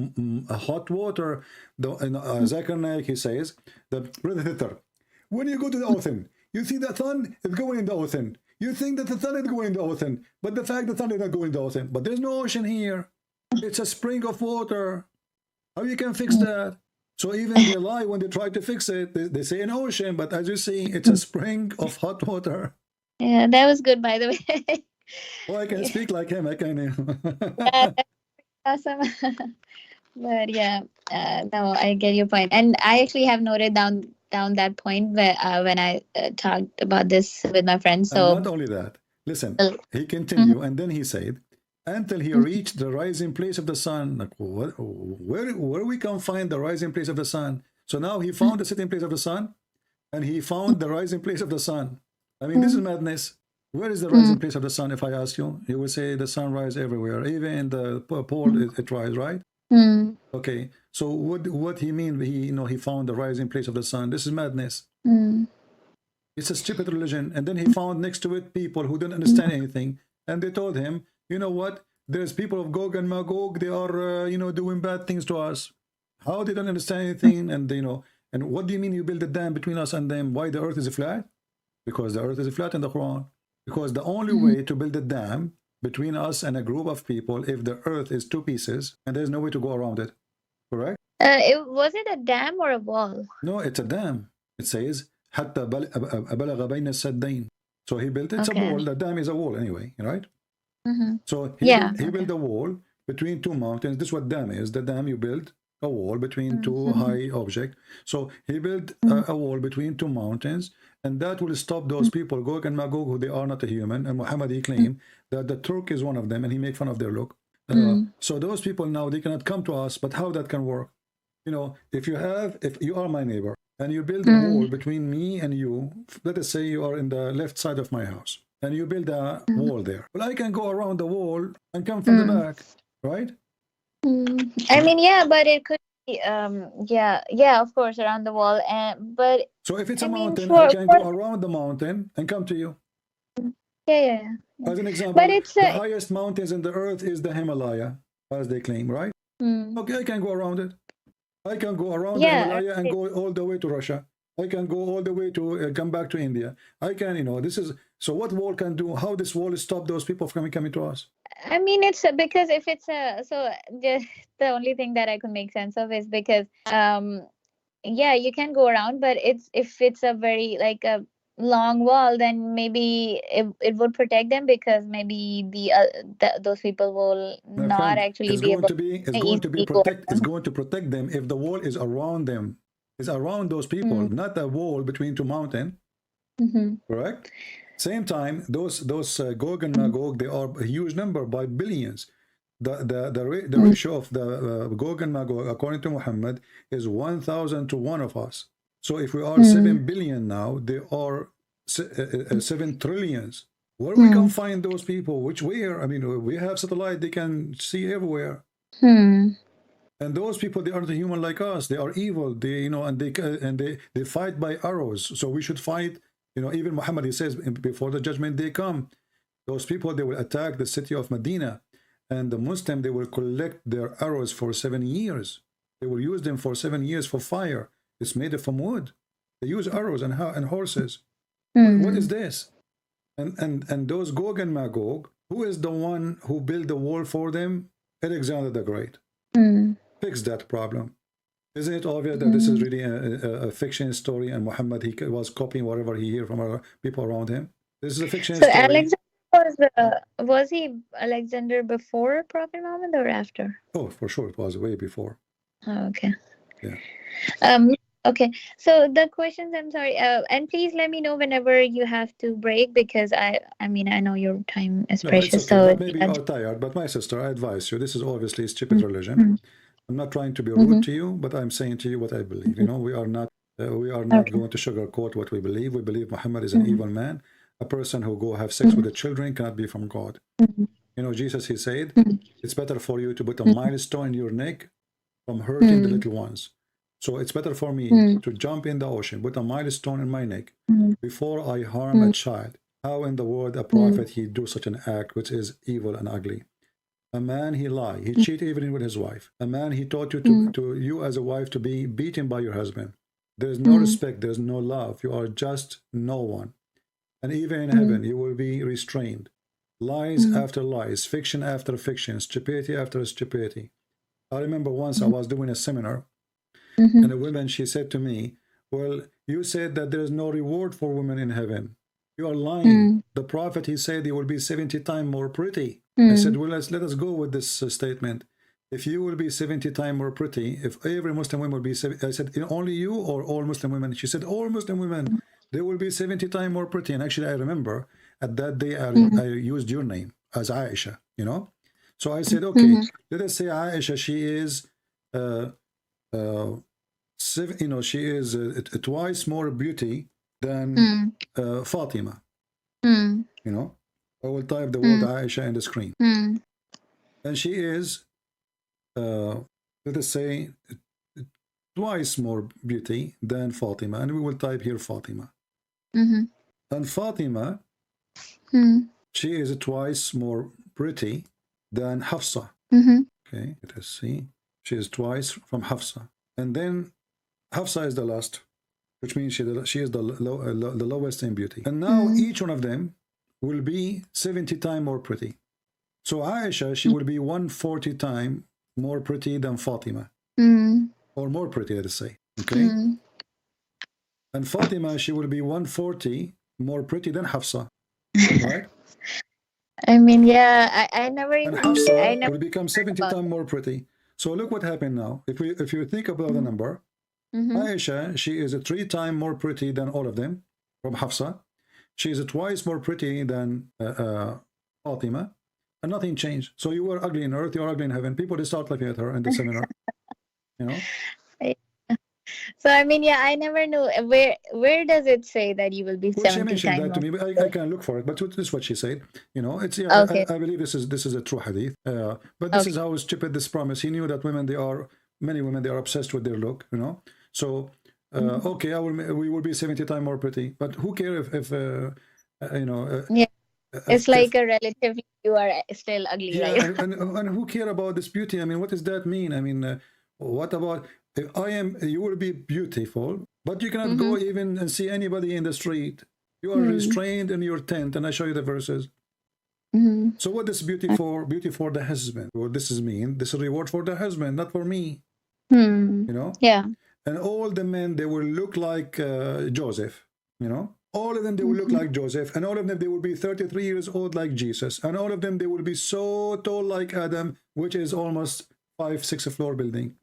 B: hot water. In Zakir Naik, he says, when you go to the ocean, you see the sun is going in the ocean. You think that the sun is going in the ocean, but the fact the sun is not going in the ocean. But there's no ocean here. It's a spring of water. How you can fix that? So even they lie when they try to fix it. They say an ocean, but as you see, it's a spring of hot water.
C: Yeah, that was good, by the way.
B: Well, I can speak like him. I can.
C: Yeah, awesome. But yeah, no, I get your point, and I actually have noted down that point where when I talked about this with my friends.
B: And
C: So
B: not only that, listen, he continued, and then he said, until he reached the rising place of the sun. Like, where we can find the rising place of the sun? So now he found the sitting place of the sun, and he found the rising place of the sun. I mean, this is madness. Where is the rising place of the sun? If I ask you, you will say the sun rises everywhere, even in the pole it rises, right? Okay, so what he mean? He found the rising place of the sun. This is madness. It's a stupid religion. And then he found next to it people who don't understand anything, and they told him, you know what? There's people of Gog and Magog. They are doing bad things to us. How they don't understand anything? And and what do you mean you build a dam between us and them? Why the earth is flat? Because the earth is flat in the Quran. Because the only way to build a dam between us and a group of people, if the earth is two pieces and there's no way to go around it, correct?
C: was it a dam or a wall?
B: No, it's a dam. It says حتى بلغ بين السدين. So he built, it's a
C: Okay.
B: wall, the dam is a wall anyway, right? So
C: Yeah.
B: he built a wall between two mountains. This is what dam is. The dam, you build a wall between two high objects. So he built a wall between two mountains, and that will stop those people, Gog and Magog, who they are not a human. And Muhammad, he claimed that the Turk is one of them, and he made fun of their look. So those people now, they cannot come to us, but how that can work? You know, if you are my neighbor, and you build a wall between me and you, let us say you are in the left side of my house, and you build a wall there. Well, I can go around the wall and come from the back, right?
C: I mean, yeah, but it could be, yeah, of course, around the wall, and but
B: So if it's a
C: I mean,
B: mountain,
C: for
B: I can go around the mountain and come to you.
C: yeah.
B: As an example,
C: But it's
B: the highest mountains in the earth is the Himalaya, as they claim, right? Okay, I can go around it. I can go around the Himalaya and go all the way to Russia. I can go all the way to come back to India. I can, you know, this is, so what wall can do, how this wall stop those people from coming to us?
C: I mean, it's because if it's a, so the only thing that I could make sense of is because, yeah, you can go around, but if it's a very like a long wall, then maybe it would protect them, because maybe those people will
B: My
C: not
B: friend,
C: actually
B: it's
C: be
B: going
C: able
B: to be,
C: to easily go
B: it's going to protect them if the wall is around them. It's around those people, not a wall between two mountains. Correct? Same time, those Gog and Magog, they are a huge number by billions. The ratio of the Gog and Magog, according to Muhammad, is 1,000 to 1 of us. So if we are 7 billion now, they are 7 trillions. Where we can find those people? Which where? I mean, we have satellite; they can see everywhere. And those people, they aren't human like us. They are evil. They, you know, and they fight by arrows. So we should fight. You know, even Muhammad, he says, before the judgment day come, those people, they will attack the city of Medina, and the Muslim, they will collect their arrows for 7 years. They will use them for 7 years for fire. It's made from wood. They use arrows and horses. What is this? And those Gog and Magog, who is the one who built the wall for them? Alexander the Great. Fix that problem. Isn't it obvious that this is really a fiction story, and Muhammad, he was copying whatever he heard from other people around him? This is a fiction story.
C: Alexander was he Alexander before Prophet Muhammad or after?
B: Oh, for sure, it was way before.
C: Oh, okay.
B: Yeah.
C: Okay. So the questions, I'm sorry, and please let me know whenever you have to break, because I mean, I know your time is precious.
B: It's okay,
C: so
B: but maybe you are tired. But my sister, I advise you. This is obviously stupid religion. I'm not trying to be rude to you, but I'm saying to you what I believe. You know, we are not going to sugarcoat what we believe. We believe Muhammad is an evil man. A person who go have sex with the children cannot be from God. You know, Jesus, he said, it's better for you to put a milestone in your neck from hurting the little ones. So it's better for me to jump in the ocean, put a milestone in my neck before I harm a child. How in the world a prophet, he do such an act which is evil and ugly? A man, he lie, he cheat even with his wife. A man, he taught you to you as a wife to be beaten by your husband. There's no respect, there's no love. You are just no one. And even in heaven, you will be restrained. Lies after lies, fiction after fiction, stupidity after stupidity. I remember once I was doing a seminar, and a woman, she said to me, well, you said that there is no reward for women in heaven. You are lying. The prophet, he said he will be 70 times more pretty. I said, well, let us go with this statement. If you will be 70 times more pretty, if every Muslim woman will be 70, I said, only you or all Muslim women? She said, all Muslim women, they will be 70 times more pretty. And actually, I remember at that day, I used your name as Aisha, you know? So I said, okay, let us say Aisha, she is, you know, she is twice more beauty than Fatima. You know, I will type the word Aisha in the screen. And she is, let us say, twice more beauty than Fatima. And we will type here Fatima. And Fatima, she is twice more pretty than Hafsa. Okay, let us see. She is twice from Hafsa. And then Hafsa is the last, which means she is the lowest in beauty. And now each one of them will be 70 times more pretty. So Aisha, she will be 140 times more pretty than Fatima. Or more pretty, let us say. Okay? And Fatima, she will be 140 more pretty than Hafsa, right?
C: I mean, yeah, I never
B: And
C: even, I
B: Hafsa
C: never
B: will become
C: heard
B: 70
C: about
B: times more pretty. So look what happened now. If you think about the
C: that.
B: number,
C: Mm-hmm.
B: Aisha, she is 3 times more pretty than all of them from Hafsa. She is twice more pretty than Fatima, and nothing changed. So you were ugly in earth, you are ugly in heaven. People, they start laughing at her in the seminar, you know.
C: So I mean, yeah, I never knew where does it say that you will be
B: Well, she
C: 70
B: mentioned
C: times
B: that to
C: more?
B: me, but I can look for it. But this is what she said. You know, it's yeah.
C: Okay.
B: I believe this is a true hadith. But this
C: Okay.
B: is how stupid this promise. He knew that women, they are many women, they are obsessed with their look. You know, so okay, we will be 70 times more pretty. But who cares if you know
C: Yeah, it's
B: if
C: like a relatively you are still ugly,
B: yeah,
C: right?
B: and who care about this beauty? I mean, what does that mean? I mean, what about if I am? You will be beautiful, but you cannot
C: Mm-hmm.
B: go even and see anybody in the street. You are
C: Mm-hmm.
B: restrained in your tent, and I show you the verses.
C: Mm-hmm.
B: So what is beauty for? Beauty for the husband. What this is mean? This is reward for the husband, not for me.
C: Hmm.
B: You know.
C: Yeah.
B: And all the men, they will look like Joseph. You know. All of them, they will look
C: Mm-hmm.
B: like Joseph, and all of them, they will be 33 years old like Jesus, and all of them, they will be so tall like Adam, which is almost 5, 6 floor building.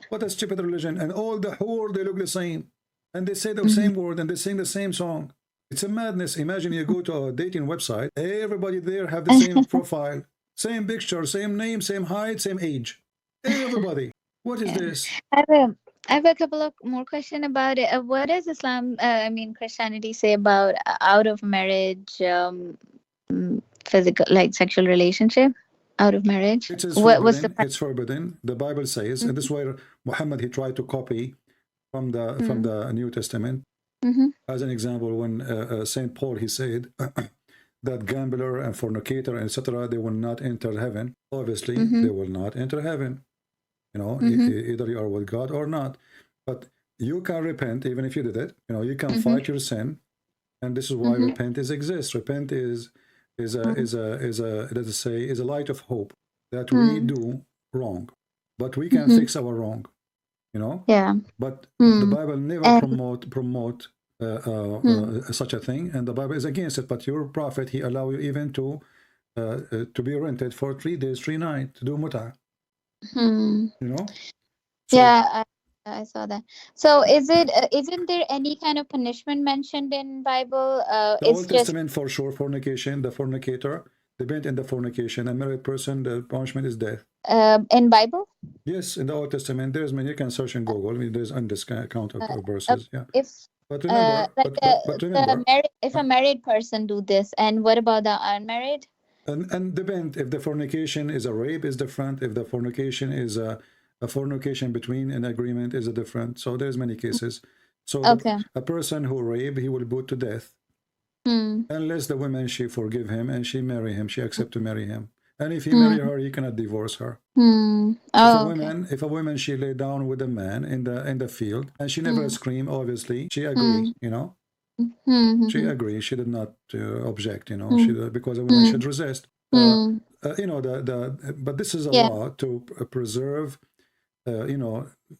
B: What a stupid religion! And all the whole, they look the same, and they say the
C: Mm-hmm.
B: same word, and they sing the same song. It's a madness. Imagine you go to a dating website, everybody there have the same profile, same picture, same name, same height, same age. Everybody. What is this?
C: I have a, I have a couple of more questions about it. What does Islam, I mean, Christianity say about out of marriage, physical, like sexual relationship out of marriage?
B: It is
C: What was the
B: forbidden. It's forbidden. The Bible says, and this is where Muhammad, he tried to copy from the New Testament.
C: Mm-hmm.
B: As an example, when Saint Paul, he said that gambler and fornicator, etc., they will not enter heaven. Obviously,
C: Mm-hmm.
B: they will not enter heaven. You know,
C: Mm-hmm.
B: either you are with God or not. But you can repent even if you did it. You know, you can
C: Mm-hmm.
B: fight your sin, and this is why
C: Mm-hmm.
B: repentance exists. Repent is let's say, is a light of hope that we
C: Mm-hmm.
B: do wrong, but we can
C: Mm-hmm.
B: fix our wrong. You know,
C: Yeah.
B: but the
C: Mm.
B: Bible never
C: And
B: promote such a thing, and the Bible is against it. But your prophet, he allow you even to be rented for 3 days, 3 nights to do muta.
C: mm.
B: You know, so
C: Yeah, I saw that. So is it isn't there any kind of punishment mentioned in Bible?
B: the
C: It's
B: Old
C: just
B: Testament for sure, fornication, the fornicator, the bent in the fornication, a married person, the punishment is death.
C: in Bible.
B: Yes, in the Old Testament, there's many. You can search in Google. I mean, there's endless count of
C: Uh,
B: verses. Yeah,
C: if
B: but remember,
C: like
B: but
C: the
B: remember,
C: married, if a married person do this, and what about the unmarried?
B: and depend if the fornication is a rape is different. If the fornication is a fornication between an agreement is a different. So there's many cases. So
C: Okay.
B: a person who rape, he will be put to death
C: Hmm.
B: unless the woman, she forgive him and she marry him. She accept to marry him. And if he
C: Hmm.
B: marry her, he cannot divorce her.
C: Hmm.
B: If a
C: Oh, okay.
B: woman, she lay down with a man in the field and she never
C: Hmm.
B: scream, obviously she
C: Hmm.
B: agree. You know,
C: Hmm.
B: she
C: Hmm.
B: agree. She did not object. You know,
C: Hmm.
B: she because a woman
C: Hmm.
B: should resist.
C: Hmm.
B: You know but this is a
C: Yeah.
B: law to preserve you know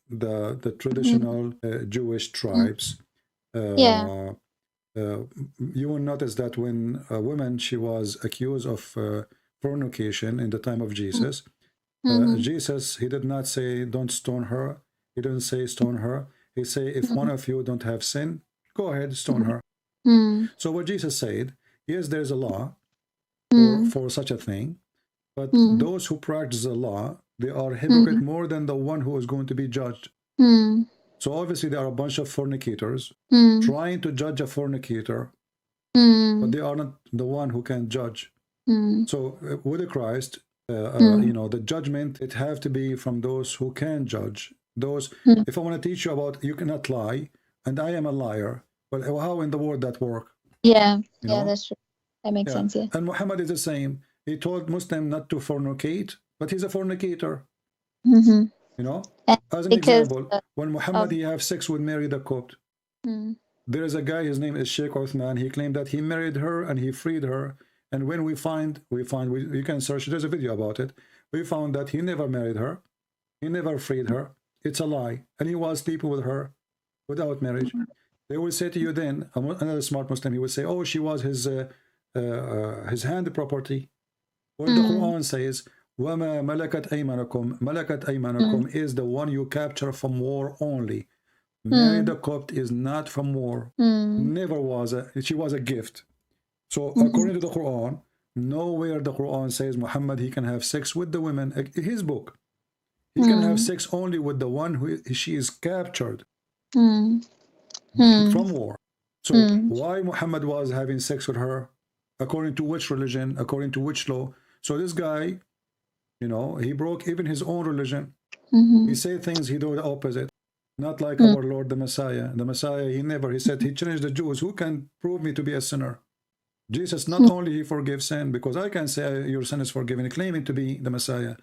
B: the
C: Hmm.
B: traditional Jewish
C: Hmm.
B: tribes.
C: Yeah.
B: You will notice that when a woman, she was accused of fornication in the time of Jesus,
C: Hmm.
B: Jesus, he did not say don't stone her. He didn't say stone her. He say if one of you don't have sin, go ahead, stone her.
C: Hmm.
B: So what Jesus said, yes, there's a law
C: Hmm.
B: for such a thing, but
C: Hmm.
B: those who practice the law, they are hypocrite
C: Hmm.
B: more than the one who is going to be judged.
C: Hmm.
B: So obviously there are a bunch of fornicators
C: Hmm.
B: trying to judge a fornicator,
C: Hmm.
B: but they are not the one who can judge.
C: Hmm.
B: So with Christ,
C: Hmm.
B: you know, the judgment, it have to be from those who can judge. Those,
C: Hmm.
B: if I want to teach you about you cannot lie, and I am a liar, well, how in the world that work?
C: Yeah.
B: You
C: Yeah,
B: know?
C: that's true. That makes
B: Yeah.
C: sense. Yeah.
B: And Muhammad is the same. He told Muslim not to fornicate, but he's a fornicator.
C: Mm-hmm.
B: You know,
C: And
B: as an
C: because
B: example, when
C: of
B: Muhammad, he have sex with Mary the Copt,
C: hmm.
B: there is a guy, his name is Sheikh Uthman. He claimed that he married her and he freed her. And when we you can search, there's a video about it. We found that he never married her. He never freed her. It's a lie. And he was sleeping with her. without marriage. They will say to you then, another smart Muslim, he will say, oh, she was his hand property. Well, the Quran says, وَمَا مَلَكَتْ أَيْمَانُكُمْ مَلَكَتْ أَيْمَانُكُمْ is the one you capture from war only. Mary the Copt is not from war. Never was. She was a gift. So according to the Quran, nowhere the Quran says Muhammad, he can have sex with the women. His book, he can have sex only with the one who she is captured from war. So why Muhammad was having sex with her? According to which religion? According to which law? So this guy, you know, he broke even his own religion. He said things he do the opposite. Not like our Lord the Messiah. The Messiah, he said, he challenged the Jews. Who can prove me to be a sinner? Jesus, not only he forgives sin, because I can say your sin is forgiven, claiming to be the Messiah.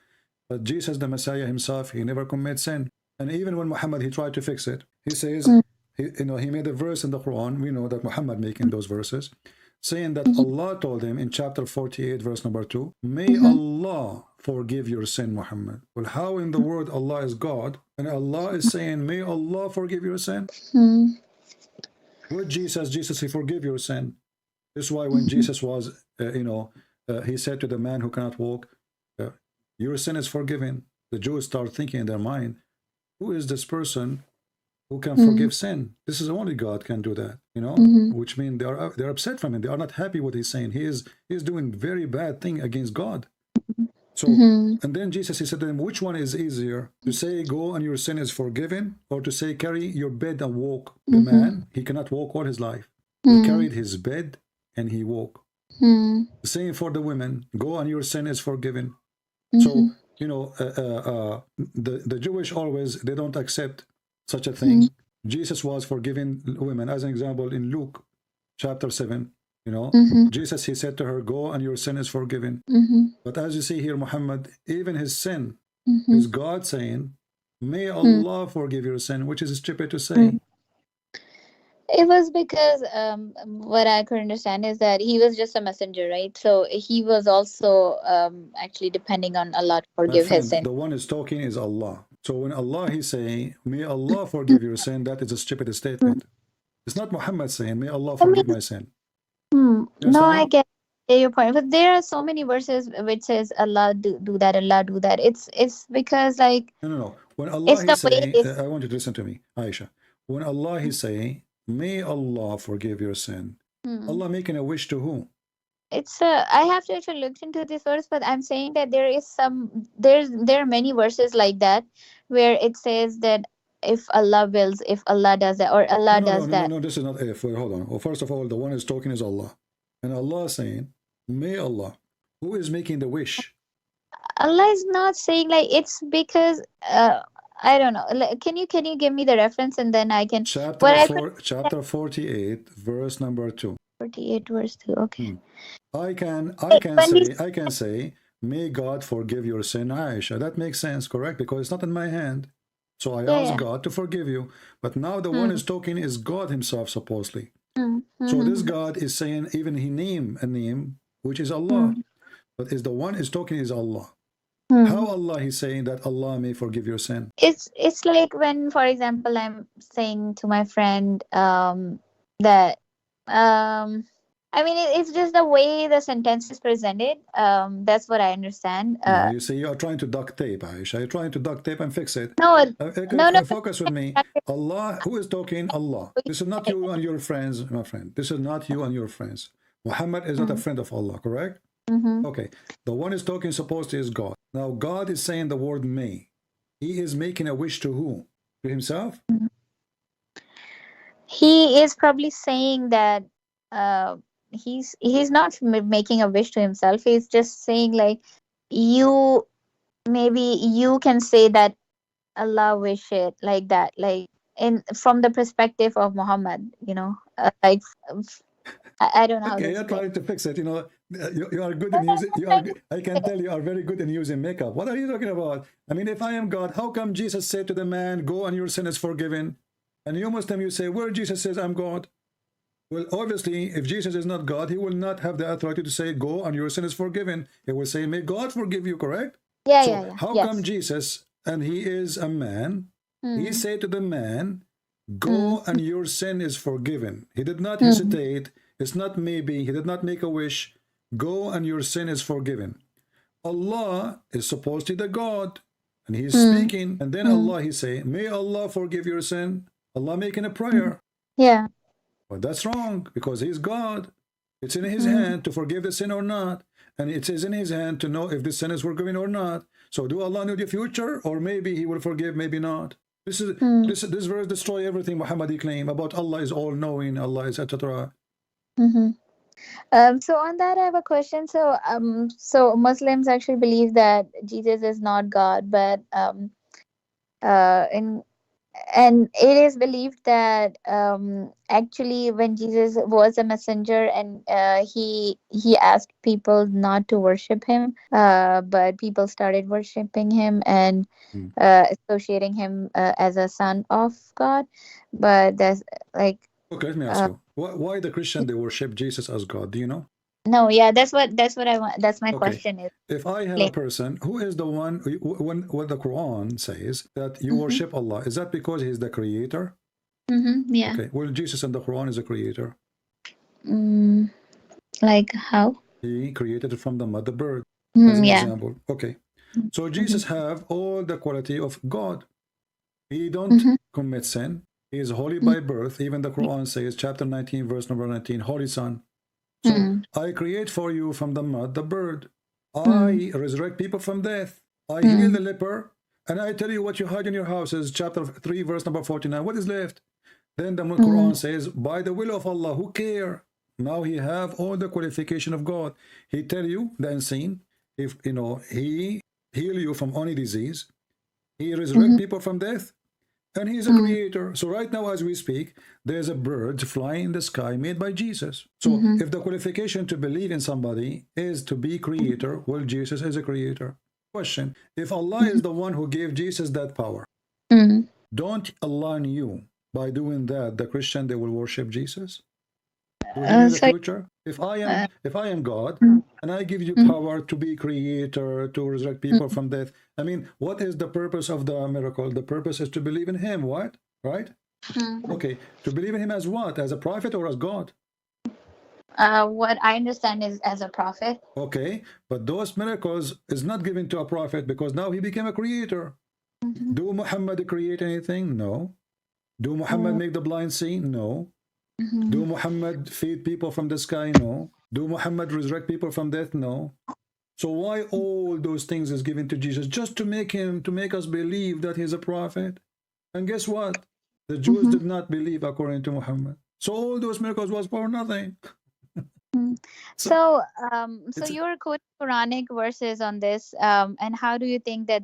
B: But Jesus, the Messiah himself, he never commits sin. And even when Muhammad, he tried to fix it, he says, he made a verse in the Quran. We know that Muhammad making those verses, saying that Allah told him in chapter 48, verse number 2, may Allah forgive your sin, Muhammad. Well, how in the world Allah is God, and Allah is saying, may Allah forgive your sin? With Jesus, he forgive your sin. This is why when Jesus was, he said to the man who cannot walk, your sin is forgiven. The Jews start thinking in their mind, who is this person who can forgive sin? This is only God can do that, you know, which means they're upset from him. They are not happy with he's saying. He is doing very bad thing against God. So, and then Jesus, he said to them, which one is easier? To say, go and your sin is forgiven, or to say, carry your bed and walk? The man, he cannot walk all his life. He carried his bed and he walked. The same for the women, go and your sin is forgiven. So, you know, the Jewish always, they don't accept such a thing. Jesus was forgiving women. As an example, in Luke chapter 7, you know, Jesus, he said to her, go and your sin is forgiven. But as you see here, Muhammad, even his sin is God saying, may Allah forgive your sin, which is stupid to say.
C: It was because what I could understand is that he was just a messenger, right? So he was also actually depending on Allah to forgive his sin.
B: The one is talking is Allah. So when Allah is saying, may Allah forgive your sin, that is a stupid statement. It's not Muhammad saying, may Allah forgive my sin.
C: No, I get your point, but there are so many verses which says Allah do that, Allah do that. It's because like
B: no. When Allah is saying, I want you to listen to me, Aisha. When Allah is saying, may Allah forgive your sin, Allah making a wish to who?
C: It's I have to actually look into this verse, but I'm saying that there are many verses like that where it says that if Allah wills, if Allah does that, or Allah does that.
B: No, this is not if. Hold on. Well, first of all, the one is talking is Allah. And Allah is saying, may Allah. Who is making the wish?
C: Allah is not saying, like, it's because I don't know. Like, can you give me the reference and then I can
B: chapter 48, verse number 2.
C: 48 verse 2. Okay.
B: I can say, may God forgive your sin, Aisha. That makes sense, correct? Because it's not in my hand. So I ask God to forgive you. But now the one is talking is God himself, supposedly. So this God is saying, even he named a name, which is Allah. But is the one is talking is Allah. How Allah is saying that Allah may forgive your sin?
C: It's like when, for example, I'm saying to my friend that I mean, it's just the way the sentence is presented. That's what I understand.
B: No, you see, you are trying to duct tape, Aisha. You're trying to duct tape and fix it.
C: No.
B: Focus with me. Allah, who is talking? Allah. This is not you and your friends, my friend. This is not you and your friends. Muhammad is not a friend of Allah, correct? Okay. The one is talking supposed to is God. Now, God is saying the word may. He is making a wish to who? To himself?
C: He is probably saying that he's not making a wish to himself. He's just saying, like, maybe you can say that Allah wish it like that, like from the perspective of Muhammad, you know, like I don't know.
B: Okay, you're trying to fix it. You know, you are good in using. I can tell you are very good in using makeup. What are you talking about? I mean, if I am God, how come Jesus said to the man, "Go and your sin is forgiven"? And you Muslim, you say, where Jesus says, "I'm God." Well, obviously, if Jesus is not God, he will not have the authority to say, "Go and your sin is forgiven." He will say, "May God forgive you." Correct?
C: Yeah.
B: How come Jesus, and he is a man, he said to the man, Go and your sin is forgiven. He did not hesitate. It's not maybe. He did not make a wish. Go and your sin is forgiven. Allah is supposed to be the God, and He's speaking, and then Allah, He say, may Allah forgive your sin. Allah making a prayer.
C: Yeah.
B: But that's wrong, because He's God. It's in His hand to forgive the sin or not, and it is in His hand to know if the sin is forgiven or not. So do Allah know the future, or maybe He will forgive, maybe not? This verse destroy everything Muhammadi claim about Allah is all knowing, Allah is etc.
C: So on that, I have a question. So Muslims actually believe that Jesus is not God, but and it is believed that actually when Jesus was a messenger and he asked people not to worship him, but people started worshiping him and associating him as a son of God. But that's like
B: Okay, let me ask you, why the Christian they worship Jesus as God? Do you know?
C: no, yeah, that's what I want. That's my question is.
B: If I have a person who is the one, when the Quran says that you worship Allah, is that because He's the creator?
C: Yeah.
B: Okay, well, Jesus in the Quran is a creator.
C: Like how?
B: He created it from the mother bird, as an example. Okay, so Jesus have all the quality of God. He don't commit sin. He is holy by birth. Even the Quran says, chapter 19, verse number 19, Holy Son. So I create for you from the mud the bird. I resurrect people from death. I heal the leper. And I tell you what you hide in your houses, chapter 3, verse number 49. What is left? Then the Quran says, by the will of Allah, who care? Now he have all the qualification of God. He tell you the unseen. If you know, He heal you from any disease. He resurrect people from death. And He's a creator. So right now as we speak, there's a bird flying in the sky made by Jesus. So if the qualification to believe in somebody is to be creator, well, Jesus is a creator. Question, if Allah is the one who gave Jesus that power, don't Allah knew by doing that the Christian they will worship Jesus? Do He know the future? If I am God and I give you power to be creator, to resurrect people from death, I mean, what is the purpose of the miracle? The purpose is to believe in Him. What? Right? Okay. To believe in Him as what? As a prophet or as God?
C: What I understand is as a prophet.
B: Okay, but those miracles is not given to a prophet because now he became a creator. Do Muhammad create anything? No. Do Muhammad make the blind see? No. Do Muhammad feed people from the sky? No. Do Muhammad resurrect people from death? No. So why all those things is given to Jesus? Just to make us believe that He's a prophet. And guess what? The Jews did not believe according to Muhammad. So all those miracles was for nothing.
C: So you're quoting Quranic verses on this, and how do you think that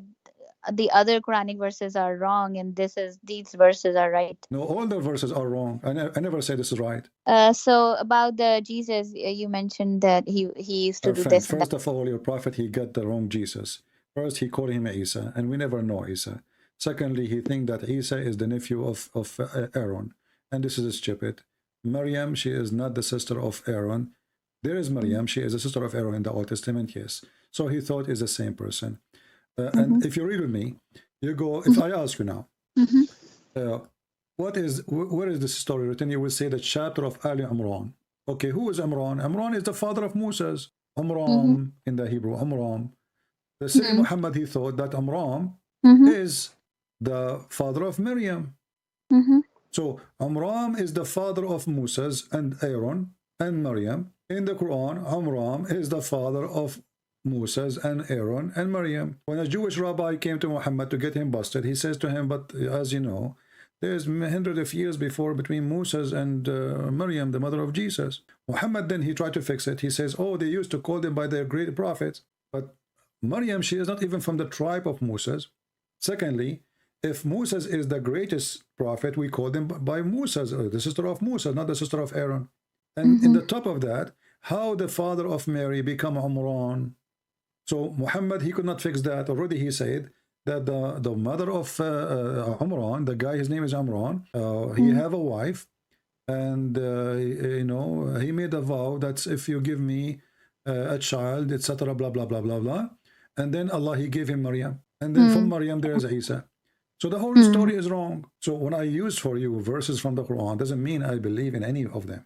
C: the other Quranic verses are wrong and these verses are right?
B: No, all the verses are wrong. I never say this is right.
C: So about the Jesus, you mentioned that he used to do this.
B: First of all, your prophet, he got the wrong Jesus. First, he called him Isa, and we never know Isa. Secondly, he think that Isa is the nephew of Aaron, and this is stupid. Maryam, she is not the sister of Aaron. There is Maryam, she is a sister of Aaron in the Old Testament, yes. So he thought is the same person. And if you read with me, you go, if I ask you now, where is this story written? You will say the chapter of Ali Imran. Okay, who is Imran? Imran is the father of Moses. Amram in the Hebrew, Amram. The same Muhammad, he thought that Amram is the father of Miriam. So Amram is the father of Moses and Aaron and Miriam. In the Quran, Amram is the father of Moses and Aaron and Miriam. When a Jewish rabbi came to Muhammad to get him busted, he says to him, but as you know, there's hundreds of years before between Moses and Miriam, the mother of Jesus. Muhammad then, he tried to fix it. He says, oh, they used to call them by their great prophets. But Miriam, she is not even from the tribe of Moses. Secondly, if Moses is the greatest prophet, we call them by Moses, the sister of Moses, not the sister of Aaron. And in the top of that, how the father of Mary become Imran? So Muhammad, he could not fix that. Already he said that the mother of Imran, the guy, his name is Imran, he have a wife, and you know, he made a vow that if you give me a child, etc., blah blah blah blah blah, and then Allah, he gave him Maryam, and then from Maryam there is Isa. So the whole story is wrong. So when I use for you verses from the Quran, doesn't mean I believe in any of them.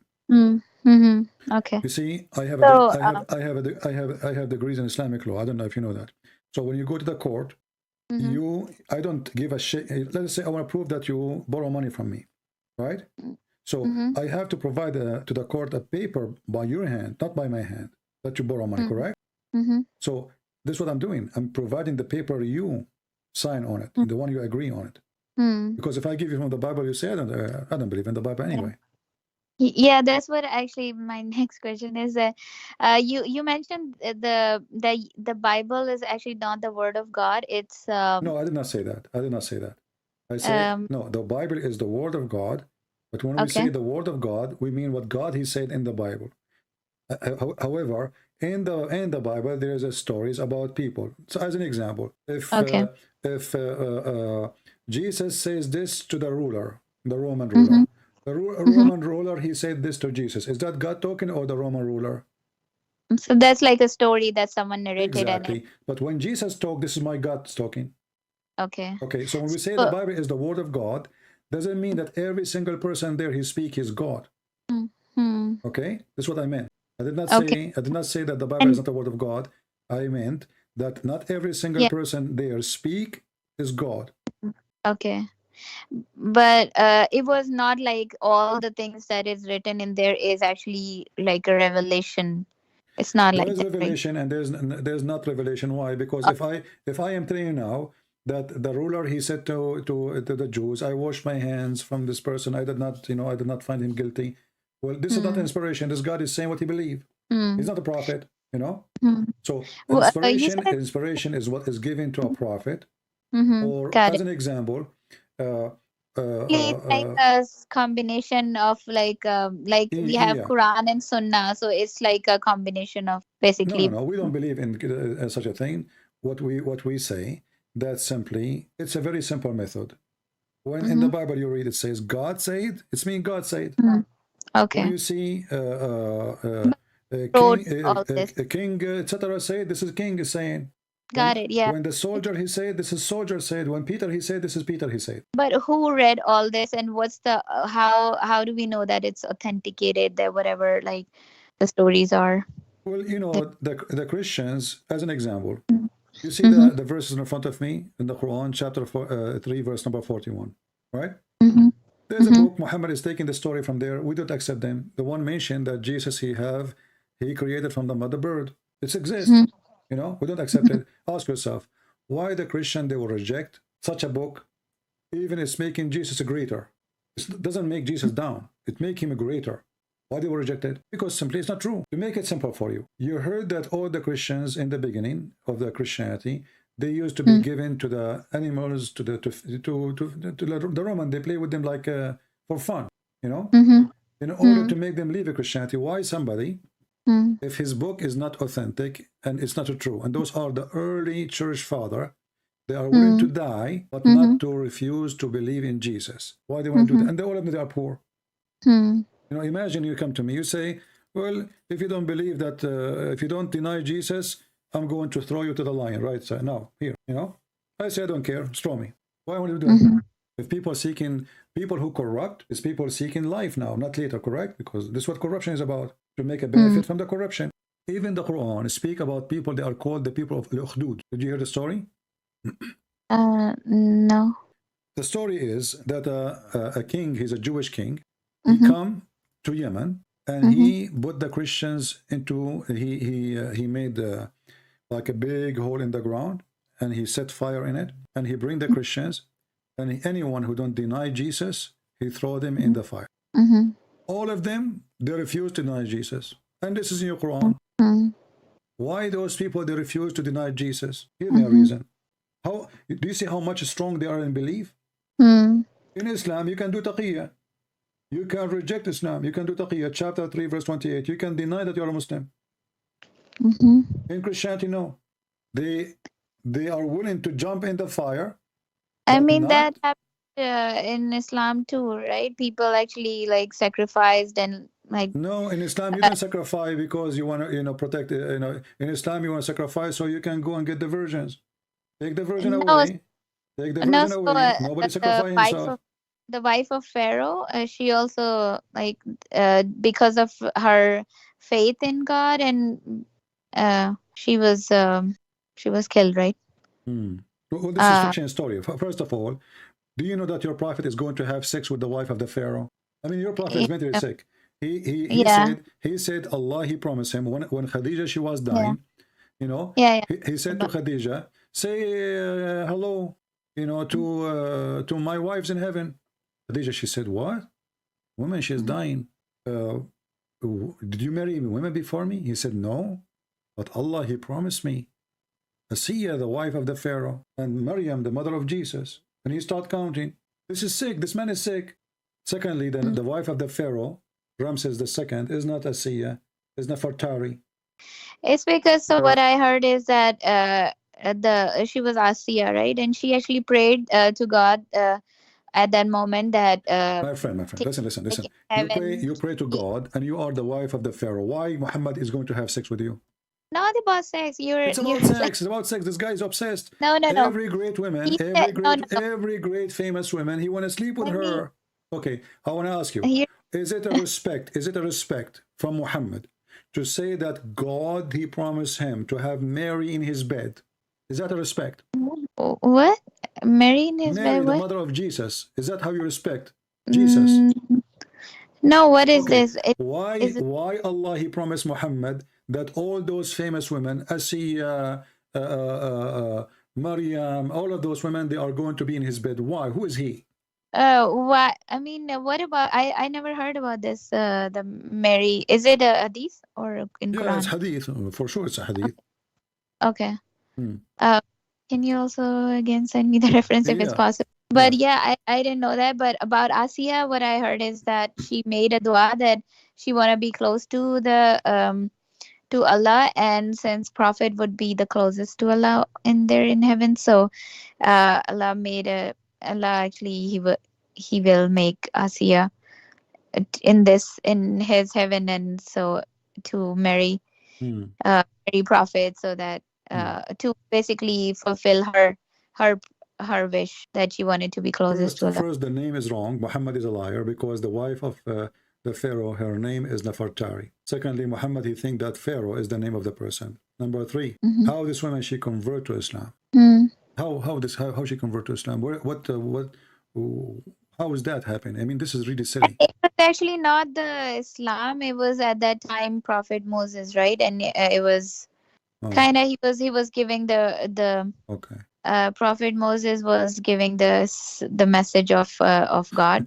C: Okay.
B: You see, I have
C: So,
B: I have degrees in Islamic law. I don't know if you know that. So when you go to the court, I don't give a shit. Let's say I want to prove that you borrow money from me, right? So I have to provide to the court a paper by your hand, not by my hand, that you borrow money, correct? So this is what I'm doing. I'm providing the paper you sign on it, the one you agree on it. Because if I give you from the Bible, you say I don't believe in the Bible anyway.
C: Yeah, that's what actually my next question is. You mentioned the Bible is actually not the word of God. It's
B: No, I did not say that. I did not say that. I say no. The Bible is the word of God, but when we say the word of God, we mean what God He said in the Bible. However, in the Bible, there's stories about people. So, as an example, if Jesus says this to the ruler, the Roman ruler, the Roman ruler, he said this to Jesus. Is that God talking or the Roman ruler?
C: So that's like a story that someone narrated.
B: Exactly. But when Jesus talked, this is my God talking.
C: Okay.
B: Okay. So when we say the Bible is the word of God, doesn't mean that every single person there he speak is God. Okay. That's what I meant. I did not say that the Bible is not the word of God. I meant that not every single person there speak is God.
C: Okay. But it was not like all the things that is written in there is actually like a revelation. It's not
B: There
C: like
B: is
C: that,
B: revelation, and there's not revelation. Why? Because if I am telling you now that the ruler he said to the Jews, I washed my hands from this person. I did not find him guilty. Well, this is not inspiration. This God is saying what he believes. He's not a prophet, So inspiration is what is given to a prophet. Or
C: Got
B: as
C: it.
B: an example,
C: It's like a combination of like we have Quran and Sunnah, so it's like a combination of basically.
B: No, we don't believe in such a thing. What we say that simply it's a very simple method. When in the Bible you read it says God said, it's mean God said.
C: Okay.
B: When you see a king, etc. say, this is king is saying.
C: Got it. Yeah.
B: When the soldier he said, this is soldier said. When Peter he said, this is Peter he said.
C: But who read all this, and what's the how do we know that it's authenticated, that whatever like the stories are?
B: Well, the Christians, as an example, you see the verses in front of me in the Quran, chapter 3, verse number 41, right? There's a book. Muhammad is taking the story from there. We don't accept them. The one mentioned that Jesus he created from the mother bird. It exists. We don't accept it. Ask yourself, why the Christian they will reject such a book, even it's making Jesus a greater. It doesn't make Jesus down. It make him a greater. Why they will reject it? Because simply it's not true. To make it simple for you, you heard that all the Christians in the beginning of the Christianity, they used to be given to the animals, to the Roman. They play with them like for fun, in order to make them leave a Christianity. Why somebody, if his book is not authentic and it's not true, and those are the early church father, they are willing to die, but not to refuse to believe in Jesus. Why they want to do that? And all of them, they are poor. Imagine you come to me, you say, well, if you don't believe that, if you don't deny Jesus, I'm going to throw you to the lion, right? So now, here, I say, I don't care, throw me. Why would you do it? If people who corrupt, is people seeking life now, not later, correct? Because this is what corruption is about, to make a benefit from the corruption. Even the Quran speak about people, they are called the people of Al-Ukhdud. Did you hear the story?
C: No.
B: The story is that a king, he's a Jewish king, he come to Yemen, and he put the Christians into, he made like a big hole in the ground, and he set fire in it, and he bring the Christians, and anyone who don't deny Jesus, he throw them in the fire. All of them, they refuse to deny Jesus. And this is in your Quran. Why those people, they refuse to deny Jesus? Give me a reason. How do you see how much strong they are in belief? In Islam, you can do taqiyya. You can reject Islam. You can do taqiyya. Chapter 3, verse 28. You can deny that you're a Muslim. In Christianity, no. They are willing to jump in the fire.
C: I mean, that happened in Islam too, right? People actually like sacrificed and like.
B: No, in Islam you don't sacrifice because you want to, protect. In Islam you want to sacrifice so you can go and get the virgins. Take the virgin away. Take the
C: No,
B: virgin
C: so
B: away. Nobody sacrifice himself.
C: the wife of Pharaoh, she also like because of her faith in God, and she was killed, right?
B: Hmm. Well, this is
C: Uh,
B: fiction story. First of all, do you know that your prophet is going to have sex with the wife of the Pharaoh? I mean, your prophet is mentally
C: yeah,
B: sick.
C: yeah,
B: He said Allah, he promised him when Khadija, she was
C: yeah,
B: dying, you know,
C: yeah,
B: he said to
C: but
B: Khadija, say hello, you know, to my wives in heaven. Khadija, she said, what? Woman, she's dying. Uh, did you marry women before me? He said, no, but Allah, he promised me. Asiya, the wife of the Pharaoh, and Maryam, the mother of Jesus. And he started counting. This is sick. This man is sick. Secondly, the wife of the Pharaoh, Ramses II, is not Asiya, is Nefertari.
C: it's because so what I heard is that the she was Asiya, right? And she actually prayed to God at that moment that
B: My friend,
C: take
B: listen.
C: heaven.
B: You pray to God, and you are the wife of the Pharaoh. Why Muhammad is going to have sex with you?
C: Not about sex. You're
B: It's about sex. It's about sex. This guy is obsessed.
C: no.
B: Every great woman,
C: He said no.
B: every great famous woman, he want to sleep with
C: Let me
B: her. Okay, I want to ask you,
C: here.
B: is it a respect? Is it a respect from Muhammad to say that God, he promised him to have Mary in his bed? Is that a respect?
C: What? Mary in his
B: Mary,
C: bed?
B: the
C: What?
B: mother of Jesus. Is that how you respect Jesus?
C: Mm, no. What is
B: Okay,
C: this? It is.
B: why Allah, he promised Muhammad that all those famous women, Asiya, Maryam, all of those women, they are going to be in his bed. Why? Who is he?
C: What? I mean, what about? I never heard about this. The Mary. Is it a hadith or in
B: Yeah, it's
C: Quran?
B: hadith. For sure, it's a hadith.
C: Okay.
B: Hmm.
C: Can you also again send me the reference if it's
B: Yeah,
C: possible? But
B: yeah.
C: yeah, I didn't know that. But about Asiya, what I heard is that she made a dua that she wanna be close to Allah, and since Prophet would be the closest to Allah in there in heaven, so Allah actually he will make Asiya in his heaven, and so to
B: Hmm.
C: marry Prophet, so that
B: Hmm.
C: to basically fulfill her her wish that she wanted to be closest to Allah.
B: First, the name is wrong. Muhammad is a liar because the wife of the Pharaoh, her name is Nefertari. Secondly, Muhammad, he think that Pharaoh is the name of the person. Number three,
C: Mm-hmm.
B: how this woman, she convert to Islam?
C: Mm.
B: How she convert to Islam? How is that happening? I mean, this is really silly.
C: It was actually not the Islam. It was at that time Prophet Moses, right? And it was
B: Oh,
C: kind of he was giving the
B: okay.
C: Prophet Moses was giving the message of God.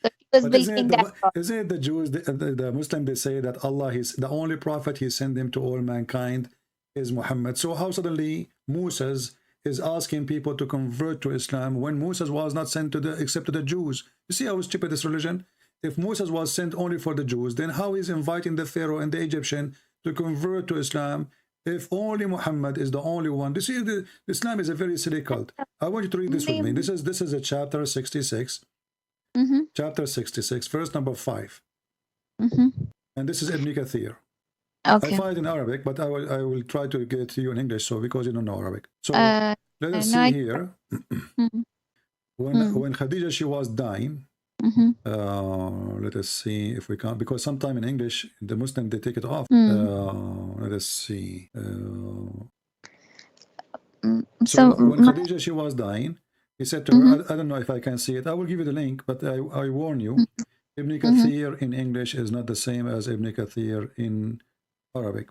C: So he was
B: But
C: believing that God.
B: isn't it the Jews, the Muslim, they say that Allah is the only prophet he sent him to all mankind is Muhammad. So how suddenly Moses is asking people to convert to Islam when Moses was not sent to except to the Jews? You see how stupid this religion? If Moses was sent only for the Jews, then how is inviting the Pharaoh and the Egyptian to convert to Islam if only Muhammad is the only one? You see, Islam is a very silly cult. I want you to read this with me. This is a chapter 66.
C: Mm-hmm.
B: Chapter 66, verse number 5.
C: Mm-hmm.
B: And this is Ibn Kathir.
C: Okay.
B: I find it in Arabic, but I will try to get it to you in English, so because you don't know Arabic. So let us
C: no,
B: see here.
C: Mm-hmm.
B: When Khadija, she was dying,
C: Mm-hmm.
B: let us see if we can, because sometime in English, the Muslim, they take it off. Let us see. So when Khadija, she was dying, he said to her, I don't know if I can see it. I will give you the link, but I warn you, Ibn Kathir in English is not the same as Ibn Kathir in Arabic.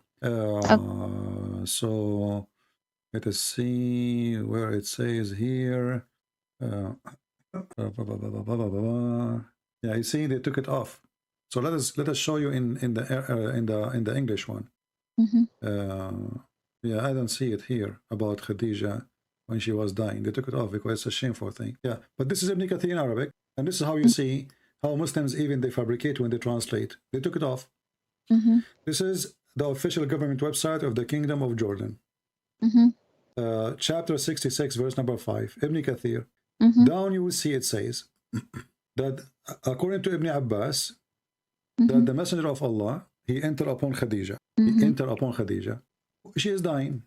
B: So let us see where it says here. Yeah, you see, they took it off. So let us show you in the English one. Yeah, I don't see it here about Khadija when she was dying. They took it off because it's a shameful thing. Yeah, but this is Ibn Kathir in Arabic, and this is how you see how Muslims, even they fabricate when they translate. They took it off. This is the official government website of the Kingdom of Jordan. Chapter 66, verse number 5, Ibn Kathir. Down you will see it says that according to Ibn Abbas, that the Messenger of Allah, he entered upon Khadija. He entered upon Khadija. She is dying.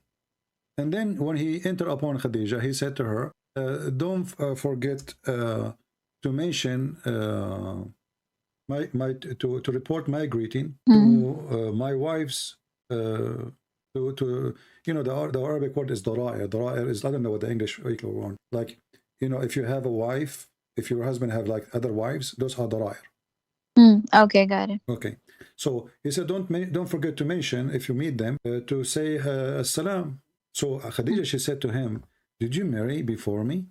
B: And then when he entered upon Khadija, he said to her, don't forget to mention to report my greeting to my wife's to the Arabic word is dara'ir. Dara'ir is, I don't know what the English one, like, if you have a wife, if your husband have like other wives, those are dara'ir.
C: Okay, got it.
B: Okay, so he said don't forget to mention if you meet them to say as-salam. So Khadija, she said to him, did you marry before me?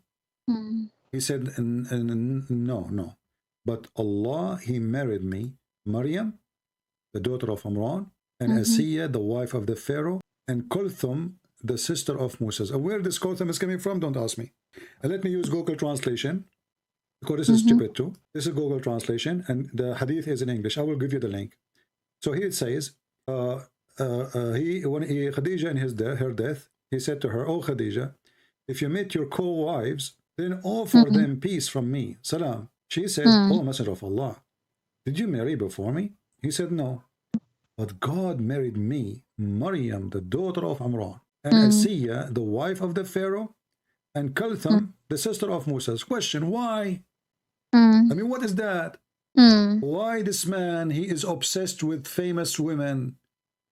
B: He said, no, but Allah, he married me, Maryam, the daughter of Imran, and Asiya, the wife of the Pharaoh, and Kulthum, the sister of Moses. And where this Kulthum is coming from, don't ask me. And let me use Google Translation, because this is stupid too. This is Google Translation, and the hadith is in English. I will give you the link. So here it says, when Khadija in her death, he said to her, "Oh Khadija, if you meet your co-wives, then offer them peace from me, salam." She said, "Oh Messenger of Allah, did you marry before me?" He said, "No, but God married me, Maryam, the daughter of Imran, and Asiya, the wife of the Pharaoh, and Kulthum, the sister of Moses." Question, why? I mean, what is that? Why this man, he is obsessed with famous women?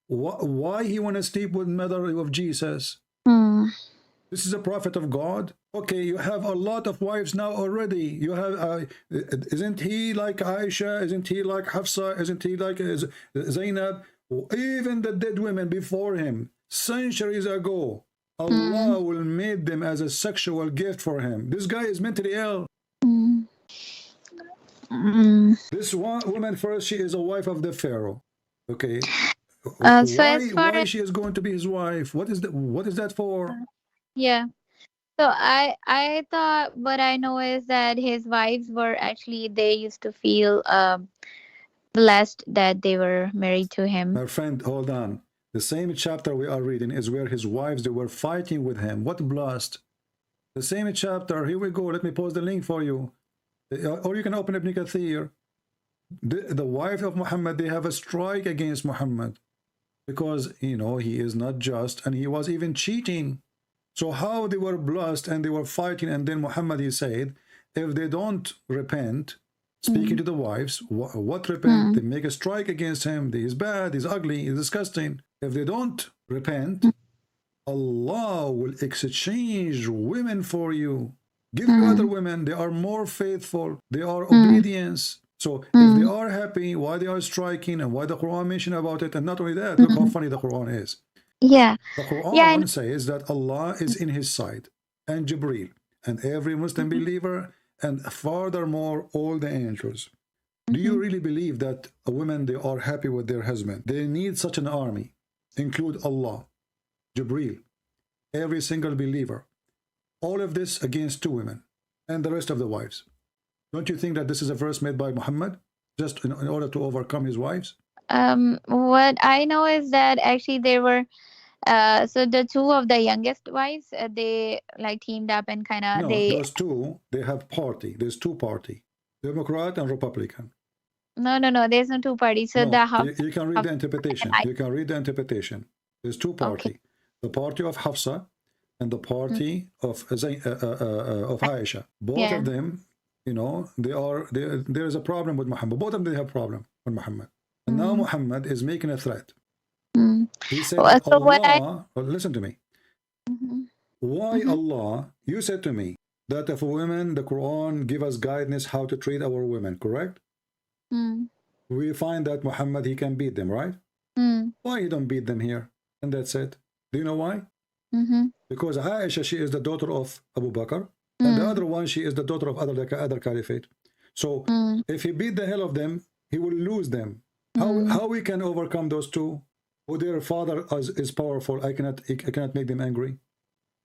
B: Why he want to sleep with mother of Jesus? This is a prophet of God. Okay, you have a lot of wives now already. You have, isn't he like Aisha? Isn't he like Hafsa? Isn't he like Zainab? Even the dead women before him, centuries ago, Allah will make them as a sexual gift for him. This guy is mentally ill. This woman first, she is a wife of the Pharaoh. Okay, why she is going to be his wife? What is that for?
C: Yeah. So I thought, what I know is that his wives were actually, they used to feel blessed that they were married to him.
B: My friend, hold on. The same chapter we are reading is where his wives, they were fighting with him. What blessed? The same chapter. Here we go. Let me post the link for you. Or you can open Ibn Kathir. The wife of Muhammad, they have a strike against Muhammad because, he is not just, and he was even cheating. So how they were blessed and they were fighting, and then Muhammad, he said, if they don't repent, speaking to the wives, what repent? They make a strike against him. He's bad, he's ugly, he's disgusting. If they don't repent, Allah will exchange women for you. Give you other women. They are more faithful. They are obedience. So if they are happy, why they are striking, and why the Quran mentioned about it, and not only that, look how funny the Quran is.
C: Yeah.
B: The Quran says that Allah is in his side, and Jibreel, and every Muslim believer, and furthermore, all the angels. Do you really believe that women, they are happy with their husband? They need such an army. Include Allah, Jibreel, every single believer. All of this against two women, and the rest of the wives. Don't you think that this is a verse made by Muhammad, just in order to overcome his wives?
C: What I know is that actually they were, so the two of the youngest wives, they like teamed up and kind of,
B: no, those two, they have party. There's two party, Democrat and Republican.
C: No, there's no two parties. So
B: no, you can read the interpretation. You can read the interpretation. There's two party. Okay. The party of Hafsa and the party of Aisha. Both of them, there is a problem with Muhammad. Both of them, they have a problem with Muhammad. And now Muhammad is making a threat. He said, Allah, listen to me. Why Allah, you said to me that if women, the Quran give us guidance how to treat our women, correct? We find that Muhammad, he can beat them, right? Why he don't beat them here? And that's it. Do you know why? Because Aisha, she is the daughter of Abu Bakr, and the other one, she is the daughter of other caliphate. So if he beat the hell of them, he will lose them. How we can overcome those two? Who their father is powerful, I cannot make them angry.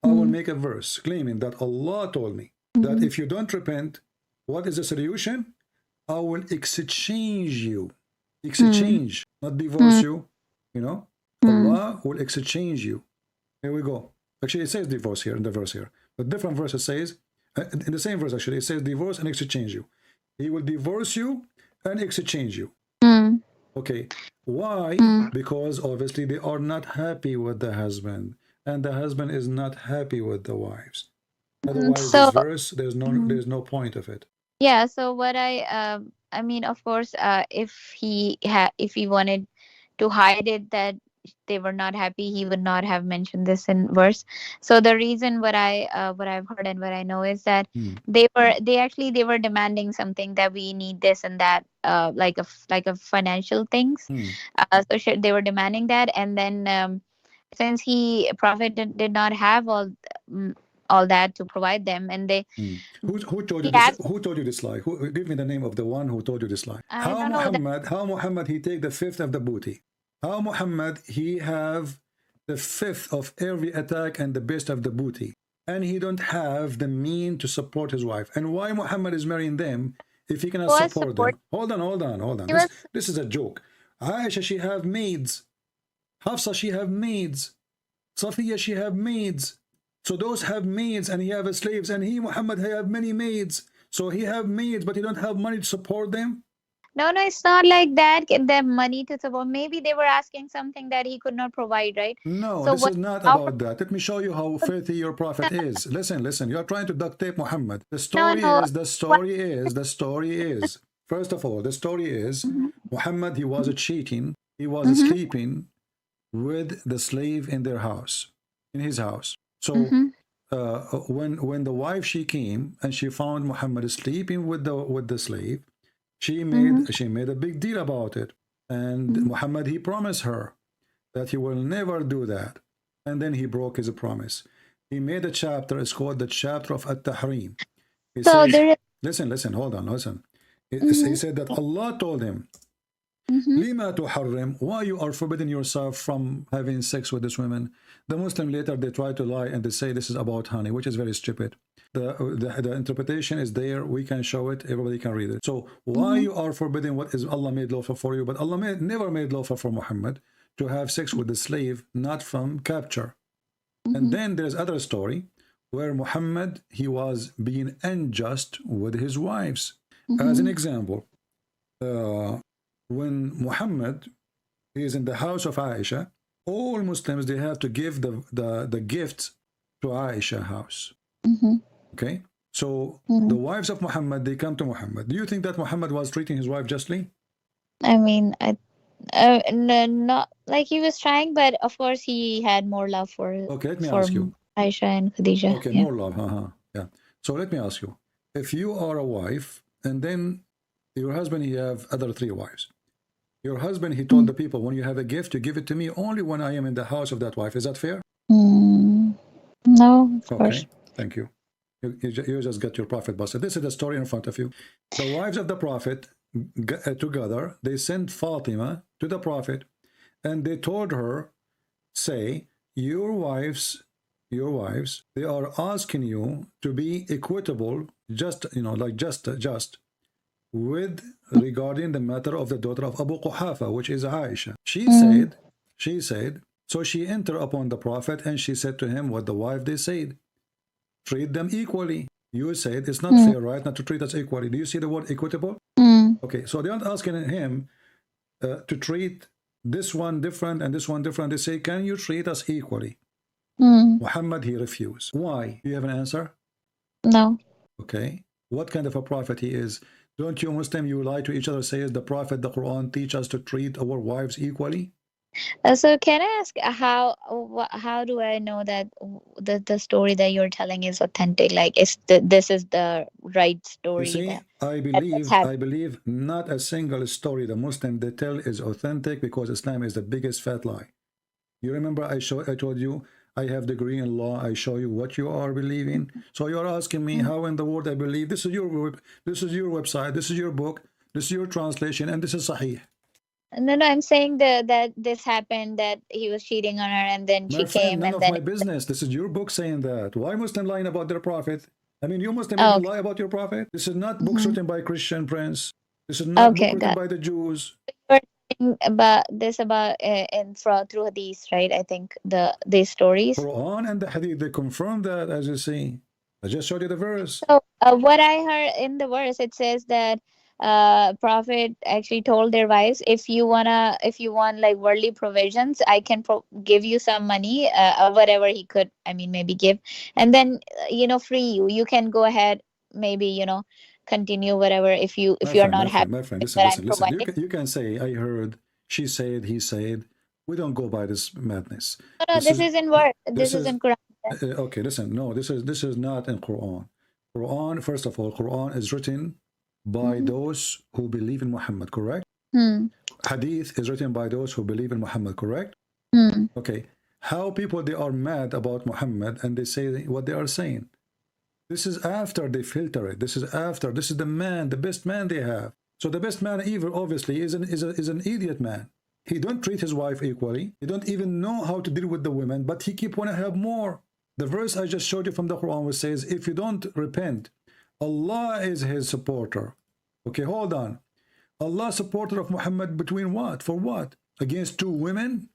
B: I will make a verse claiming that Allah told me that if you don't repent, what is the solution? I will exchange you. Exchange, not divorce you. Allah will exchange you. Here we go. Actually, it says divorce here in the verse here. But different verses says, in the same verse actually, it says divorce and exchange you. He will divorce you and exchange you. Okay. Why? Because obviously they are not happy with the husband. And the husband is not happy with the wives. Otherwise,
C: So
B: this verse, there's no point of it.
C: yeah, so what I mean, of course, if he wanted to hide it that they were not happy, he would not have mentioned this in verse. So the reason what I've heard and what I know is that
B: Hmm.
C: they were demanding something, that we need this and that, like a financial things.
B: Hmm.
C: They were demanding that, and then since he prophet did not have mm, all that to provide them, and
B: Hmm. Who told you
C: he
B: this?
C: asked,
B: Who told you this lie? Give me the name of the one who told you this lie.
C: I don't know that.
B: How Muhammad he take the fifth of the booty? How Muhammad he have the fifth of every attack and the best of the booty, and he don't have the mean to support his wife? And why Muhammad is marrying them if he cannot
C: Was
B: support
C: support
B: them? Hold on.
C: he was
B: This is a joke. Aisha she have maids. Hafsa she have maids. Safiya she have maids. So those have maids and he have slaves, and he Muhammad he have many maids. So he have maids, but he don't have money to support them.
C: No, it's not like that. Get them money to support. Maybe they were asking something that he could not provide, right?
B: No,
C: So
B: this
C: what
B: is not
C: offer?
B: about that. Let me show you how filthy your prophet is. Listen. You are trying to duct tape Muhammad.
C: No, no. What?
B: The story is. First of all, the story is
C: Mm-hmm.
B: Muhammad, he was cheating. He was
C: Mm-hmm.
B: sleeping with the slave in their house, in his house. So
C: Mm-hmm.
B: when the wife she came and she found Muhammad sleeping with the slave,
C: Mm-hmm.
B: she made a big deal about it. And
C: Mm-hmm.
B: Muhammad he promised her that he will never do that. And then he broke his promise. He made a chapter, it's called the chapter of At-Tahrim. He
C: So
B: said,
C: there is.
B: listen, hold on, listen. He
C: Mm-hmm.
B: said that Allah told him,
C: Mm-hmm.
B: Lima tuharrim, why you are forbidding yourself from having sex with this woman? The Muslim later, they try to lie and they say this is about honey, which is very stupid. The interpretation is there, we can show it, everybody can read it. So why
C: Mm-hmm.
B: you are forbidding what is Allah made lawful for you, but Allah never made lawful for Muhammad to have sex with the slave, not from capture. And
C: Mm-hmm.
B: then there's other story where Muhammad, he was being unjust with his wives. As an
C: Mm-hmm.
B: example, when Muhammad is in the house of Aisha, all Muslims, they have to give the gifts to Aisha house.
C: Mm-hmm.
B: Okay? So the
C: Mm-hmm.
B: wives of Muhammad, they come to Muhammad. Do you think that Muhammad was treating his wife justly?
C: I mean, no, not like he was trying, but of course he had more love
B: Okay, let me
C: for
B: ask you.
C: Aisha and Khadija.
B: Okay,
C: Yeah.
B: more love. Yeah. So let me ask you. If you are a wife and then your husband, he have other three wives. Your husband, he told the people, when you have a gift, you give it to me only when I am in the house of that wife. Is that fair?
C: Mm, no, of course.
B: Okay, thank you. You just got your prophet busted. This is the story in front of you. The wives of the prophet together, they sent Fatima to the prophet and they told her, say, your wives, they are asking you to be equitable, just, like just with regarding the matter of the daughter of Abu Quhafa, which is Aisha.
C: Mm,
B: She said, so she entered upon the prophet and she said to him what the wife they said, treat them equally. You said it's not
C: mm,
B: fair, right, not to treat us equally. Do you see the word equitable?
C: mm,
B: Okay, so they're not asking him to treat this one different and this one different. They say, can you treat us equally?
C: mm.
B: Muhammad, he refused. Why? Do you have an answer?
C: No.
B: Okay. What kind of a prophet he is? Don't you Muslim, you lie to each other, says the prophet, the Quran teach us to treat our wives equally?
C: So can I ask how do I know that the story that you're telling is authentic? Like, this is the right
B: You
C: story
B: see,
C: that that's happening?
B: I believe not a single story the Muslim they tell is authentic because Islam is the biggest fat lie. You remember I told you I have degree in law. I show you what you are believing. So you are asking me how in the world I believe. This is your website. This is your book. This is your translation, and this is Sahih.
C: No, I'm saying that this happened, that he was cheating on her, and then
B: My
C: she
B: friend,
C: came,
B: none
C: and
B: of
C: then
B: my business. This is your book saying that. Why Muslim lying about their prophet? I mean, you Muslim
C: oh,
B: even
C: okay.
B: lie about your prophet. This is not books
C: Mhm.
B: written by Christian Prince. This is not book
C: Okay,
B: written
C: got
B: by the Jews.
C: you were saying about this about through hadith, right? I think these stories.
B: Quran and the Hadith, they confirm that, as you see. I just showed you the verse.
C: So what I heard in the verse, it says that Prophet actually told their wives, if you want like worldly provisions, I can give you some money, whatever he could, I mean, maybe give, and then free you can go ahead, maybe continue whatever, if
B: My
C: you're
B: friend,
C: not
B: my
C: happy
B: friend, my friend,
C: with
B: listen,
C: what I'm
B: listen, listen.
C: providing.
B: You can say, I heard, she said, he said. We don't go by this madness.
C: No,
B: This
C: this
B: is
C: is in word,
B: this
C: this is
B: is
C: in Quran.
B: okay. Listen, no, this is not in Quran. Quran, first of all, Quran is written by
C: Mhm.
B: those who believe in Muhammad, correct?
C: Hmm.
B: Hadith is written by those who believe in Muhammad, correct?
C: Hmm.
B: Okay. How people they are mad about Muhammad and they say what they are saying. This is after they filter it. This is after. This is the man, the best man they have. So the best man, even obviously, is an idiot man. He don't treat his wife equally. He don't even know how to deal with the women, but he keep want to have more. The verse I just showed you from the Quran which says, if you don't repent, Allah is his supporter. Okay, hold on. Allah supporter of Muhammad between what? For what? Against two women?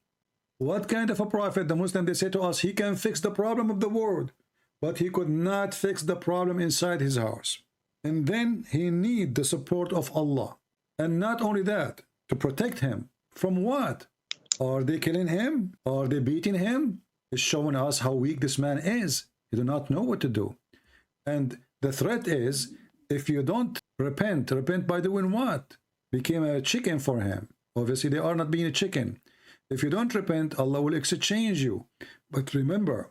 B: What kind of a prophet? The Muslim, they say to us, he can fix the problem of the world, but he could not fix the problem inside his house. And then he need the support of Allah. And not only that, to protect him. From what? Are they killing him? Are they beating him? It's showing us how weak this man is. He do not know what to do. And the threat is, if you don't repent by doing what? Became a chicken for him. Obviously, they are not being a chicken. If you don't repent, Allah will exchange you. But remember,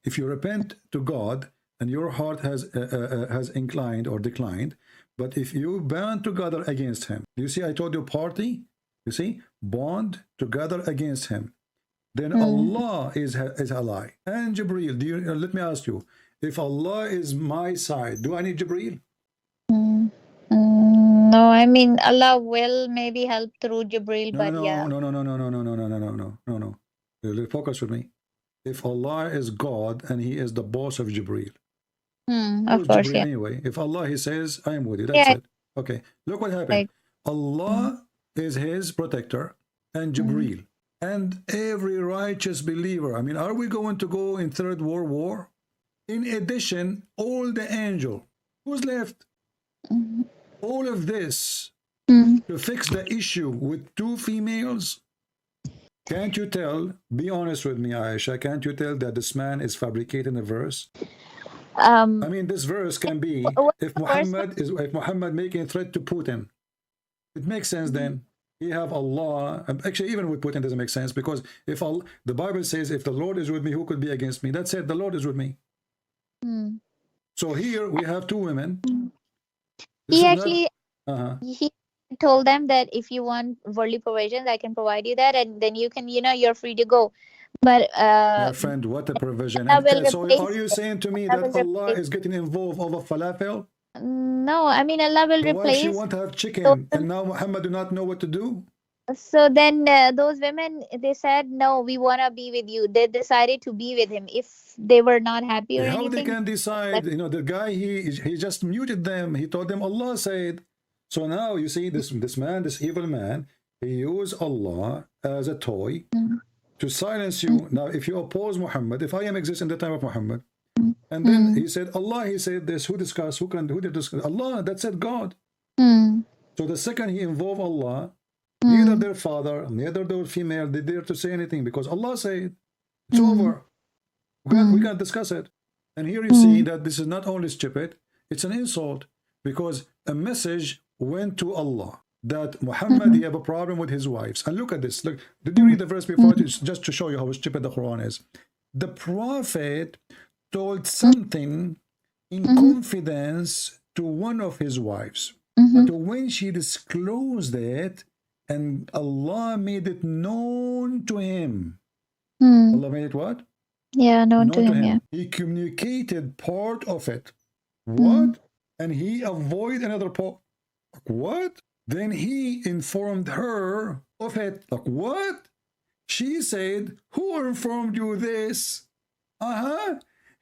B: if you repent to God and your heart has inclined or declined, but if you band together against him, you see, I told you party, you see, bond together against him, then Allah is ally. And Jibreel, let me ask you, if Allah is my side, do I need Jibreel?
C: No, I mean, Allah will maybe help through Jibril,
B: No,
C: but
B: no,
C: yeah.
B: no, no, no, no, no, no, no, no, no, no, no, no, no. Focus with me. If Allah is God and He is the boss of Jibreel,
C: Of
B: who's
C: course,
B: Jibreel
C: yeah.
B: anyway? If Allah He says, I am with you, that's
C: Yeah,
B: it. Okay, look what happened.
C: like, mm,
B: Allah is His protector and
C: mm.
B: Jibreel and every righteous believer. I mean, are we going to go in Third World War? In addition, all the angel, who's left?
C: Mhm.
B: All of this
C: Mm.
B: to fix the issue with two females. Can't you tell, be honest with me, Aisha, can't you tell that this man is fabricating a verse? I mean, this verse can be,
C: What's
B: if
C: the first one?
B: If Muhammad making a threat to Putin, it makes sense then. You have Allah, actually even with Putin doesn't make sense, because if Allah, the Bible says, if the Lord is with me, who could be against me? That's it, the Lord is with me.
C: Mm.
B: So here we have two women. This
C: He
B: is not,
C: actually he told them that if you want worldly provisions, I can provide you that, and then you can, you're free to go. But
B: my friend, what a provision.
C: Allah
B: And
C: will
B: so are
C: replace.
B: you saying to me
C: Allah
B: that
C: will
B: Allah
C: replace.
B: is getting involved over falafel?
C: No, I mean, Allah will
B: The wife, she
C: replace
B: want to have
C: those
B: chicken, and
C: women.
B: now Muhammad do not know what to do.
C: So then those women, they said, no, we want to be with you. They decided to be with him. If they were not happy or
B: How they
C: anything,
B: can decide?
C: let.
B: You know, the guy, he just muted them. He told them Allah said. So now you see this man, this evil man, he used Allah as a toy to silence you. Now, if you oppose Muhammad, if I am exist in the time of Muhammad, and then he said, Allah, he said this, who discussed, who did discuss? Allah, that said God. So the second he involved Allah, neither their father, neither their female, they dare to say anything because Allah said, it's over. We can't discuss it. And here you see that this is not only stupid, it's an insult because a message went to Allah that Muhammad, he have a problem with his wives. And look at this. Look, did you read the verse before? Just to show you how stupid the Quran is. The Prophet told something in confidence to one of his wives. But when she disclosed it, and Allah made it known to him. Allah made it what?
C: Yeah, known to
B: Known to
C: him, yeah.
B: him. He communicated part of it. What? And he avoided another part. Like, what? Then he informed her of it. Like, what? She said, who informed you this?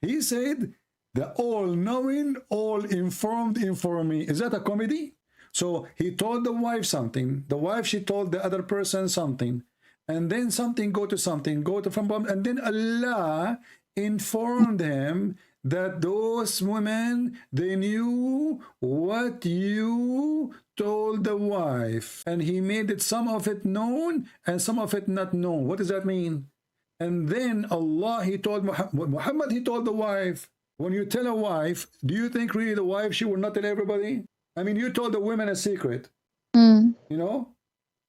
B: He said, the all-knowing, all-informed informed me. Is that a comedy? So he told the wife something. The wife, she told the other person something. And then something go to something, and then Allah informed him that those women, they knew what you told the wife, and he made it, some of it known and some of it not known. What does that mean? And then Allah, he told Muhammad, he told the wife. When you tell a wife, do you think really the wife, she will not tell everybody? I mean, you told the women a secret, you know,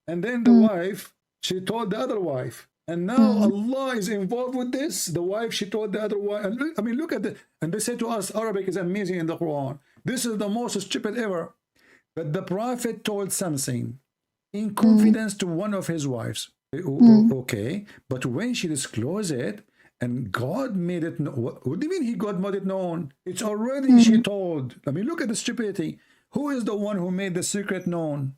B: and then the wife, she told the other wife. And now Allah is involved with this. The wife, she told the other wife. And look, I mean, look at it. And they say to us, Arabic is amazing in the Quran. This is the most stupid ever. But the Prophet told something in confidence to one of his wives. Okay, but when she disclosed it, and God made it known. What do you mean God made it known? It's already she told. I mean, look at the stupidity. Who is the one who made the secret known?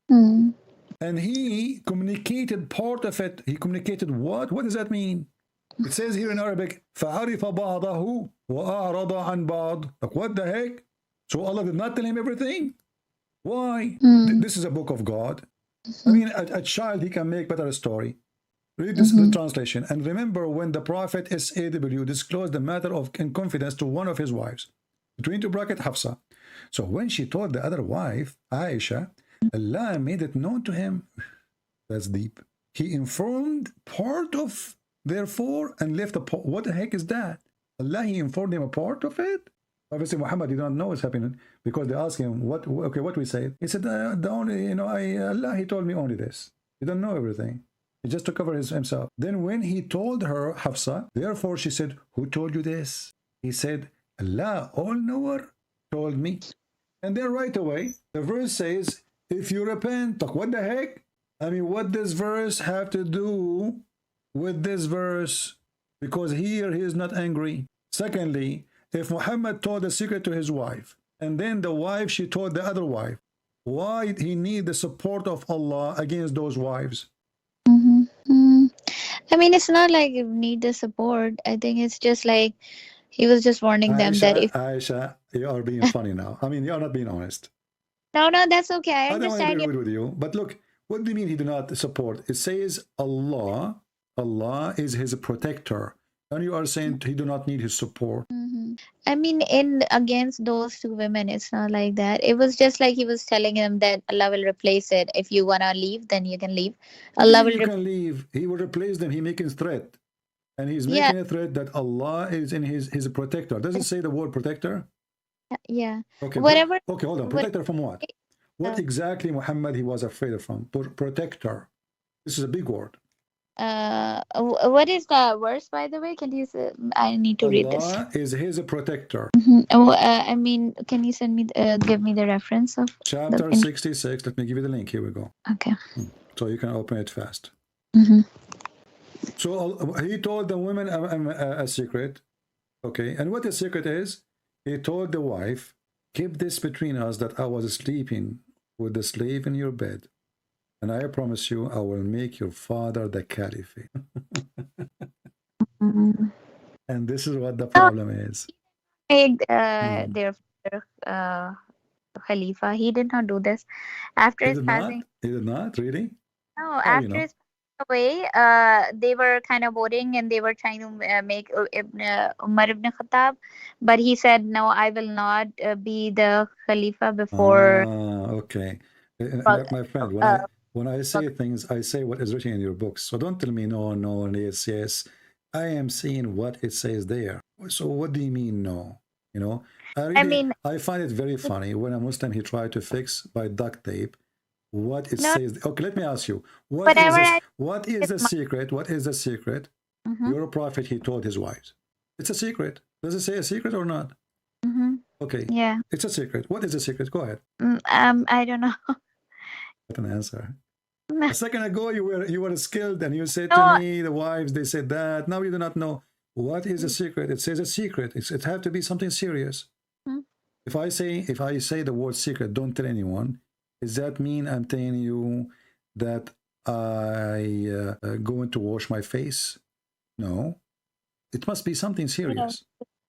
B: And he communicated part of it. He communicated what? What does that mean? It says here in Arabic, فَعَرِفَ بَعْضَهُ وَأَعْرَضَ عَنْ بَعْض. Like, what the heck? So Allah did not tell him everything? Why? This is a book of God. I mean, a child, he can make better story. Read this the translation. And remember when the Prophet SAW disclosed the matter of in confidence to one of his wives, between two bracket Hafsa. So when she told the other wife, Aisha, Allah made it known to him. That's deep. He informed part of therefore and left a part. What the heck is that? Allah, he informed him a part of it? Obviously, Muhammad, he don't know what's happening because they asked him, what we say? He said, the only, you know, Allah, he told me only this. He don't know everything. He just to cover himself. Then when he told her, Hafsa, therefore she said, who told you this? He said, Allah, all-knower, told me. And then right away, the verse says, if you repent, like, what the heck? I mean, what does verse have to do with this verse? Because here he is not angry. Secondly, if Muhammad told a secret to his wife, and then the wife, she told the other wife, why he need the support of Allah against those wives?
C: I mean, it's not like you need the support. I think it's just like he was just warning them that if
B: Aisha, you are being funny now. I mean, you are not being honest.
C: no, that's okay. I
B: I don't want to
C: understand
B: be
C: you.
B: rude with you, but look, what do you mean he did not support? It says Allah is his protector, and you are saying he do not need his support.
C: I mean, in against those two women, it's not like that. It was just like he was telling them that Allah will replace it. If you wanna leave, then you can leave.
B: What do you
C: Allah
B: mean
C: will.
B: you can leave? He will replace them. He making threat, and he's
C: Yeah,
B: making a threat that Allah is in his protector. Does it say the word protector?
C: yeah.
B: Okay,
C: Whatever.
B: okay, hold on.
C: What?
B: Protector from what? What exactly Muhammad he was afraid of from? Protector. This is a big word.
C: What is the verse, by the way? Can you? I need to read this.
B: Allah is his protector.
C: I mean, can you send me? Give me the reference of
B: Chapter 66. Let me give you the link. Here we go.
C: Okay.
B: So you can open it fast. So he told the women a secret. Okay, and what the secret is? He told the wife, keep this between us that I was sleeping with the slave in your bed. And I promise you, I will make your father the caliphate. And this is what the problem is.
C: Made their Khalifa. He did not do this. After his passing.
B: He did not? Really?
C: No, after his away, they were kind of voting and they were trying to make Umar ibn Khattab, but he said, no, I will not be the Khalifa before.
B: Okay. My friend, when I say things, I say what is written in your books. So don't tell me no, yes, yes. I am saying what it says there. So what do you mean no? You know, I find it very funny when a Muslim, he tried to fix by duct tape what it says. Okay, let me ask you, what is the secret? What is the secret? Your prophet, he told his wives. It's a secret. Does it say a secret or not? Okay.
C: Yeah.
B: It's a secret. What is the secret? Go ahead.
C: I don't know.
B: What an answer. A second ago, you were skilled and you said to me, the wives, they said that. Now you do not know. What is a secret? It says a secret. It has to be something serious. If I say the word secret, don't tell anyone, does that mean I'm telling you that I going to wash my face? No. It must be something serious.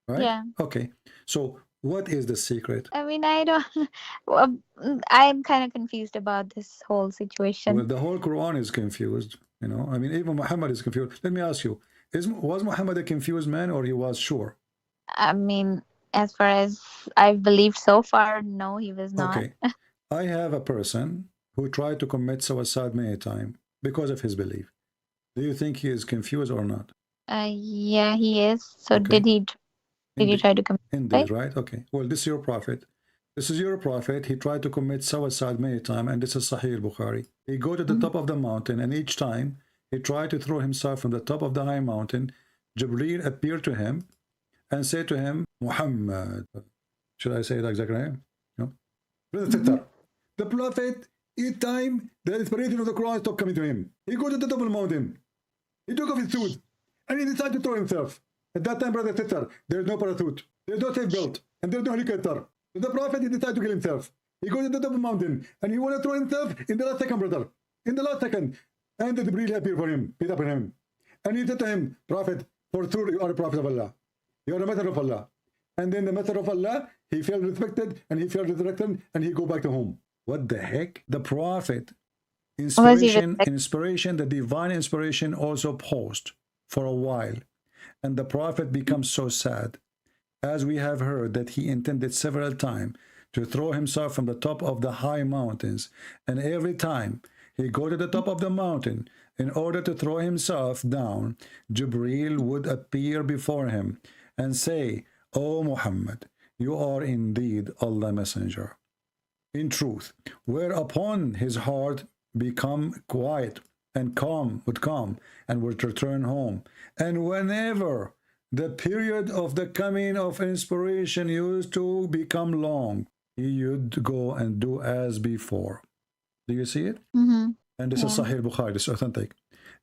B: Right?
C: Yeah.
B: Okay. So what is the secret?
C: I mean, I don't. Well, I'm kind of confused about this whole situation.
B: Well, the whole Quran is confused. You know, I mean, even Muhammad is confused. Let me ask you: was Muhammad a confused man, or he was sure?
C: I mean, as far as I've believed so far, no, he was not.
B: Okay. I have a person who tried to commit suicide many times because of his belief. Do you think he is confused or not?
C: Yeah, he is. So
B: Okay.
C: did he
B: Indeed.
C: try to commit
B: Indeed,
C: suicide?
B: right? Okay. Well, this is your prophet. This is your prophet. He tried to commit suicide many times, and this is Sahih Bukhari. He go to the top of the mountain, and each time he tried to throw himself from the top of the high mountain, Jibreel appeared to him and said to him, Muhammad. Should I say it exactly? No. The prophet, each time the inspiration of the Quran stopped coming to him, he go to the top of the mountain. He took off his suit, and he decided to throw himself. At that time, brother, sister, there is no parachute, there is no safe belt, and there is no helicopter. So the prophet, he decided to kill himself. He goes to the top of the mountain, and he want to throw himself in the last second, brother. In the last second. And the Jibreel appeared for him, beat up on him. And he said to him, Prophet, for sure you are a prophet of Allah. You are a messenger of Allah. And then the messenger of Allah, he felt respected, and he felt resurrected, and he go back to home. What the heck? The prophet,
C: Was he
B: inspiration, the divine inspiration also paused for a while. And the prophet becomes so sad, as we have heard that he intended several times to throw himself from the top of the high mountains. And every time he go to the top of the mountain in order to throw himself down, Jibreel would appear before him and say, O Muhammad, you are indeed Allah's messenger. In truth, whereupon his heart become quiet and would calm and would return home. And whenever the period of the coming of inspiration used to become long, he would go and do as before. Do you see it? And this is Sahih Bukhari, this is authentic.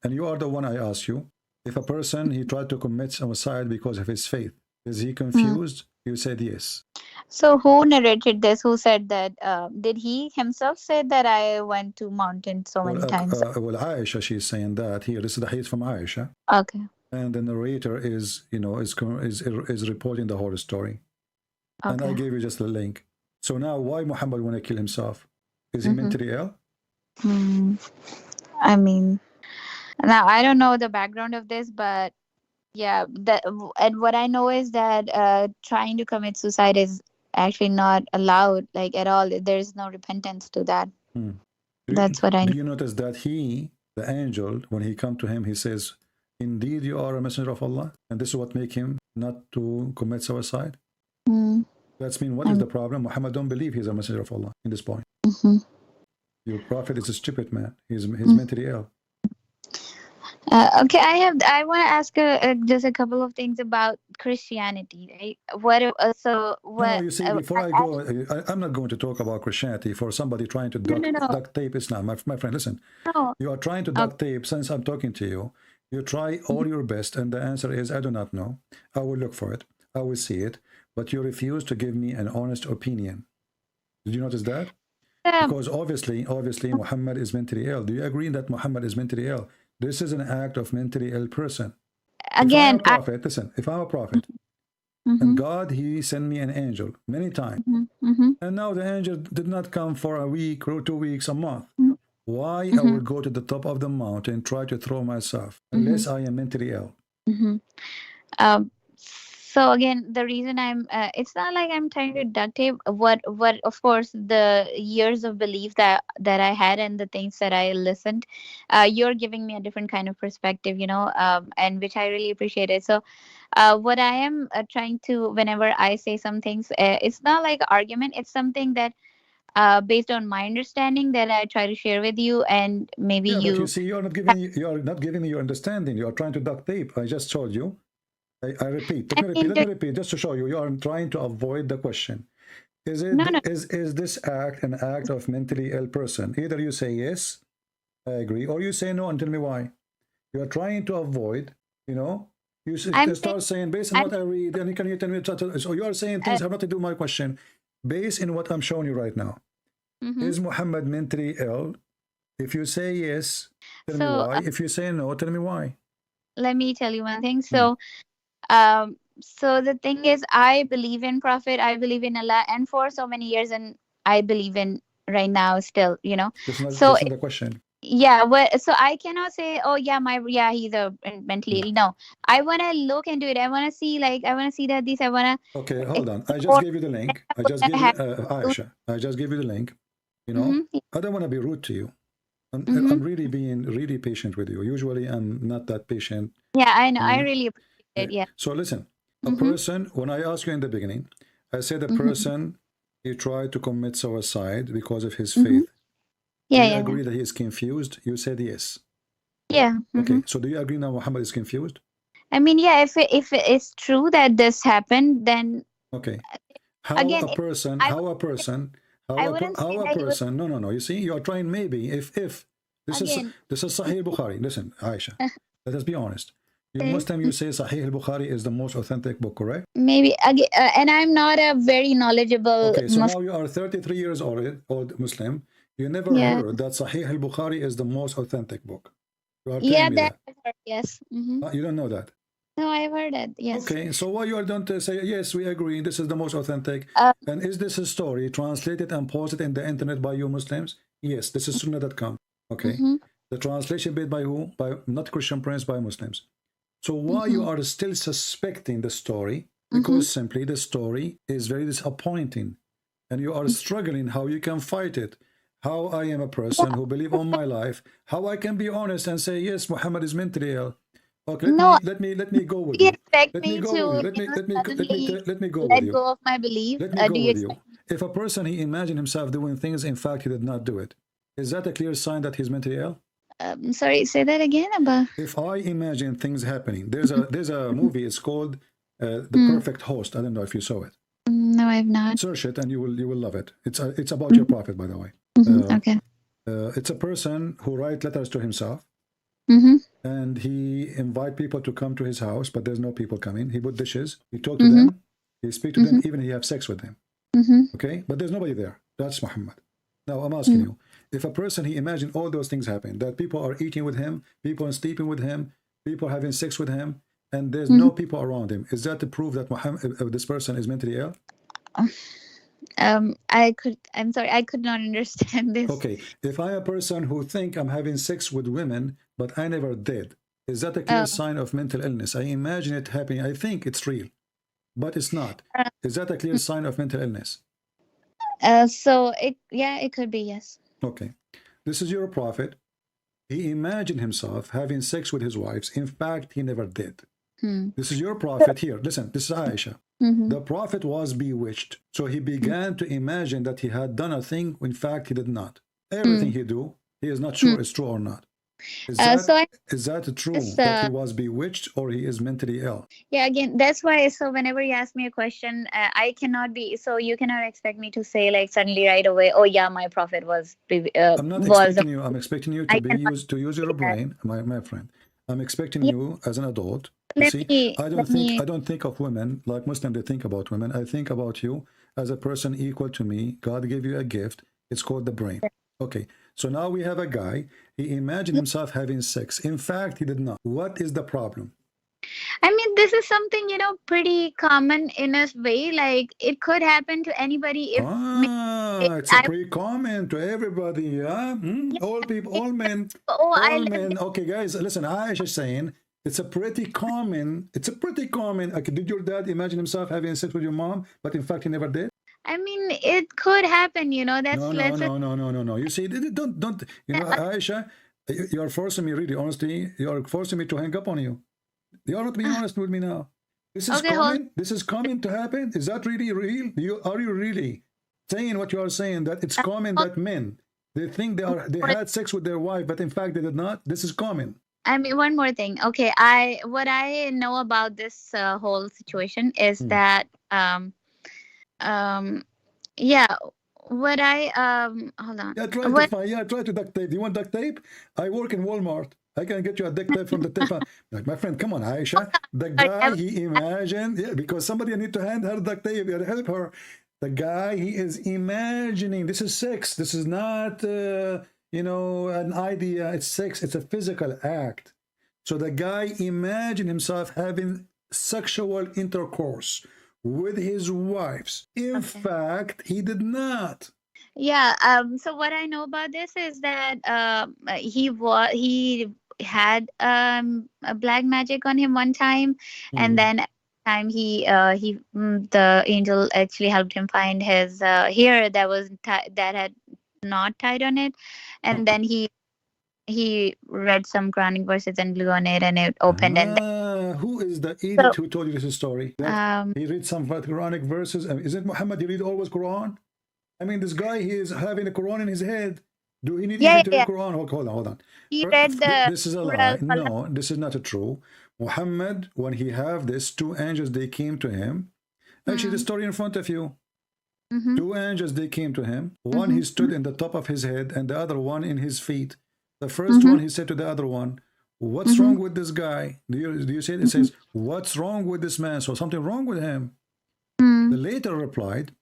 B: And you are the one I ask you, if a person, he tried to commit suicide because of his faith, is he confused? You said yes.
C: So who narrated this? Who said that? Did he himself say that I went to mountain so many times?
B: Well, Aisha, she's saying that here. This is the hadith from Aisha.
C: Okay.
B: And the narrator is, is reporting the whole story.
C: Okay.
B: And I gave you just the link. So now, why Muhammad want to kill himself? Is he mentally ill?
C: I mean, now I don't know the background of this, but yeah, and what I know is that trying to commit suicide is actually not allowed, like at all. There's no repentance to that. That's what I know.
B: Do you notice that he, the angel, when he come to him, he says, indeed you are a messenger of Allah, and this is what make him not to commit suicide? That's mean, what is the problem? Muhammad don't believe he's a messenger of Allah in this point. Your prophet is a stupid man. He's mentally ill.
C: Okay, I want to ask just a couple of things about Christianity, right?
B: No, you see, before I go, I'm not going to talk about Christianity for somebody trying to duct tape Islam. My friend, listen.
C: No.
B: You are trying to duct tape, since I'm talking to you. You try all your best, and the answer is, I do not know. I will look for it. I will see it. But you refuse to give me an honest opinion. Did you notice that? Because obviously, Muhammad is mentally ill. Do you agree that Muhammad is mentally ill? This is an act of mentally ill person.
C: Again,
B: if I'm a prophet, listen, if I'm a prophet, and God, he sent me an angel many times, and now the angel did not come for a week or 2 weeks, a month. Why I will go to the top of the mountain, try to throw myself, unless I am mentally ill?
C: So again, the reason it's not like I'm trying to duct tape what of course the years of belief that I had and the things that I listened, you're giving me a different kind of perspective, and which I really appreciated. So what I am trying to, whenever I say some things, it's not like argument, it's something that based on my understanding that I try to share with you, and maybe
B: But you see, you are not giving me your understanding. You are trying to duct tape. I just told you. I repeat. Let me repeat, just to show you. You are trying to avoid the question. Is it is this act an act of mentally ill person? Either you say yes, I agree, or you say no and tell me why. You are trying to avoid. You start saying based on what I read, and can you tell me? So you are saying things have nothing to do with my question. Based in what I'm showing you right now, is Muhammad mentally ill? If you say yes, tell me why. If you say no, tell me why.
C: Let me tell you one thing. So the thing is, I believe in Prophet, I believe in Allah, and for so many years, and I believe in right now still,
B: That's not the question.
C: Yeah, so I cannot say, oh yeah, he's a mentally ill. No, I want to look into it. I want to see, like, I want to see that this, I want
B: Okay,
C: to
B: hold on. I just
C: explore.
B: gave you the link. I
C: What
B: just
C: I
B: gave you,
C: have to
B: Aisha, I just gave you the link. You
C: do.
B: know, I don't want to be rude to you.
C: Mm-hmm.
B: I'm really being really patient with you. Usually I'm not that patient.
C: Yeah, I know.
B: I
C: I
B: mean,
C: really appreciate it. Yeah.
B: so listen, a
C: Mm-hmm.
B: person, when I asked you in the beginning, I said a
C: Mm-hmm.
B: person, he tried to commit suicide because of his
C: Mm-hmm.
B: faith. Do
C: Yeah,
B: you
C: yeah, yeah.
B: agree that he is confused? You said yes.
C: Yeah. Mm-hmm.
B: Okay, so do you agree now Muhammad is confused?
C: I mean, yeah, if it is true that this happened, then
B: Okay.
C: again, I would
B: How
C: say
B: a
C: that he was
B: person, no. You see, you are trying maybe, if,
C: again.
B: this is Sahih Bukhari. Listen, Aisha, let us be honest. You
C: Okay.
B: Muslim, you say Sahih al-Bukhari is the most authentic book, correct?
C: Maybe again, and I'm not a very knowledgeable
B: Okay, so now
C: Muslim.
B: you are 33 years old Muslim. You never
C: Yeah.
B: heard that Sahih al-Bukhari is the most authentic book. You are
C: Yeah,
B: telling me
C: that
B: that.
C: I've heard. Yes. Mm-hmm.
B: You don't know that.
C: No, I've heard that. Yes.
B: Okay, so why you are don't say, yes, we agree, this is the most authentic.
C: Uh,
B: And is this a story translated and posted in the internet by you Muslims? Yes, this is sunnah.com. Okay.
C: mm-hmm.
B: The translation made by who? By not Christian Prince, by Muslims. So why you
C: Mm-hmm.
B: are still suspecting the story?
C: Mm-hmm.
B: Because simply the story is very disappointing. And you are struggling how you can fight it. How I am a person who believe all my life, how I can be honest and say, yes, Muhammad is mentally ill. Okay,
C: No,
B: let me go with
C: do you
B: you.
C: expect
B: Let me
C: me
B: go with you.
C: to, suddenly
B: Let me go with
C: let
B: you.
C: go of my belief?
B: Let me go
C: Do you
B: with you.
C: expect?
B: If a person he imagined himself doing things, in fact he did not do it, is that a clear sign that he's mentally ill?
C: Sorry, say that again. About.
B: If I imagine things happening, there's a movie. It's called The
C: Mm,
B: Perfect Host. I don't know if you saw it.
C: no, I've not.
B: Search it and you will love it. It's about your prophet, by the way.
C: Mm-hmm. Okay.
B: It's a person who writes letters to himself,
C: Mm-hmm.
B: and he invite people to come to his house, but there's no people coming. He put dishes. He talk to
C: Mm-hmm.
B: them. He speak to
C: Mm-hmm.
B: them. Even he have sex with them.
C: Mm-hmm.
B: Okay, but there's nobody there. That's Muhammad. Now I'm asking you, if a person he imagined all those things happen, that people are eating with him, people are sleeping with him, people having sex with him, and there's
C: Mm-hmm.
B: no people around him, is that to prove that Muhammad, this person is mentally ill?
C: I'm sorry, I could not understand this.
B: Okay, if I am a person who think I'm having sex with women, but I never did, is that a clear
C: Oh,
B: sign of mental illness? I imagine it happening. I think it's real, but it's not.
C: uh,
B: Is that a clear sign of mental illness?
C: so it could be, yes.
B: Okay, this is your prophet. He imagined himself having sex with his wives. In fact, he never did. This is your prophet here. Listen, this is Aisha.
C: Mm-hmm.
B: The prophet was bewitched. So he began to imagine that he had done a thing. In fact, he did not. Everything he do, he is not sure is true or not. Is that true that he was bewitched or he is mentally ill?
C: Yeah, again, that's why. So whenever you ask me a question, I cannot be. So you cannot expect me to say like suddenly right away, oh yeah, my prophet was
B: I'm not
C: was.
B: expecting you. I'm expecting you
C: I
B: to
C: cannot
B: use your
C: say that.
B: brain, my friend. I'm expecting
C: Yeah,
B: you as an adult. You see, I don't think of women like Muslim. They think about women. I think about you as a person equal to me. God gave you a gift. It's called the brain. Okay. So now we have a guy. He imagined himself having sex. In fact, he did not. What is the problem?
C: I mean, this is something, pretty common in a way. Like it could happen to anybody if
B: It's a pretty common to everybody. Yeah? All people, all men,
C: oh, I
B: all
C: lived
B: men. Okay, guys, listen. Aisha is saying it's a pretty common. It's a pretty common. Okay, did your dad imagine himself having sex with your mom, but in fact he never did?
C: I mean, it could happen, that's
B: No. You see, don't. Aisha, you are forcing me. Really, honestly, you are forcing me to hang up on you. You are not being honest with me now. This is
C: okay, hold.
B: common. This is common to happen. Is that really real? Are you really saying what you are saying, that it's common that men they think they had sex with their wife, but in fact they did not? This is common.
C: I mean, one more thing. Okay, what I know about this whole situation is that yeah, what I hold on.
B: Try to duct tape. Do you want duct tape? I work in Walmart. I can get you a duct tape from the tape. Like, my friend, come on, Aisha. The guy he imagined, because somebody need to hand her duct tape, help her. The guy he is imagining. This is sex. This is not an idea. It's sex. It's a physical act. So the guy imagined himself having sexual intercourse with his wives. In fact, he did not.
C: Yeah. So what I know about this is that he had a black magic on him one time, and
B: Hmm.
C: then time the angel actually helped him find his hair that that had not tied on it, and then he read some Quranic verses and blew on it, and it opened. And
B: Who is the
C: so
B: idiot who told you this story? That he read some Quranic verses? I mean, is it Muhammad? He read always Quran? I mean, this guy, he is having a Quran in his head. Do he need
C: yeah,
B: even
C: yeah,
B: to read
C: yeah.
B: Quran? Hold on.
C: He read the
B: This is a
C: Surah
B: lie.
C: Al-Falaq.
B: No, this is not true. Muhammad, when he have this, two angels, they came to him. Actually, the story in front of you.
C: Mm-hmm.
B: Two angels, they came to him. One,
C: Mm-hmm.
B: he stood in the top of his head, and the other one in his feet. The first
C: Mm-hmm.
B: one, he said to the other one, what's wrong with this guy? Do you see it? It says, what's wrong with this man? So something wrong with him.
C: Mm-hmm.
B: The later replied,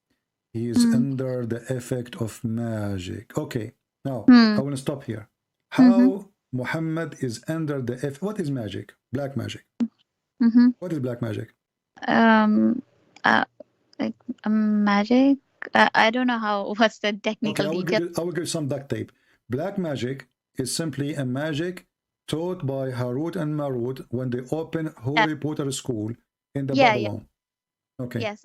B: he is under the effect of magic. Okay, now I want to stop here. How Muhammad is under the effect? What is magic? Black magic.
C: Mm-hmm.
B: What is black magic?
C: Um, uh, like magic. I don't know how. What's the
B: Okay,
C: technical detail?
B: I will give you some duct tape. Black magic is simply a magic taught by Harut and Marut when they opened
C: Yeah,
B: Harry Potter school in the
C: yeah, yeah.
B: Babylon. Okay.
C: Yes.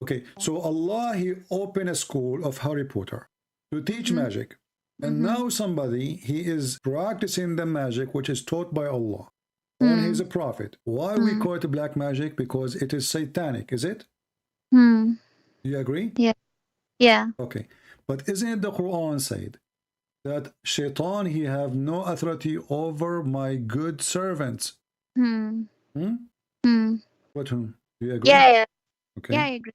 B: Okay, so Allah, he opened a school of Harry Potter to teach
C: Mm-hmm.
B: magic. And now somebody, he is practicing the magic which is taught by Allah. And he's a prophet. Why we call it black magic? Because it is satanic, is it?
C: Mm-hmm.
B: Do you agree?
C: Yeah. Yeah.
B: Okay. But isn't it the Quran said that Shaitan, he have no authority over my good servants?
C: Hmm.
B: Hmm?
C: Hmm.
B: What? Do you agree?
C: Yeah. Yeah.
B: Okay.
C: Yeah. I agree.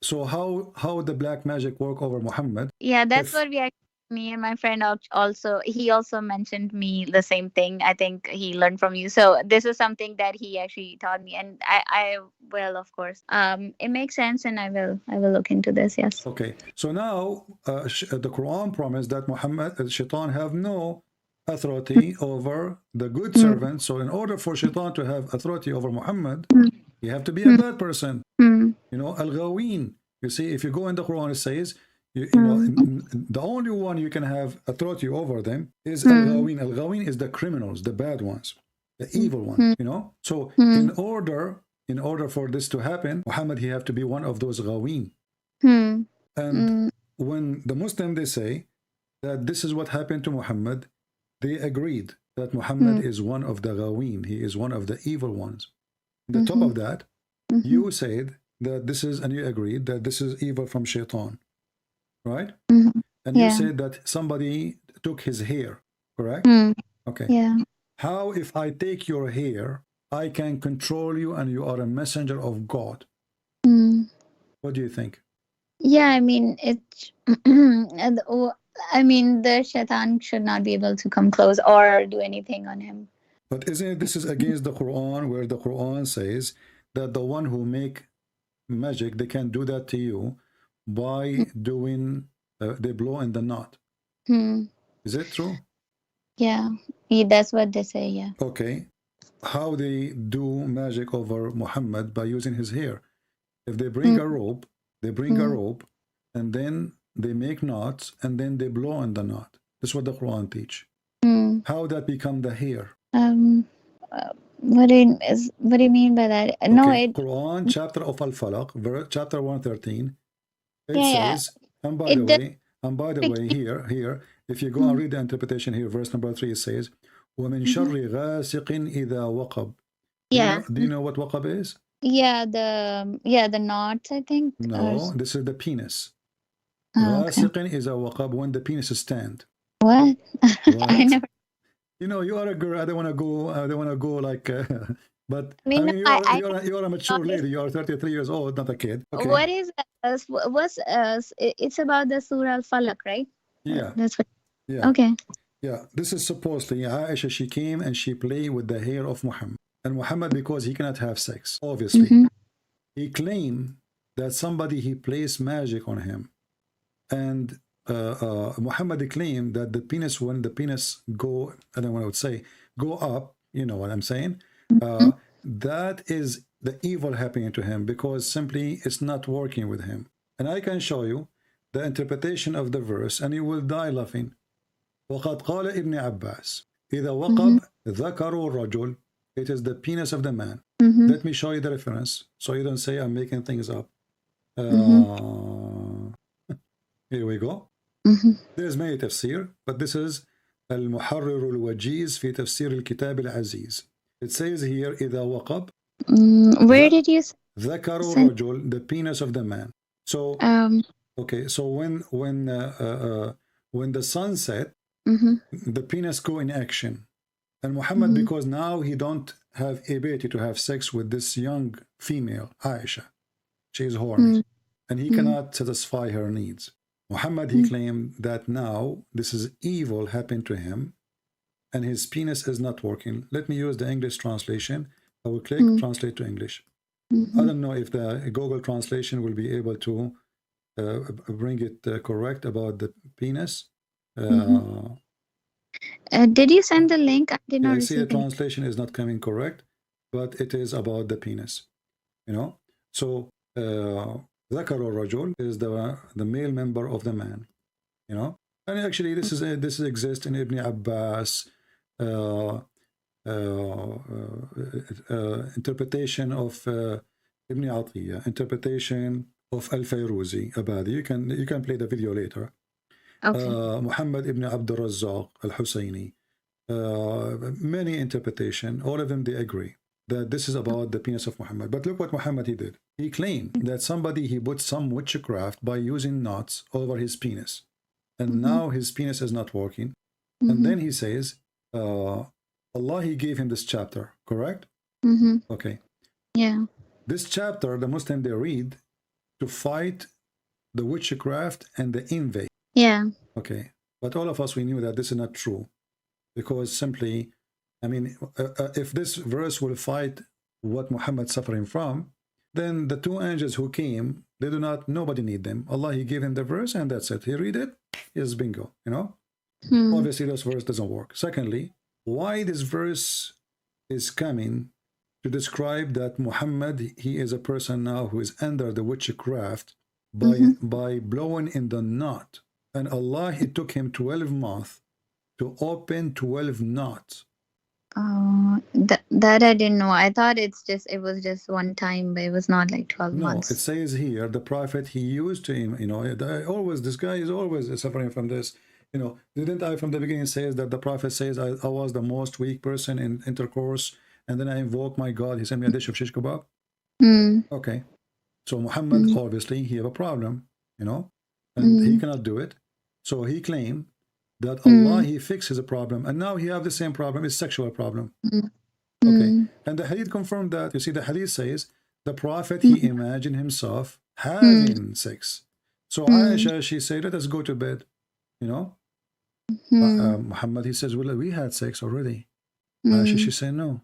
B: So how the black magic work over Muhammad?
C: Yeah, that's
B: If
C: what we actually. Me and my friend also he also mentioned me the same thing. I think he learned from you. So this is something that he actually taught me, and I will, of course. It makes sense, and I will look into this. Yes.
B: okay, so now the Quran promised that Muhammad, Shaitan have no authority over the good servant. So in order for Shaitan to have authority over Muhammad, you have to be a bad person.
C: Hmm.
B: You know, al-ghawin. You see, if you go in the Quran, it says, you know, the only one you can have authority over them is al-ghawin. Al-ghawin is the criminals, the bad ones, the evil one. You know, so in order for this to happen, Muhammad, he have to be one of those ghawin.
C: Hmm.
B: And when the Muslim, they say that this is what happened to Muhammad, they agreed that Muhammad is one of the ghawin. He is one of the evil ones. On the top of that, you said that this is, and you agreed that this is evil from Shaitan, right? And you
C: Yeah.
B: said that somebody took his hair, correct? Okay.
C: Yeah.
B: How if I take your hair, I can control you and you are a messenger of God? What do you think?
C: Yeah, I mean I mean the shaitan should not be able to come close or do anything on him.
B: But isn't it, this is against the Quran, where the Quran says that the one who make magic, they can do that to you by doing, they blow in the knot. Is it true?
C: Yeah. That's what they say. Yeah.
B: Okay. How they do magic over Muhammad? By using his hair. If they bring a rope, and then they make knots, and then they blow on the knot. That's what the Quran teach. How that become the hair?
C: What do you mean by that?
B: Okay.
C: No,
B: Quran chapter of Al-Falaq, chapter 113. It
C: yeah,
B: says, and by
C: it
B: the way, here, if you go and read the interpretation here, verse number 3, it says, وَمِن شَرِّ غَاسِقٍ إِذَا وَقَبْ.
C: yeah,
B: Do you know what waqab is?
C: yeah, the knots, I think.
B: No, this is the penis.
C: Oh, okay.
B: غاسق is a waqab when the penis stand.
C: What? I
B: What?
C: never.
B: You know, you are a girl. I don't want to go like, but
C: I mean,
B: I mean, you are a mature
C: okay.
B: lady. You are 33 years old, not a kid. Okay.
C: What is what's it's about the Surah Al-Falaq, right?
B: Yeah.
C: That's what.
B: Yeah.
C: Okay.
B: Yeah. This is supposedly Aisha. She came and she played with the hair of Muhammad. And Muhammad, because he cannot have sex, obviously, he claimed that somebody, he placed magic on him. And Muhammad claimed that the penis, when the penis go, I don't know what I would say, go up, you know what I'm saying? That is the evil happening to him, because simply it's not working with him. And I can show you the interpretation of the verse and you will die laughing. وقد قال ابن عباس إذا وقب ذكر الرجل, it is the penis of the man. Let me show you the reference so you don't say I'm making things up. Here we go. There's many tafsir, but this is المحرر الوجيز في تفسير الكتاب العزيز. It says here إذا وقب.
C: Where did you
B: ذكر الرجل, the penis of the man. So okay, so when the sun set, the penis go in action, and Muhammad, because now he don't have ability to have sex with this young female Aisha, she is horny, and he cannot satisfy her needs. Muhammad, he claimed that now this is evil happened to him, and his penis is not working. Let me use the English translation. I will click translate to English. I don't know if the Google translation will be able to bring it correct about the penis.
C: did you send the link? I did not
B: I see the
C: receive it.
B: translation is not coming correct, but it is about the penis. You know, so ذكر الرجل is the male member of the man. You know, and actually this exists in Ibn Abbas. Interpretation of Ibn Atiyah, interpretation of Al-Fayruzi Abadi. You can play the video later.
C: Okay.
B: Muhammad ibn Abd al-Razzaq al-Husayni. Many interpretation, all of them they agree that this is about the penis of Muhammad. But look what Muhammad he did. He claimed that he put some witchcraft by using knots over his penis. And now his penis is not working. And then he says, Allah, he gave him this chapter, correct? Okay.
C: Yeah.
B: This chapter, the Muslim, they read to fight the witchcraft and the envy.
C: Yeah.
B: Okay. But all of us, we knew that this is not true. Because simply, I mean, if this verse will fight what Muhammad suffering from, then the two angels who came, they do not, nobody need them. Allah, he gave him the verse and that's it. He read it, yes, bingo, you know? Obviously, this verse doesn't work. Secondly, why this verse is coming to describe that Muhammad, he is a person now who is under the witchcraft by blowing in the knot. And Allah, he took him 12 months to open 12 knots.
C: That I didn't know. I thought it was just one time, but it was not like 12 months.
B: No, it says here, the prophet, he used to him, you know, this guy is always suffering from this. You know, didn't I from the beginning says that the prophet says I was the most weak person in intercourse, and then I invoke my God, he sent me a dish of shish kebab? Okay. So Muhammad, obviously, he have a problem, you know, and he cannot do it. So he claimed that Allah, he fixes a problem, and now he have the same problem, it's sexual problem. Okay. And the hadith confirmed that. You see, the hadith says the prophet, he imagined himself having sex. So Aisha, she said, let us go to bed, you know. Muhammad, he says, well, we had sex already. Aisha, she said, no,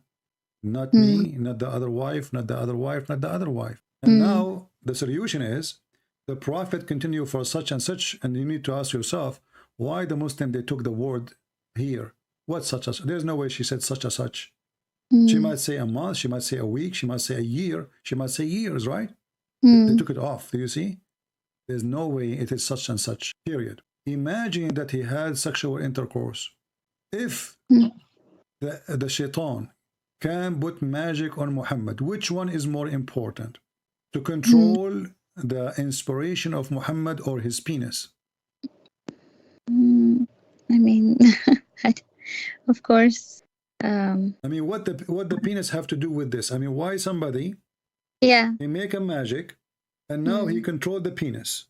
B: not me, not the other wife, not the other wife, not the other wife. And now the solution is the prophet continue for such and such, and you need to ask yourself, why the Muslim, they took the word here? What such as? There's no way she said such as such. She might say a month, she might say a week, she might say a year, she might say years, right? They took it off, do you see? There's no way it is such and such, period. Imagine that he had sexual intercourse. If the shaitan can put magic on Muhammad, which one is more important? To control the inspiration of Muhammad or his penis?
C: I mean, of course.
B: I mean, what the penis have to do with this? I mean, why somebody he make a magic and now he controlled the penis?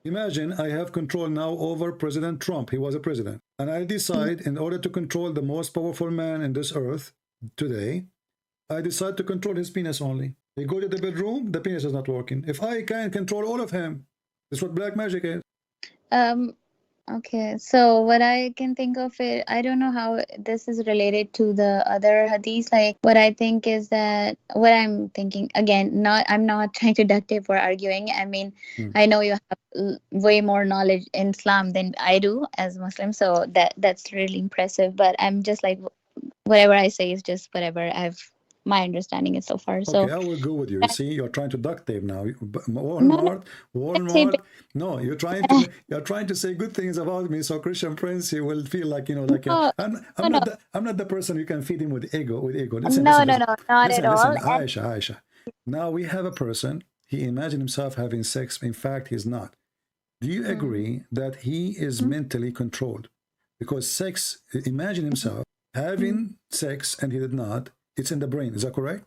B: Imagine I have control now over President Trump. He was a president. And I decide in order to control the most powerful man in this earth today, I decide to control his penis only. He go to the bedroom, the penis is not working. If I can control all of him, that's what black magic is.
C: Okay, so what I can think of it, I don't know how this is related to the other hadith. Like, what I think is that, what I'm thinking, again, I'm not trying to deductive or arguing. I mean, I know you have way more knowledge in Islam than I do as Muslim, so that's really impressive. But I'm just like, whatever I say is just whatever I've my understanding is so far. So
B: Okay, I will go with you. You see, you're trying to duct tape now.
C: no, no,
B: Walmart,
C: taping.
B: Walmart. No, you're trying to say good things about me, so Christian Prince, he will feel like
C: No,
B: I'm
C: no, no,
B: I'm not the person you can feed him with ego. Listen,
C: no,
B: listen,
C: no,
B: listen,
C: no, not at
B: listen,
C: all.
B: listen.
C: And
B: Aisha. Now we have a person. He imagined himself having sex. In fact, he's not. Do you
C: mm,
B: agree that he is
C: mm,
B: mentally controlled? Because sex, imagine himself
C: mm,
B: having sex and he did not. It's in the brain. Is that correct?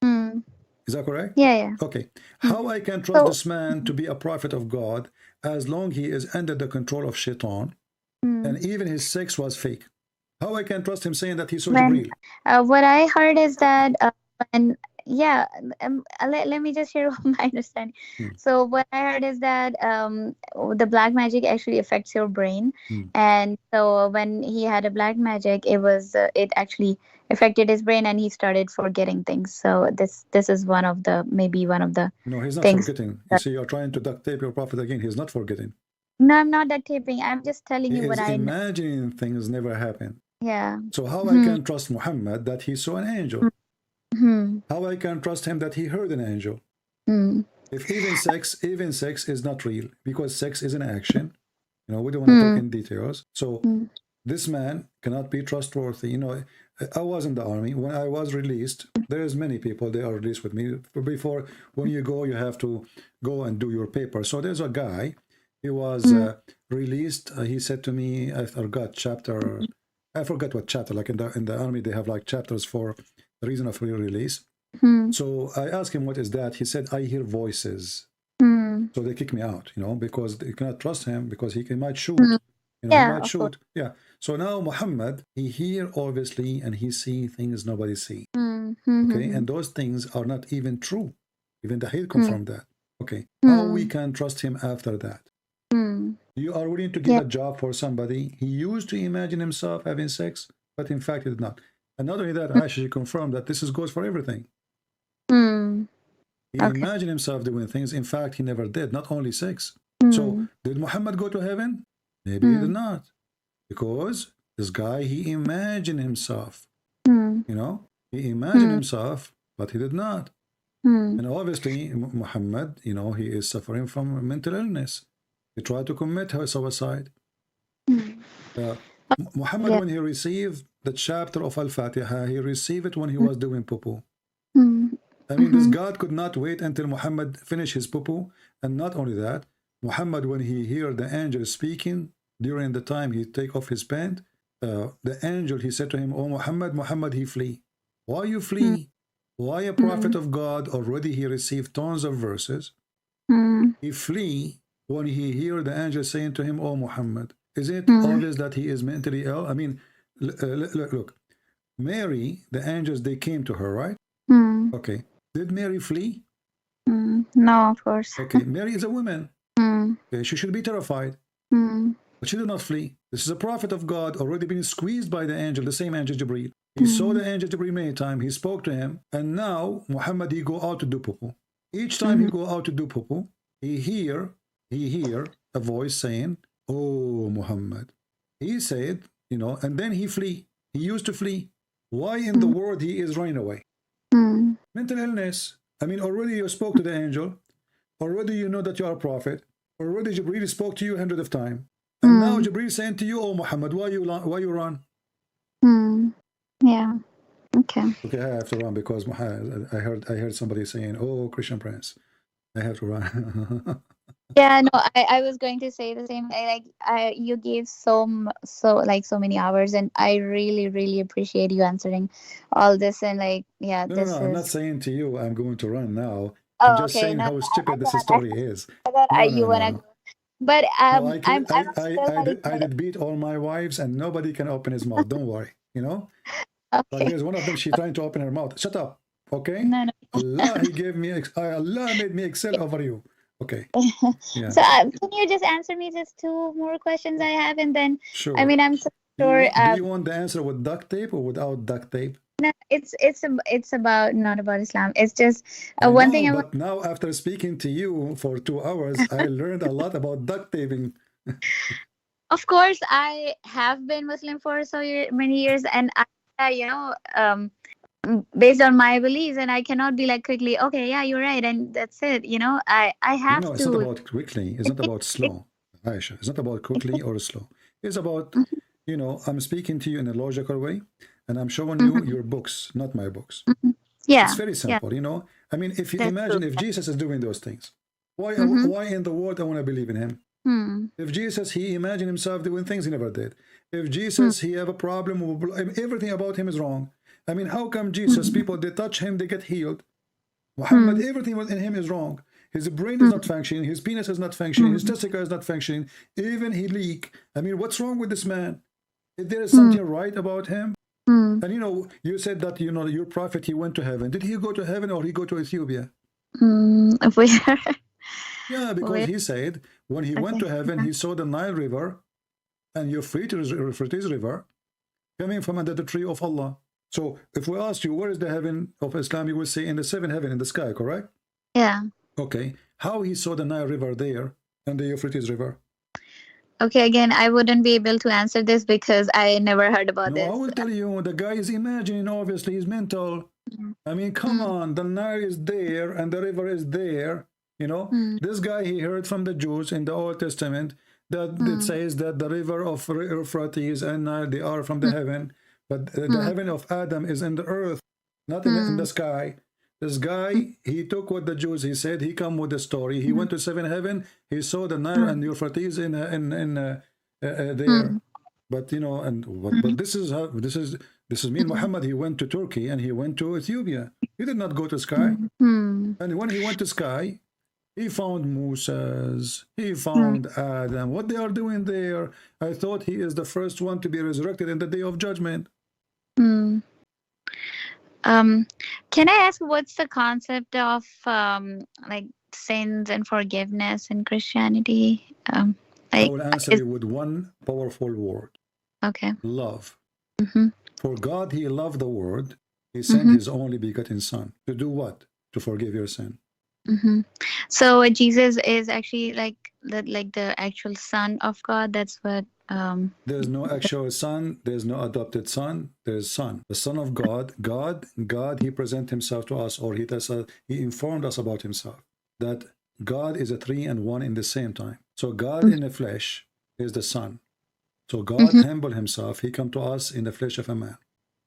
C: mm.
B: Is that correct?
C: Yeah, yeah.
B: Okay.
C: Mm.
B: How I can trust
C: So,
B: this man to be a prophet of God as long he is under the control of shaitan
C: mm,
B: and even his sex was fake? How I can trust him saying that he saw
C: when
B: Jibreel?
C: what I heard is that when yeah, let me just share my understanding.
B: Hmm,
C: So what I heard is that the black magic actually affects your brain,
B: hmm.
C: and so when he had a black magic, it actually affected his brain, and he started forgetting things. So this is one of the maybe one of the
B: No, he's not
C: things.
B: forgetting. You see, you're trying to duct tape your prophet again. He's not forgetting.
C: No, I'm not that taping. I'm just telling
B: He
C: you what
B: is
C: I know.
B: imagining things never happen.
C: Yeah.
B: So how I
C: Hmm.
B: can trust Muhammad that he saw an angel?
C: Hmm.
B: How I can trust him that he heard an angel?
C: Hmm.
B: If even sex is not real because sex is an action. We don't want to talk
C: Hmm.
B: in details. So
C: Hmm.
B: this man cannot be trustworthy. I was in the army. When I was released, there's many people, they are released with me. Before, when you go, you have to go and do your paper. So there's a guy, he was
C: Hmm.
B: released. He said to me, I forgot what chapter, like in the army, they have like chapters for the reason of your release.
C: Hmm.
B: So I asked him, what is that? He said, I hear voices.
C: Hmm.
B: So they kick me out, because you cannot trust him because he might
C: Hmm.
B: shoot. He
C: Yeah,
B: might
C: of course.
B: shoot. Yeah. So now Muhammad, he hear obviously and he see things nobody see.
C: Hmm. Hmm.
B: Okay.
C: Hmm.
B: And those things are not even true. Even the hate
C: Hmm.
B: confirmed that. Okay. How we
C: Hmm.
B: can trust him after that?
C: Hmm.
B: You are willing to give
C: Yeah.
B: a job for somebody. He used to imagine himself having sex, but in fact he did not. And not only that, Aisha, she confirmed that goes for everything.
C: Hmm.
B: He
C: Okay.
B: imagined himself doing things. In fact, he never did, not only sex. So,
C: Hmm.
B: did Muhammad go to heaven? Maybe he did
C: Hmm.
B: not. Because this guy, he imagined himself.
C: Hmm.
B: He imagined
C: Hmm.
B: himself, but he did not.
C: Hmm.
B: And obviously, Muhammad, he is suffering from mental illness. He tried to commit suicide.
C: Hmm.
B: Uh, Muhammad,
C: Yeah.
B: when he received the chapter of Al-Fatiha, he received it when he was doing poo.
C: Hmm.
B: I mean, this
C: Hmm.
B: God could not wait until Muhammad finished his poo. And not only that, Muhammad, when he heard the angel speaking during the time he take off his pant, the angel, he said to him, "Oh Muhammad, Muhammad, he flee. Why you
C: Hmm.
B: flee? Why a
C: Hmm.
B: prophet of God already he received tons of verses?
C: Hmm.
B: He flee when he hear the angel saying to him, Oh Muhammad. Is it
C: Hmm.
B: obvious that he is mentally ill? I mean, look, Mary, the angels, they came to her, right?
C: Hmm.
B: Okay. Did Mary flee?
C: Hmm. No, of course.
B: Okay, Mary is a woman.
C: Hmm.
B: Okay, she should be terrified,
C: Hmm.
B: but she did not flee. This is a prophet of God already been squeezed by the angel, the same angel Jibreel. He saw
C: Hmm.
B: the angel Jibreel many times. He spoke to him, and now Muhammad he go out to do poo. Each time he
C: Hmm.
B: go out to do poo, he hear a voice saying, "Oh Muhammad." He said, and then he flee. He used to flee. Why in the
C: Hmm.
B: world he is running away?
C: Hmm.
B: Mental illness. I mean, already you spoke to the angel. Already you know that you are a prophet. Already Jibreel spoke to you hundreds of times. And now
C: Hmm.
B: Jibreel saying to you, "Oh Muhammad, why you run?"
C: Hmm. Yeah. Okay.
B: Okay, I have to run because I heard somebody saying, "Oh, Christian Prince, I have to run."
C: Yeah, no, I was going to say the same. You gave so many hours, and I really really appreciate you answering all this. And yeah,
B: No, no, no.
C: this
B: I'm not
C: is.
B: saying to you I'm going to run now. I'm
C: Oh,
B: just
C: okay.
B: saying
C: No,
B: how stupid this
C: I
B: story is.
C: thought
B: No, no,
C: you
B: no,
C: wanna
B: no.
C: go, but
B: No, I
C: I'm
B: could,
C: still letting
B: I
C: it.
B: did beat all my wives, and nobody can open his mouth. Don't worry, Like
C: Okay.
B: there's one of them, she trying to open her mouth. Shut up, okay?
C: No, no.
B: Allah, he gave me, Allah made me excel over you. Okay, yeah,
C: So can you just answer me just two more questions I have, and then I
B: sure.
C: mean I'm so
B: Do you
C: sure.
B: want, do you want the answer with duct tape or without duct tape?
C: No, it's about not about Islam. It's just
B: I
C: one
B: know,
C: thing I
B: but now after speaking to you for 2 hours, I learned a lot about duct taping.
C: Of course, I have been Muslim for many years, and I, based on my beliefs, and I cannot be like quickly, okay, yeah, you're right, and that's it. I have
B: No, it's not
C: to.
B: about quickly. It's
C: It,
B: not
C: it,
B: about
C: it,
B: slow, Aisha. It's not about
C: it,
B: quickly or slow. It's about,
C: Mhm,
B: I'm speaking to you in a logical way, and I'm showing you
C: mhm,
B: your books, not my books.
C: mhm.
B: It's
C: Yeah,
B: very
C: yeah,
B: simple. I mean, if you
C: that's true.
B: imagine if Jesus is doing those things, why
C: Mm-hmm.
B: why in the world I want to believe in him?
C: Hmm.
B: If Jesus, he imagined himself doing things he never did. If
C: Hmm.
B: Jesus, he have a problem, I mean, everything about him is wrong. I mean, how come Jesus,
C: Hmm.
B: people, they touch him, they get healed? Muhammad,
C: Hmm.
B: everything in him is wrong. His brain is
C: Hmm.
B: not functioning, his penis is not functioning, his
C: Hmm.
B: testicle is not functioning, even he leak. I mean, what's wrong with this man? If there is
C: Hmm.
B: something right about him,
C: Hmm.
B: and you said that your prophet he went to heaven. Did he go to heaven or he go to Ethiopia?
C: Where?
B: Yeah, because
C: Where?
B: he said when he went
C: Okay.
B: to heaven,
C: Yeah.
B: he saw the Nile River and Euphrates River coming from under the tree of Allah. So if we ask you where is the heaven of Islam, you will say in the seventh heaven in the sky, correct?
C: Yeah.
B: Okay. How he saw the Nile River there and the Euphrates River?
C: Okay. Again, I wouldn't be able to answer this because I never heard about
B: No, I
C: this.
B: will tell you, the guy is imagining, obviously, he's mental.
C: Mm.
B: I mean, come
C: Mm.
B: on, the Nile is there and the river is there.
C: Mm.
B: This guy, he heard from the Jews in the Old Testament that it
C: Mm.
B: says that the river of Euphrates and Nile, they are from the
C: Mm.
B: heaven, but the
C: Mm.
B: heaven of Adam is in the earth, not in the
C: Mm.
B: sky. This
C: Mm.
B: guy, he took what the Jews, he said, he come with the story. He
C: Mm.
B: went to seven heaven, he saw the Nile and
C: Mm.
B: Euphrates there.
C: Mm.
B: But
C: Mm.
B: this is me and
C: Mm.
B: Muhammad. He went to Turkey and he went to Ethiopia. He did not go to sky.
C: Mm. Mm.
B: And when he went to sky, he found Moses. He
C: Mm.
B: found Adam. What they are doing there? I thought he is the first one to be resurrected in the day of judgment.
C: Mm. Um, can I ask what's the concept of like sins and forgiveness in Christianity?
B: I
C: Like
B: will answer
C: is
B: you with one powerful word:
C: okay.
B: love.
C: Mm-hmm.
B: For God, He loved the world. He sent
C: Mm-hmm.
B: His only begotten Son to do what? To forgive your sin.
C: Mm-hmm. So Jesus is actually like the actual Son of God. That's what.
B: There's no actual son, there's no adopted son, there's son. The Son of God, God, he present himself to us, or he informed us about himself. That God is a three and one in the same time. So God in the flesh is the Son. So God
C: Mm-hmm.
B: humbled himself, he come to us in the flesh of a man.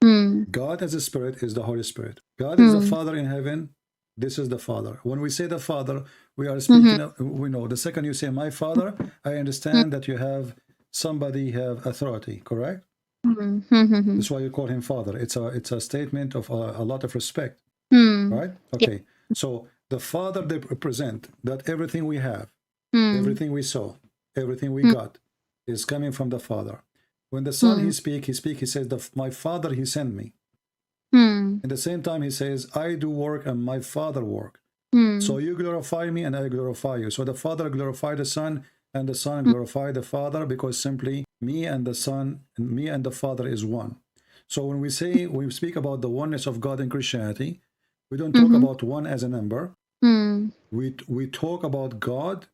C: Mm.
B: God as a spirit is the Holy Spirit. God is the
C: Mm.
B: Father in heaven. This is the Father. When we say the Father, we are
C: Mm-hmm.
B: speaking of, we know the second you say my Father, I understand that you have somebody have authority, correct?
C: Mm. Mm.
B: That's why you call him Father. It's a statement of a lot of respect,
C: Mm.
B: right?
C: Yeah.
B: Okay. So the Father they represent that everything we have,
C: Mm.
B: everything we saw, everything we
C: Mm.
B: got is coming from the Father. When the Son
C: Mm.
B: he says, my Father he sent me.
C: Mm.
B: At the same time, he says, I do work and my Father work. So
C: Mm.
B: you glorify me and I glorify you. So the Father glorified the Son and the Son
C: Mm.
B: glorified the Father, because simply me and the Son and me and the Father is one. So when we speak about the oneness of God in Christianity, we don't talk
C: Mhm.
B: about one as a number.
C: Mm.
B: We talk about God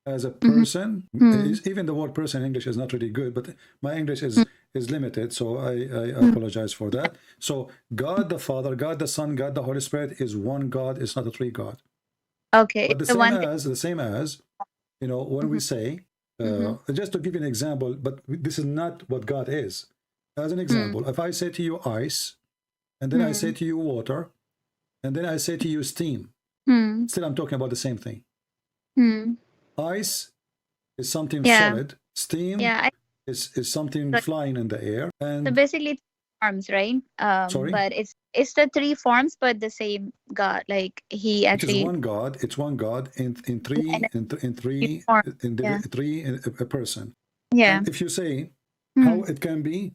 B: as a
C: Mhm.
B: person.
C: Mm.
B: Even the word person in English is not really good, but my English
C: Mm.
B: is limited, so I
C: Mm.
B: apologize for that. So God the Father, God the Son, God the Holy Spirit is one God. It's not a three God.
C: Okay,
B: But
C: it's the one thing.
B: the same as when we
C: Mhm.
B: say,
C: Mhm.
B: just to give you an example, but this is not what God is. As an
C: Mm.
B: example, if I say to you ice, and then I say
C: Mm.
B: to you water, and then I say to you steam,
C: Mm.
B: still I'm talking about the same thing.
C: Mm.
B: Ice is something
C: Yeah.
B: solid. Steam
C: Yeah.
B: is something
C: So
B: flying in the air.
C: so
B: And
C: basically three forms, right?
B: sorry,
C: But it's the three forms, but the same God. Like he
B: it is
C: actually
B: one God. It's one God in
C: and
B: three
C: three forms. Yeah.
B: three in a person.
C: Yeah.
B: And if you say how
C: Mm.
B: it can be,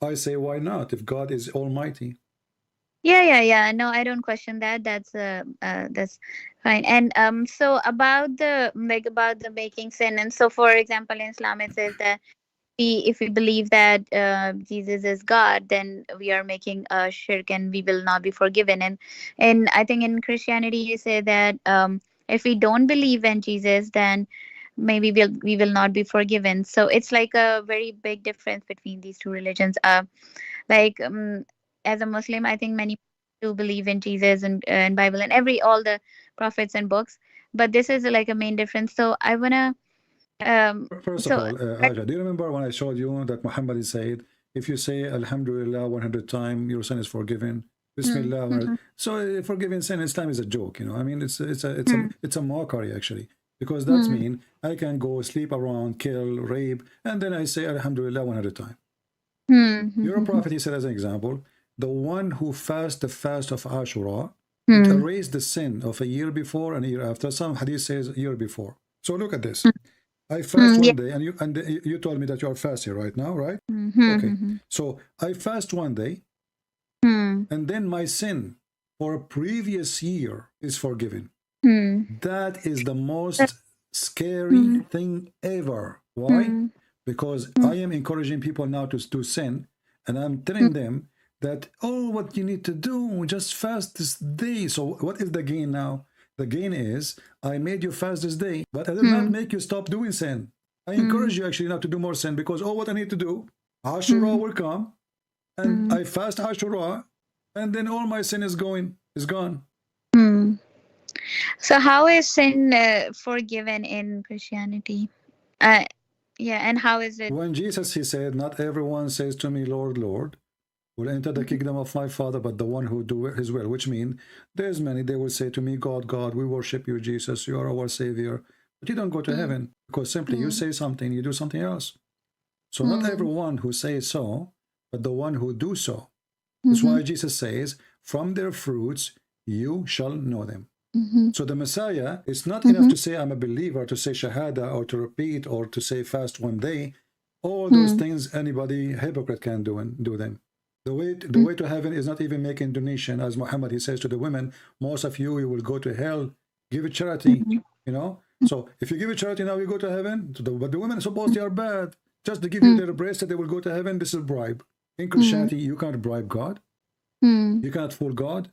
B: I say why not? If God is Almighty,
C: Yeah, yeah, yeah. No, I don't question that. That's fine. And so about the making sin, and so for example, in Islam it says that if we believe that Jesus is God, then we are making a shirk and we will not be forgiven. And I think in Christianity you say that if we don't believe in Jesus, then maybe we will not be forgiven. So it's like a very big difference between these two religions. Like as a Muslim, I think many do believe in Jesus and Bible and all the prophets and books. But this is like a main difference. So I wanna
B: First of
C: so
B: all, Haja, do you remember when I showed you that Muhammad said, if you say Alhamdulillah 100 times, your sin is forgiven. Bismillah. So forgiving sin in Islam is a joke, you know. I mean, it's a mockery actually, because that's mean I can go sleep around, kill, rape, and then I say Alhamdulillah 100 times. Your prophet, he said as an example, the one who fasts the fast of Ashura, it erased the sin of a year before and a year after. Some hadith says a year before. So look at this. I fast one day, and you told me that you are fasting right now, right? Okay. So I fast one day, and then my sin for a previous year is forgiven. That is the most scary thing ever. Why? Because I am encouraging people now to do sin, and I'm telling them that, oh, what you need to do, just fast this day. So what is the gain now? The gain is I made you fast this day, but I did not make you stop doing sin. I encourage you actually not to do more sin, because what I need to do, Ashura will come, and I fast Ashura, and then all my sin is gone.
C: So how is sin forgiven in Christianity? Yeah, and how is it?
B: When Jesus, he said, not everyone says to me, Lord, Lord, will enter the kingdom of my Father, but the one who do his will, which means there's many, they will say to me, God, God, we worship you, Jesus, you are our Savior, but you don't go to heaven, because simply you say something, you do something else. So not everyone who says so, but the one who do so. That's why Jesus says, from their fruits you shall know them. So the Messiah, it's not enough to say I'm a believer, to say Shahada, or to repeat, or to say fast one day. All those things anybody, hypocrite, can do them. The way to heaven is not even making donation, as Muhammad, he says to the women, most of you will go to hell, give it charity, you know. So if you give it charity now, you go to heaven. But the women, suppose they are bad, just to give you their breast that they will go to heaven, this is bribe. In Christianity, you can't bribe God. You cannot fool God.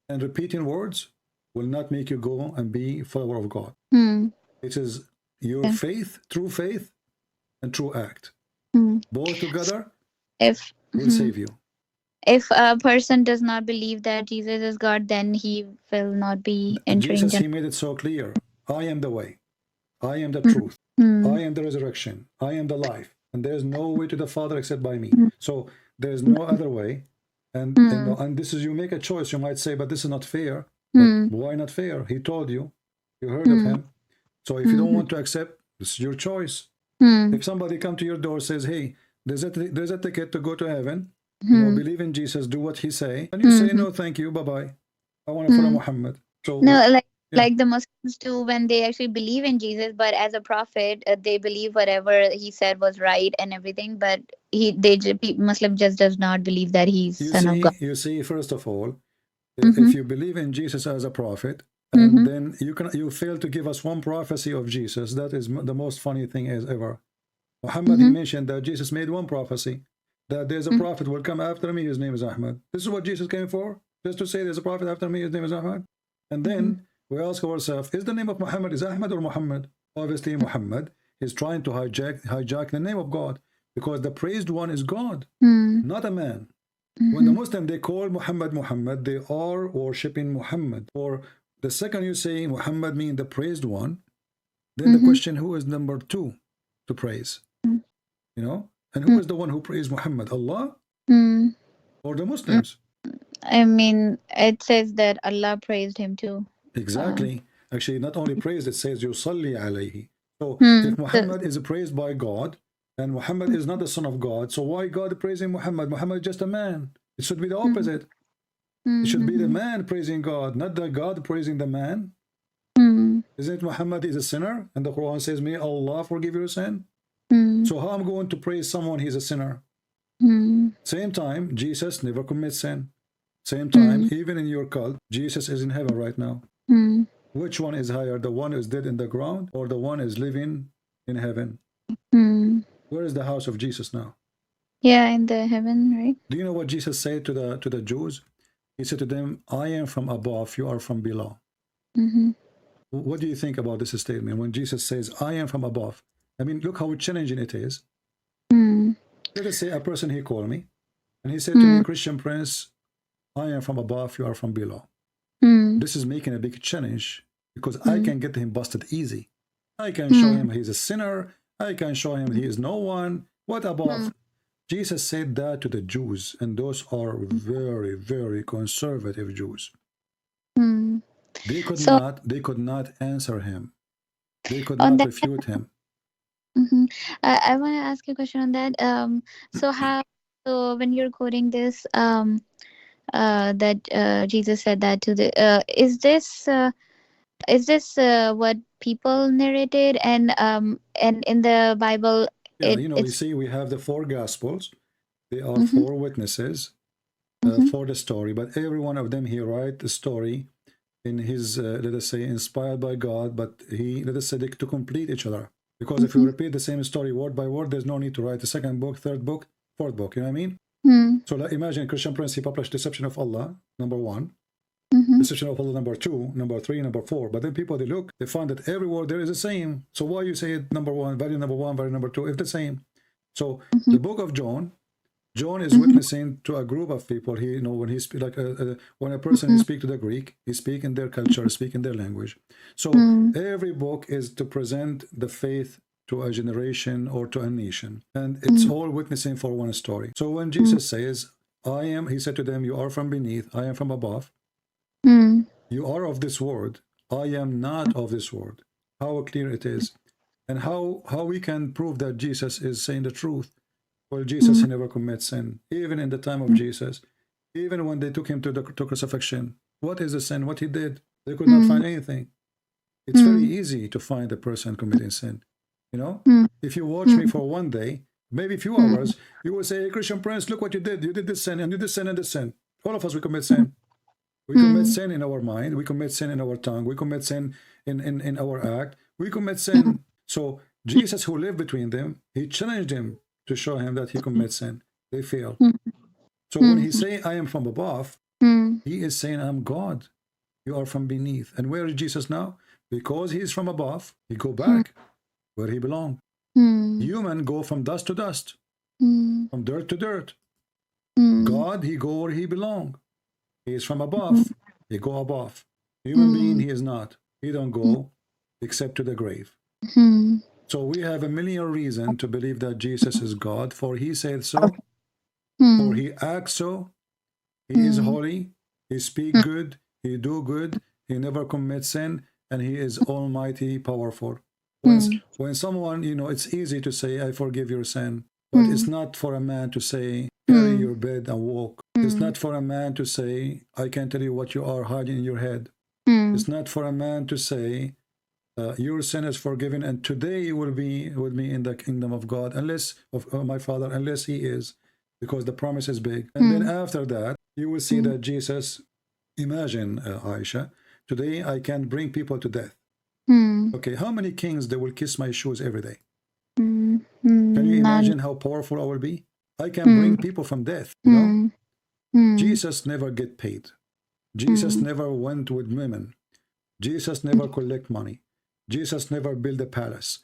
B: And repeating words will not make you go and be follower of God. It is your faith, true faith, and true act. Both together will save you.
C: If a person does not believe that Jesus is God, then he will not be entering.
B: Jesus, he made it so clear. I am the way. I am the truth. I am the resurrection. I am the life. And there is no way to the Father except by me. So there is no other way. And this is, you make a choice. You might say, but this is not fair. But why not fair? He told you. You heard of him. So if you don't want to accept, this is your choice. If somebody come to your door, says, hey, there's a ticket to go to heaven. You know, believe in Jesus, do what he say, and you say, no, thank you, bye-bye. I want to follow Muhammad. So
C: no, like the Muslims do when they actually believe in Jesus, but as a prophet, they believe whatever he said was right and everything. But Muslim just does not believe that he's son of God.
B: You see, first of all, if you believe in Jesus as a prophet, and then you fail to give us one prophecy of Jesus, that is the most funny thing is ever. Muhammad, he mentioned that Jesus made one prophecy, that there's a prophet will come after me, his name is Ahmad. This is what Jesus came for, just to say there's a prophet after me, his name is Ahmad. And then we ask ourselves, is the name of Muhammad is Ahmad or Muhammad? Obviously Muhammad is trying to hijack the name of God, because the praised one is God, not a man. When the Muslim, they call Muhammad Muhammad, they are worshipping Muhammad. Or the second you say Muhammad mean the praised one, then the question, who is number two to praise? You know? And who is the one who praised Muhammad? Allah or the Muslims?
C: I mean, it says that Allah praised him too.
B: Exactly. Actually, not only praised, it says Yusalli alayhi. So if Muhammad is praised by God, and Muhammad is not the son of God, so why God praising Muhammad? Muhammad is just a man. It should be the opposite. It should be the man praising God, not the God praising the man. Isn't Muhammad is a sinner? And the Quran says, may Allah forgive your sin. So how I'm going to praise someone he's a sinner? Same time, Jesus never commits sin. Same time, even in your cult, Jesus is in heaven right now. Which one is higher? The one who is dead in the ground, or the one is living in heaven? Where is the house of Jesus now?
C: Yeah, in the heaven, right?
B: Do you know what Jesus said to the Jews? He said to them, I am from above, you are from below. What do you think about this statement? When Jesus says, I am from above. I mean, look how challenging it is. Let us say a person, he called me, And he said to me, Christian Prince, I am from above, you are from below. This is making a big challenge because I can get him busted easy. I can show him he's a sinner. I can show him he is no one. What above? Jesus said that to the Jews, and those are very, very conservative Jews. They could not answer him. They could not refute him.
C: I want to ask you a question on that. So when you're quoting this, that Jesus said that to the, is this what people narrated, and in the Bible,
B: Yeah, you see, we have the 4 Gospels. They are 4 witnesses for the story, but every one of them, he write the story in his, let us say, inspired by God, but he, let us say, to complete each other. Because if you repeat the same story word by word, there's no need to write a 2nd book, 3rd book, 4th book, you know what I mean? So like, imagine Christian Prince, he published Deception of Allah, number 1, Deception of Allah, number 2, number 3, number 4. But then people, they look, they find that every word there is the same. So why you say it number 1, value number 1, value number 2, if the same? So the book of John is witnessing to a group of people. He, when he speak, like when a person he speak to the Greek, he speak in their culture, speak in their language. So every book is to present the faith to a generation or to a nation, and it's all witnessing for one story. So when Jesus says, "I am," he said to them, "You are from beneath; I am from above. You are of this world; I am not of this world." How clear it is, and how we can prove that Jesus is saying the truth. Well, Jesus, he never commits sin. Even in the time of Jesus, even when they took him to the crucifixion, what is the sin? What he did? They could not find anything. It's very easy to find a person committing sin. You know, if you watch me for one day, maybe a few hours, you will say, hey, Christian Prince, look what you did. You did this sin, and you did this sin, and this sin. All of us, we commit sin. We commit sin in our mind. We commit sin in our tongue. We commit sin in our act. We commit sin. So Jesus, who lived between them, he challenged him to show him that he commits sin. They fail. So when he say, I am from above, he is saying, I'm God. You are from beneath. And where is Jesus now? Because he is from above, he go back where he belong. Human go from dust to dust, from dirt to dirt. God, he go where he belong. He is from above, he go above. Human being, he is not. He don't go except to the grave. So we have a million reasons to believe that Jesus is God, for he said so, for he acts so, he is holy, he speak good, he do good, he never commits sin, and he is almighty, powerful. When someone, it's easy to say, I forgive your sin, but it's not for a man to say, carry your bed and walk. It's not for a man to say, I can tell you what you are hiding in your head. It's not for a man to say, your sin is forgiven, and today you will be with me in the kingdom of God, unless of my Father, unless he is, because the promise is big. And then after that, you will see that Jesus, imagine, Aisha, today I can bring people to death. Okay, how many kings they will kiss my shoes every day? Can you imagine how powerful I will be? I can bring people from death, Jesus never get paid. Jesus never went with women. Jesus never collect money. Jesus never build a palace.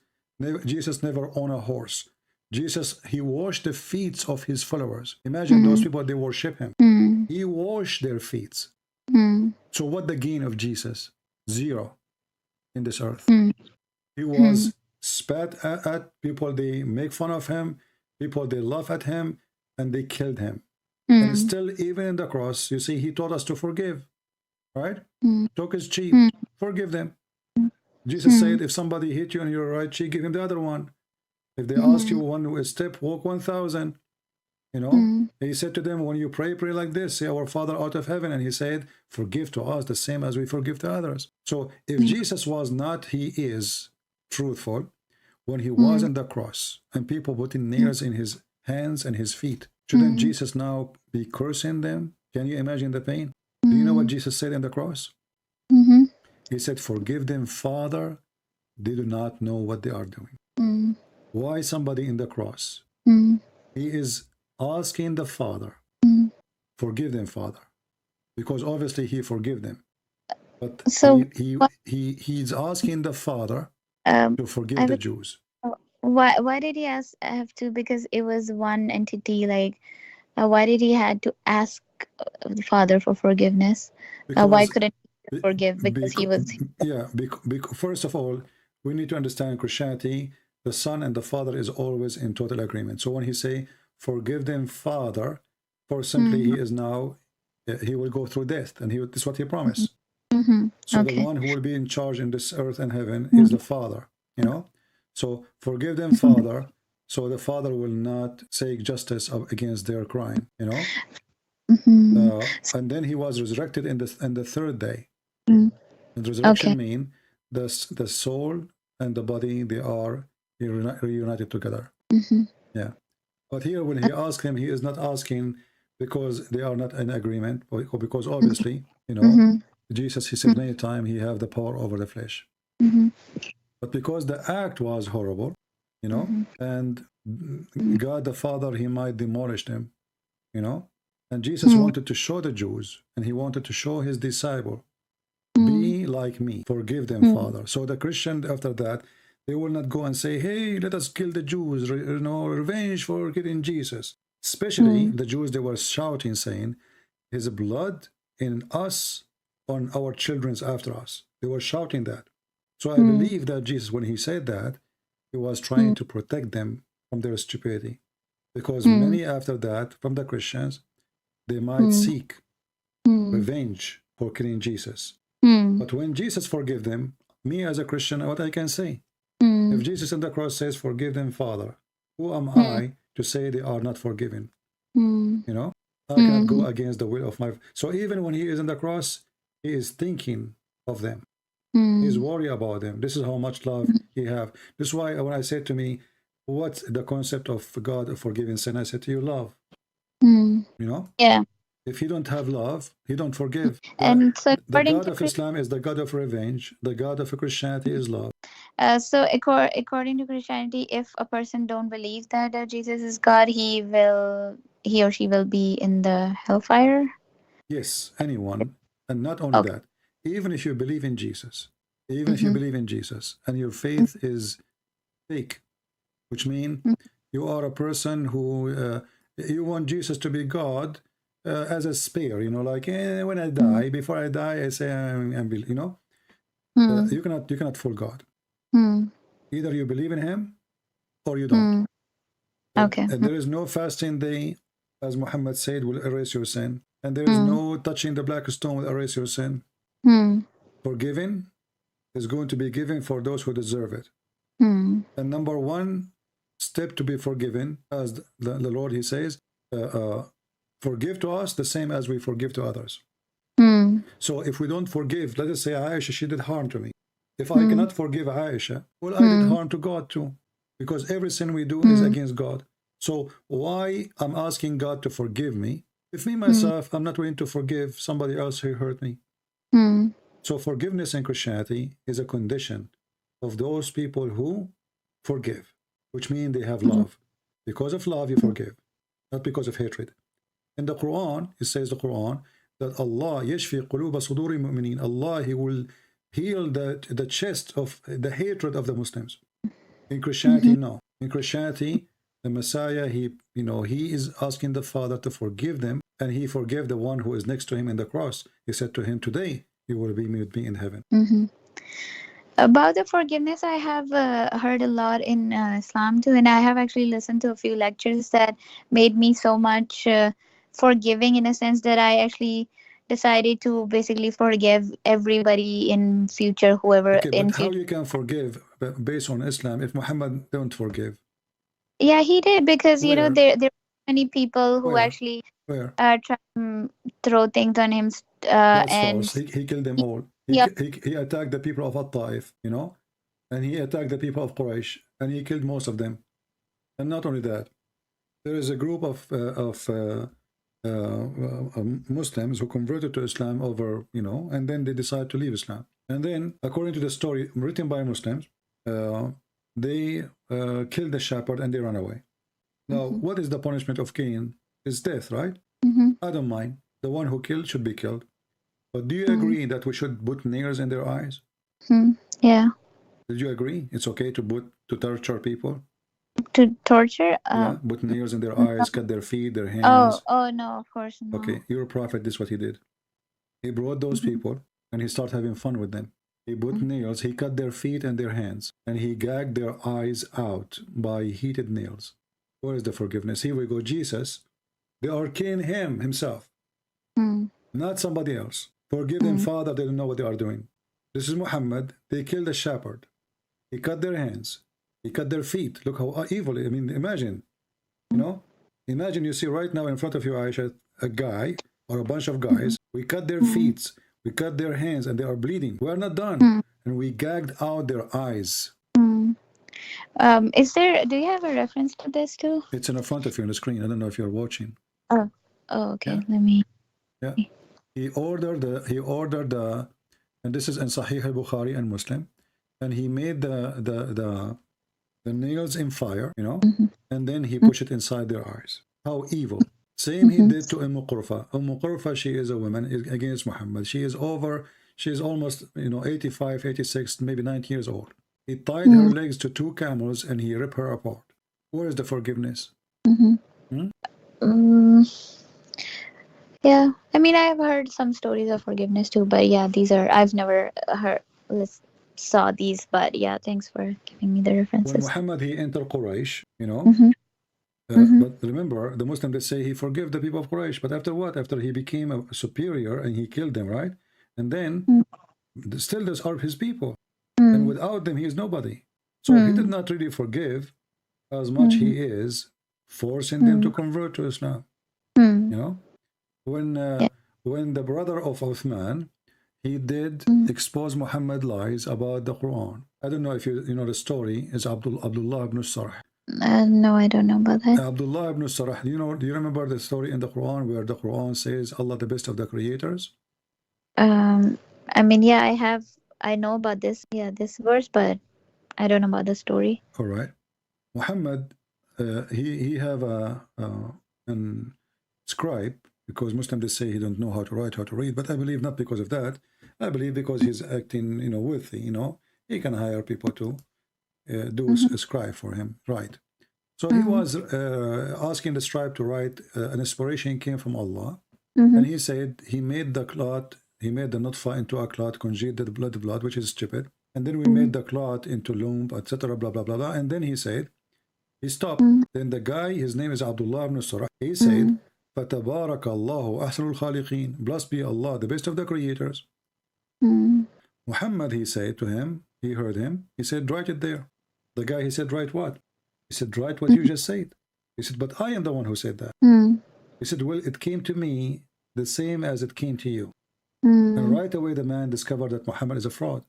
B: Jesus never own a horse. Jesus, he washed the feet of his followers. Imagine those people, they worship him. He washed their feet. So what the gain of Jesus? Zero in this earth. He was spat at people, they make fun of him, people, they laugh at him, and they killed him. And still, even in the cross, you see, he told us to forgive, right? Talk is cheap. Forgive them. Jesus said, if somebody hit you on your right cheek, give him the other one. If they ask you one step, walk 1,000. He said to them, when you pray, pray like this, say, our Father out of heaven. And he said, forgive to us the same as we forgive to others. So if Jesus was not, he is truthful, when he was on the cross and people putting nails in his hands and his feet, shouldn't Jesus now be cursing them? Can you imagine the pain? Do you know what Jesus said in the cross? He said, forgive them, Father, they do not know what they are doing. Why somebody in the cross? He is asking the Father, forgive them, Father, because obviously he forgive them. But
C: So
B: he's asking the Father to forgive the Jews.
C: why did he have to? Because it was one entity, like Why did he had to ask the father for forgiveness? Why
B: Because,
C: couldn't he forgive? Because he was.
B: yeah, first of all, we need to understand Christianity, the Son and the Father is always in total agreement. So when he say, forgive them, Father, for simply he is now, he will go through death, and this is what he promised. So the
C: Okay.
B: one who will be in charge in this earth and heaven is the Father, you know. So forgive them, Father, so the Father will not take justice against their crime, you know. And then he was resurrected in the third day. And resurrection
C: Okay.
B: mean the soul and the body, they are reunited together. Yeah. But here when he asked him, he is not asking because they are not in agreement, or because obviously, you know, Jesus, he said many times, he have the power over the flesh. But because the act was horrible, you know, and God the Father, he might demolish them, you know. And Jesus wanted to show the Jews, and he wanted to show his disciple, be like me, forgive them, Father. So the Christian after that, they will not go and say, hey, let us kill the Jews, you know, revenge for killing Jesus. Especially the Jews, they were shouting, saying, his blood in us, on our children's after us. They were shouting that. So I believe that Jesus, when he said that, he was trying to protect them from their stupidity. Because many after that, from the Christians, they might seek revenge for killing Jesus. But when Jesus forgive them, me as a Christian, what I can say? If Jesus on the cross says, forgive them, Father, who am I to say they are not forgiven? You know, I cannot go against the will of my... So even when he is on the cross, he is thinking of them. He is worried about them. This is how much love he have. This is why when I said to me, what's the concept of God of forgiving sin? I said to you, love. You know?
C: Yeah.
B: If he don't have love, he don't forgive.
C: And so
B: The
C: according
B: God
C: to
B: of Islam is the God of revenge. The God of Christianity is love.
C: according to Christianity, if a person don't believe that Jesus is God, he or she will be in the hellfire.
B: Yes, anyone. And not only
C: Okay.
B: that, even if you believe in Jesus, even if you believe in Jesus and your faith is fake, which means you are a person who you want Jesus to be God as a spare, you know, like when I die, before I die, I say you know, you cannot fool God. Either you believe in him or you don't.
C: Okay.
B: And there is no fasting day, as Muhammad said, will erase your sin. And there is no touching the black stone will erase your sin. Forgiving is going to be given for those who deserve it. And number one step to be forgiven, as the Lord, he says, forgive to us the same as we forgive to others. So if we don't forgive, let us say Aisha, she did harm to me. If I cannot forgive Aisha, well, I did harm to God too, because every sin we do is against God. So why I'm asking God to forgive me if me myself I'm not willing to forgive somebody else who hurt me? So forgiveness in Christianity is a condition of those people who forgive, which means they have love. Because of love, you forgive, not because of hatred. In the Quran, it says the Quran that Allah yashfi quluba suduri mu'minin. Allah, he will heal the chest of the hatred of the Muslims. In Christianity, no. In Christianity, the Messiah, he is asking the Father to forgive them, and he forgave the one who is next to him in the cross. He said to him, today you will be with me in heaven.
C: About the forgiveness, I have heard a lot in Islam too, and I have actually listened to a few lectures that made me so much forgiving, in a sense that I actually decided to basically forgive everybody in future, whoever
B: Okay,
C: in
B: but how
C: future.
B: you can forgive based on Islam if Muhammad don't forgive?
C: Yeah, he did, because
B: Where?
C: there are many people who
B: Where?
C: actually
B: Where?
C: try to throw things on him,
B: That's
C: and
B: false. He killed them all.
C: yeah.
B: He attacked the people of At-Taif, you know, and he attacked the people of Quraysh, and he killed most of them. And not only that, there is a group Muslims who converted to Islam over, you know, and then they decided to leave Islam. And then, according to the story written by Muslims, they killed the shepherd and they ran away. Now, what is the punishment of Cain? It's death, right? I don't mind. The one who killed should be killed. But do you agree that we should put nails in their eyes?
C: Yeah.
B: Did you agree? It's okay to torture people?
C: To torture?
B: Yeah, put nails in their eyes, cut their feet, their
C: Oh,
B: hands.
C: no, of course no.
B: Okay, your prophet, this is what he did. He brought those people and he started having fun with them. He put nails, he cut their feet and their hands, and he gagged their eyes out by heated nails. Where is the forgiveness? Here we go. Jesus, they are killing him himself, not somebody else. Forgive them, Father, they don't know what they are doing. This is Muhammad. They killed a shepherd. He cut their hands. He cut their feet. Look how evil. I mean, imagine, you know, imagine you see right now in front of you, Aisha, a guy or a bunch of guys. We cut their feet, we cut their hands, and they are bleeding. We are not done. And we gagged out their eyes.
C: Is there, do you have a reference to this too?
B: It's in the front of you on the screen. I don't know if you're watching.
C: Oh, okay.
B: Yeah.
C: Let me.
B: Yeah. He ordered the, and this is in Sahih al-Bukhari and Muslim, and he made the nails in fire, you know, and then he pushed it inside their eyes. How evil. Same he did to Qurfa. Qurfa, she is a woman against Muhammad. She is almost, you know, 85, 86, maybe 90 years old. He tied her legs to 2 camels and he ripped her apart. Where is the forgiveness?
C: Yeah, I mean, I've heard some stories of forgiveness too, but yeah, these are, I've never saw these, but yeah, thanks for giving me the references.
B: When Muhammad, he entered Quraysh, you know, but remember, the Muslims, they say he forgave the people of Quraysh, but after what? After he became a superior and he killed them, right? And then, still those are his people. And without them, he is nobody. So he did not really forgive as much he is forcing them to convert to Islam. You know? When the brother of Uthman, he did expose Muhammad lies about the Quran. I don't know if you know the story. Is Abdullah ibn Sarh.
C: No, I don't know about that.
B: Abdullah ibn Sarh. Do you remember the story in the Quran where the Quran says Allah the best of the creators?
C: I mean, yeah, I know about this verse, but I don't know about the story.
B: All right. Muhammad, he have an scribe, because Muslims, they say he don't know how to write, how to read, but I believe not because of that. I believe because he's acting, you know, wealthy, you know, he can hire people to do a scribe for him, right? So he was asking the scribe to write, an inspiration came from Allah, and he said he made the cloth, he made the nutfa into a cloth, congealed the blood, which is stupid, and then we made the cloth into lump, etc., blah, blah, blah, blah, and then he said, he stopped. Then the guy, his name is Abdullah ibn Surah, he said, فَتَبَارَكَ اللَّهُ أَحْسَنُ الْخَالِقِينَ, blessed be Allah, the best of the creators. Muhammad, he said to him, he heard him, he said, write it there. The guy, he said, write what? He said, write what you just said. He said, but I am the one who said that. He said, well, it came to me the same as it came to you. And right away the man discovered that Muhammad is a fraud,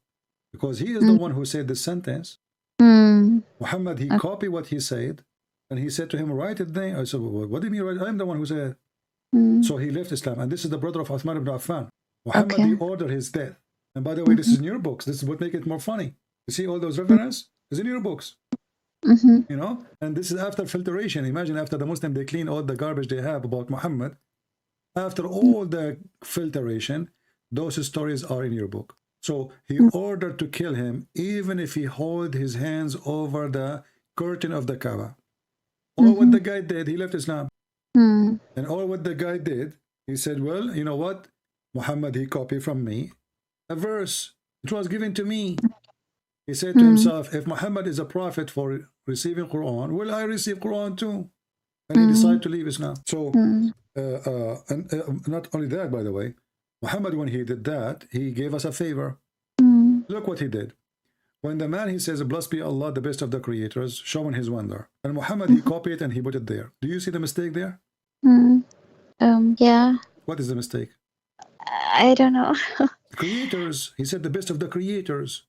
B: because he is the one who said this sentence. Muhammad, he copied what he said, and he said to him, write it there. I said, well, what do you mean write? I am the one who said it. So he left Islam, and this is the brother of Uthman ibn Affan. Muhammad, he ordered his death. And by the way, this is in your books. This is what makes it more funny. You see all those references? It's in your books. You know, and this is after filtration. Imagine after the Muslim, they clean all the garbage they have about Muhammad. After all the filtration, those stories are in your book. So he ordered to kill him, even if he held his hands over the curtain of the Kaaba. All what the guy did, he left Islam. And all what the guy did, he said, well, you know what? Muhammad, he copied from me a verse. It was given to me. He said to himself, if Muhammad is a prophet for receiving Quran, will I receive Quran too? And he decided to leave Islam. So, not only that, by the way, Muhammad, when he did that, he gave us a favor. Look what he did. When the man, he says, blessed be Allah, the best of the creators, showing his wonder. And Muhammad, he copied it and he put it there. Do you see the mistake there?
C: Yeah.
B: What is the mistake?
C: I don't know.
B: Creators. He said the best of the creators.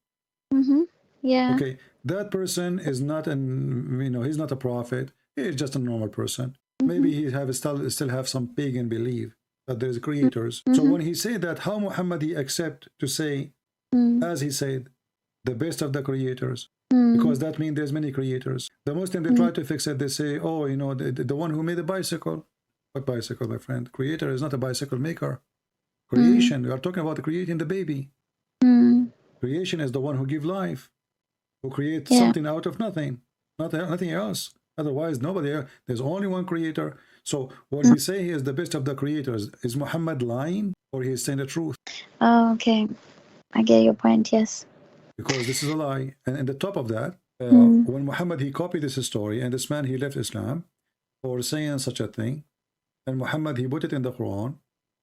C: Yeah.
B: Okay. That person is not an, you know, he's not a prophet. He is just a normal person. Maybe he still have some pagan belief that there's creators. So when he said that, how Muhammad he accept to say, as he said, the best of the creators? Because that means there's many creators. The Muslim, they try to fix it. They say, oh, you know, the one who made the bicycle. What bicycle, my friend? Creator is not a bicycle maker. Creation, we are talking about creating the baby. Creation is the one who gives life, who creates something out of nothing, nothing else. Otherwise, nobody else. There's only one creator. So when we say he is the best of the creators, is Muhammad lying or he is saying the truth?
C: Oh, okay. I get your point. Yes.
B: Because this is a lie. And at the top of that, when Muhammad, he copied this story, and this man, he left Islam for saying such a thing. And Muhammad, he put it in the Quran.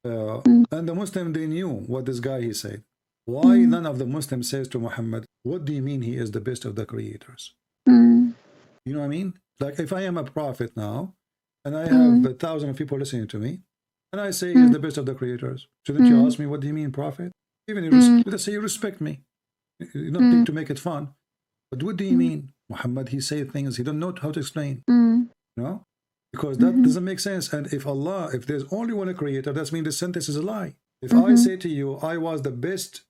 B: And the Muslim, they knew what this guy, he said. Why none of the Muslims says to Muhammad, what do you mean he is the best of the creators? You know what I mean? Like if I am a prophet now, and I have 1,000 people listening to me, and I say he's the best of the creators, shouldn't you ask me, what do you mean, prophet? Even if let's say you respect me, you don't need to make it fun. But what do you mean? Muhammad, he say things he don't know how to explain. You know? Because that doesn't make sense. And if Allah, if there's only one creator, that means the sentence is a lie. If I say to you, I was the best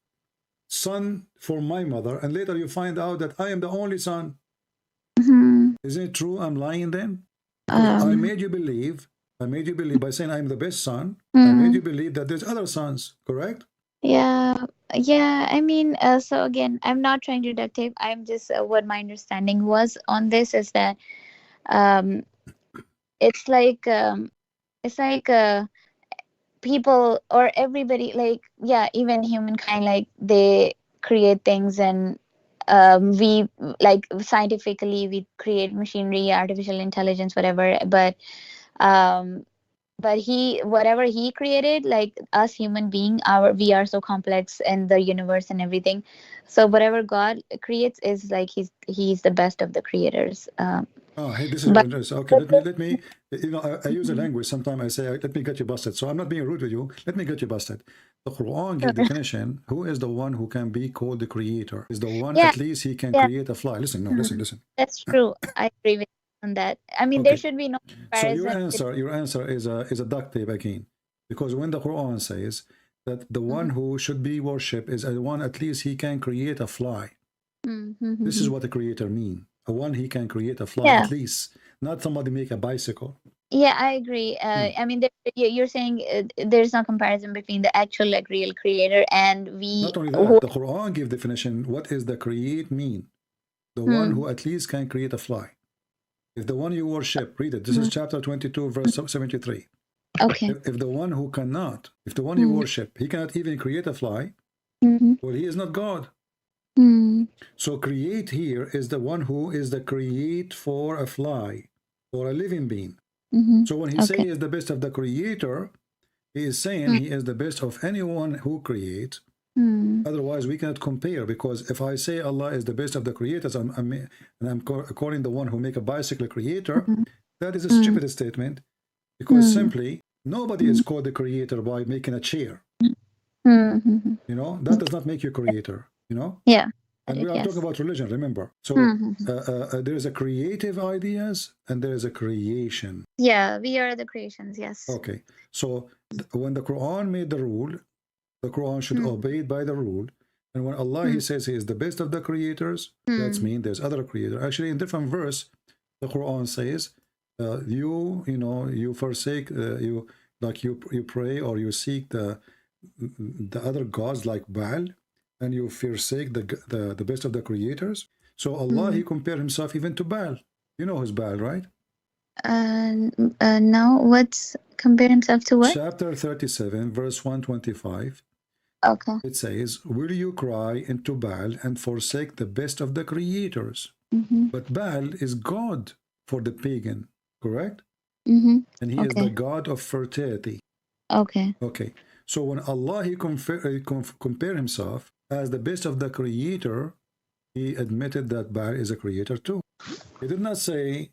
B: son for my mother, and later you find out that I am the only son, isn't it true I'm lying then? I made you believe by saying I'm the best son, I made you believe that there's other sons, correct?
C: Yeah. I mean, so again, I'm not trying to duct tape. I'm just what my understanding was on this is that um, it's like people or everybody, like, yeah, even humankind, like they create things, and we, like, scientifically we create machinery, artificial intelligence, whatever, but he, whatever he created, like us human being, we are so complex in the universe and everything, so whatever God creates is like he's the best of the creators.
B: Oh, hey, this is
C: But
B: very interesting. Okay, let me, you know, I use a language. Sometimes I say, let me get you busted. So I'm not being rude with you. Let me get you busted. The Quran give definition. Who is the one who can be called the creator? Is the one,
C: yeah,
B: at least he can
C: yeah,
B: create a fly. Listen, no, listen.
C: that's true. I agree with you on that. I mean, there
B: Okay.
C: should be no
B: So
C: comparison.
B: your answer is a duct tape again. Because when the Quran says that the one who should be worshipped is a one, at least he can create a fly. This is what a creator mean. A one he can create a fly,
C: Yeah.
B: at least. Not somebody make a bicycle.
C: Yeah, I agree. I mean, you're saying there's no comparison between the actual, like, real creator and we.
B: Not only that, the Quran give definition. What is the create mean? The one who at least can create a fly. If the one you worship, read it. This is chapter 22, verse 73.
C: Okay.
B: If the one who cannot, if the one you worship, he cannot even create a fly, well, he is not God. So create here is the one who is the create for a fly or a living being. So when he say he is the best of the creator, he is saying he is the best of anyone who creates. Otherwise, we cannot compare, because if I say Allah is the best of the creators, and I'm calling the one who make a bicycle creator, that is a stupid statement, because simply nobody is called the creator by making a chair. You know, that does not make you creator, you know?
C: Yeah.
B: And we are talking about religion, remember. So there is a creative ideas and there is a creation.
C: Yeah, we are the creations, yes.
B: Okay. So when the Quran made the rule, the Quran should obey by the rule. And when Allah he says he is the best of the creators, that means there's other creator. Actually, in different verse, the Quran says, you forsake, you pray or you seek the other gods like Baal, and you forsake the best of the creators. So Allah he compared himself even to Baal. You know who's Baal, right?
C: No, what's compare himself to what?
B: Chapter 37, verse 125.
C: Okay.
B: It says, will you cry into Baal and forsake the best of the creators? But Baal is God for the pagan, correct? And he is the God of fertility.
C: Okay.
B: Okay. So when Allah he compare himself as the best of the creator, he admitted that Baal is a creator too. He did not say,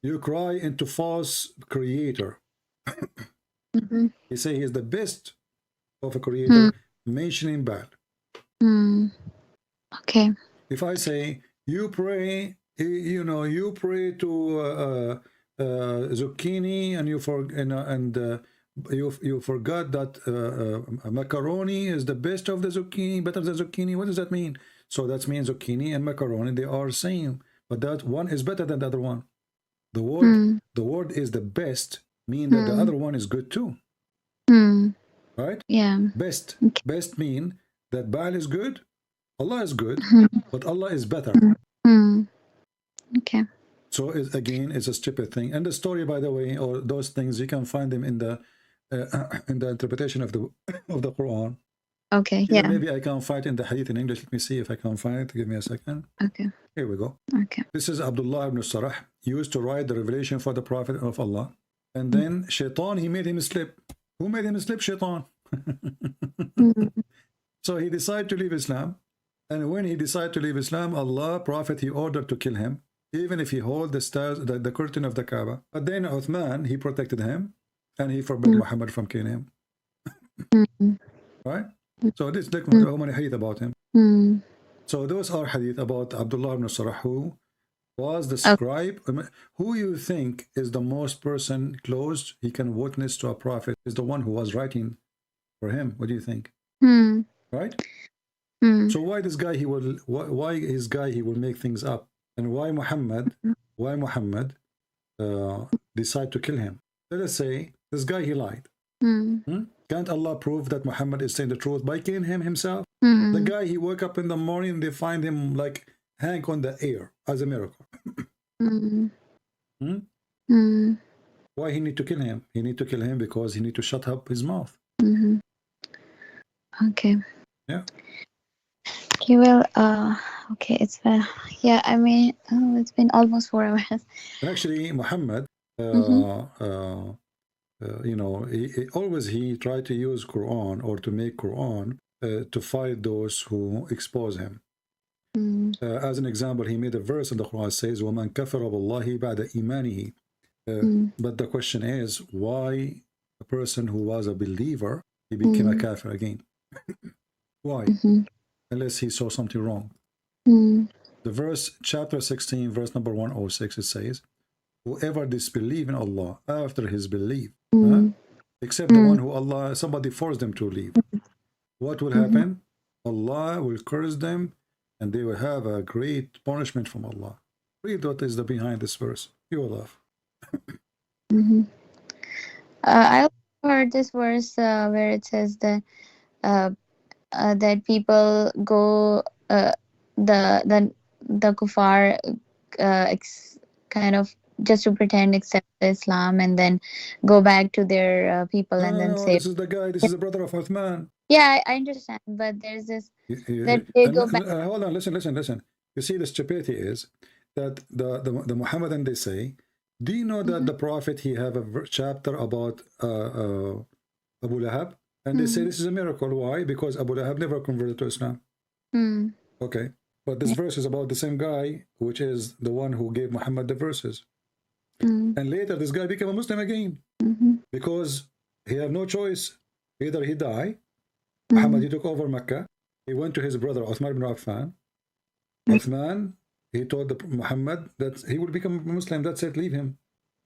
B: you cry into false creator. He say he is the best of a creator, mentioning Baal.
C: Okay.
B: If I say, you pray, you pray to zucchini, and you forgot that macaroni is the best of the zucchini, better than zucchini. What does that mean? So that means zucchini and macaroni, they are same, but that one is better than the other one. The word is the best, mean that the other one is good too. Right?
C: Yeah.
B: Best.
C: Okay.
B: Best mean that Baal is good, Allah is good, but Allah is better.
C: Okay.
B: So again, it's a stupid thing. And the story, by the way, or those things, you can find them in the interpretation of the Quran.
C: Okay.
B: Even
C: Yeah.
B: maybe I can find in the hadith in English. Let me see if I can find it. Give me a second.
C: Okay.
B: Here we go.
C: Okay.
B: This is Abdullah ibn Sarah. He used to write the revelation for the Prophet of Allah. And then Shaitan, he made him slip. Who made him slip? Shaitan. So he decided to leave Islam. And when he decided to leave Islam, Allah, Prophet, he ordered to kill him, even if he hold the stairs, the curtain of the Kaaba. But then Uthman, he protected him, and he forbade Muhammad from killing him. Right? So this is how many hadith about him. So those are hadith about Abdullah ibn Sarah, who was the scribe. Who you think is the most person close he can witness to a prophet is the one who was writing for him. What do you think? Right? So why this guy he will make things up, and why Muhammad decide to kill him? Let us say this guy he lied. Can't Allah prove that Muhammad is saying the truth by killing him himself? The guy he woke up in the morning, they find him like hang on the air as a miracle. Why he need to kill him? He need to kill him because he need to shut up his mouth.
C: Okay.
B: Yeah.
C: Okay, well, okay, it's yeah, I mean, it's been almost 4 hours.
B: And actually, Muhammad, you know, he always tried to use Quran or to make Quran to fight those who expose him. As an example, he made a verse in the Quran says, وَمَنْ كَفَرَ بَاللَّهِ بَعْدَ إِيمَانِهِ. But the question is, why a person who was a believer, he became a kafir again? Why? Unless he saw something wrong. The verse, chapter 16, verse number 106, it says, whoever disbelieves in Allah after his belief, except the one who Allah, somebody forced them to leave, what will happen? Allah will curse them and they will have a great punishment from Allah. Read what is the behind this verse. You will laugh.
C: I also heard this verse where it says that that people go the kuffar kind of just to pretend accept Islam and then go back to their people and then say,
B: this is the guy, this is the brother of Uthman.
C: Yeah, I understand, but there's this that they go back.
B: Hold on, listen. You see, the stupidity is that the Muhammadan, they say, do you know that the Prophet, he have a chapter about Abu Lahab? And they say this is a miracle. Why? Because Abu Lahab never converted to Islam. Okay. But this verse is about the same guy, which is the one who gave Muhammad the verses. And later, this guy became a Muslim again. Because he had no choice. Either he die, Muhammad, he took over Mecca. He went to his brother, Uthman ibn Affan. Uthman, he told Muhammad that he will become a Muslim. That's it, leave him.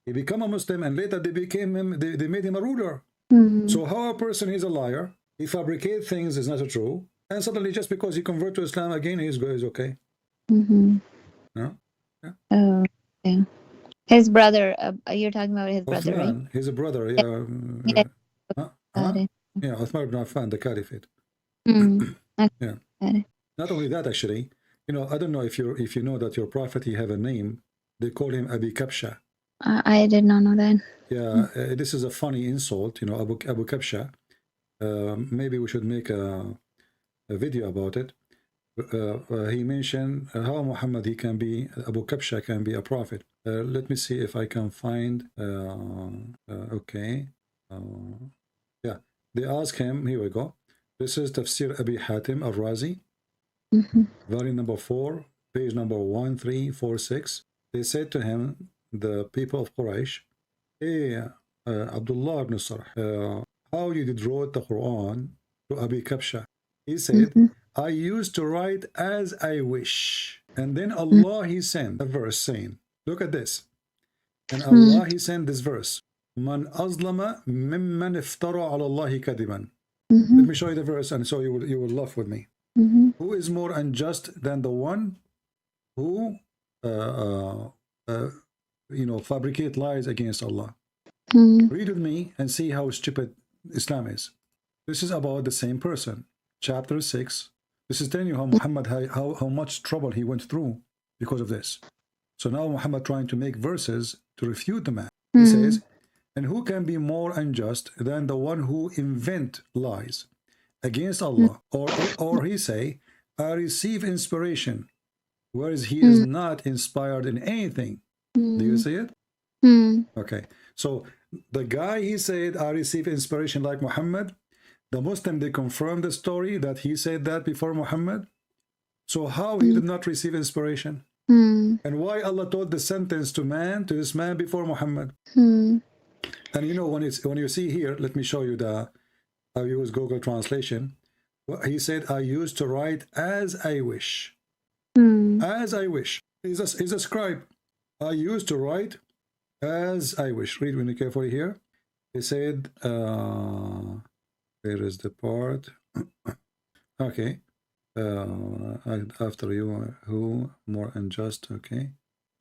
B: He became a Muslim, and later they made him a ruler. So how a person is a liar, he fabricates things is not true, and suddenly just because he convert to Islam again, he's okay. No? Yeah.
C: Oh, okay. His brother, you're talking about his brother,
B: Uthman,
C: right?
B: his brother,
C: Yeah.
B: Yeah, Uthman ibn Affan, the caliphate. Yeah. Not only that, actually, you know, I don't know if you know that your prophet, he have a name. They call him Abi Kabsha.
C: I did not know that.
B: Yeah, this is a funny insult, you know, Abu Kabsha. Maybe we should make a video about it. He mentioned how Muhammad, he can be, Abu Kabsha can be a prophet. Let me see if I can find, okay. Yeah, they ask him, here we go. This is Tafsir Abi Hatim al-Razi, volume number 4, page number 1346. They said to him, the people of Quraysh, hey, Abdullah ibn Sarh, how you did wrote the Quran to Abi Kabsha? He said, I used to write as I wish. And then Allah, he sent a verse saying, look at this. And Allah, he sent this verse. Man azlama mimman iftara ala Allahi kadiban. Let me show you the verse, and so you will laugh with me. Who is more unjust than the one who you know, fabricate lies against Allah? Read with me and see how stupid Islam is. This is about the same person. Chapter 6. This is telling you how Muhammad, how much trouble he went through because of this. So now Muhammad trying to make verses to refute the man. He says, and who can be more unjust than the one who invent lies against Allah? Or he say, I receive inspiration, whereas he is not inspired in anything. Do you see it? Okay. So the guy, he said, I receive inspiration like Muhammad. The Muslim, they confirm the story that he said that before Muhammad. So how he did not receive inspiration? And why Allah told the sentence to this man before Muhammad? And you know, when you see here, let me show you I use Google translation. He said, I used to write as I wish. As I wish. He's a scribe. I used to write as I wish. Read really carefully here. He said, where is the part? Okay. After you, who more unjust? Okay.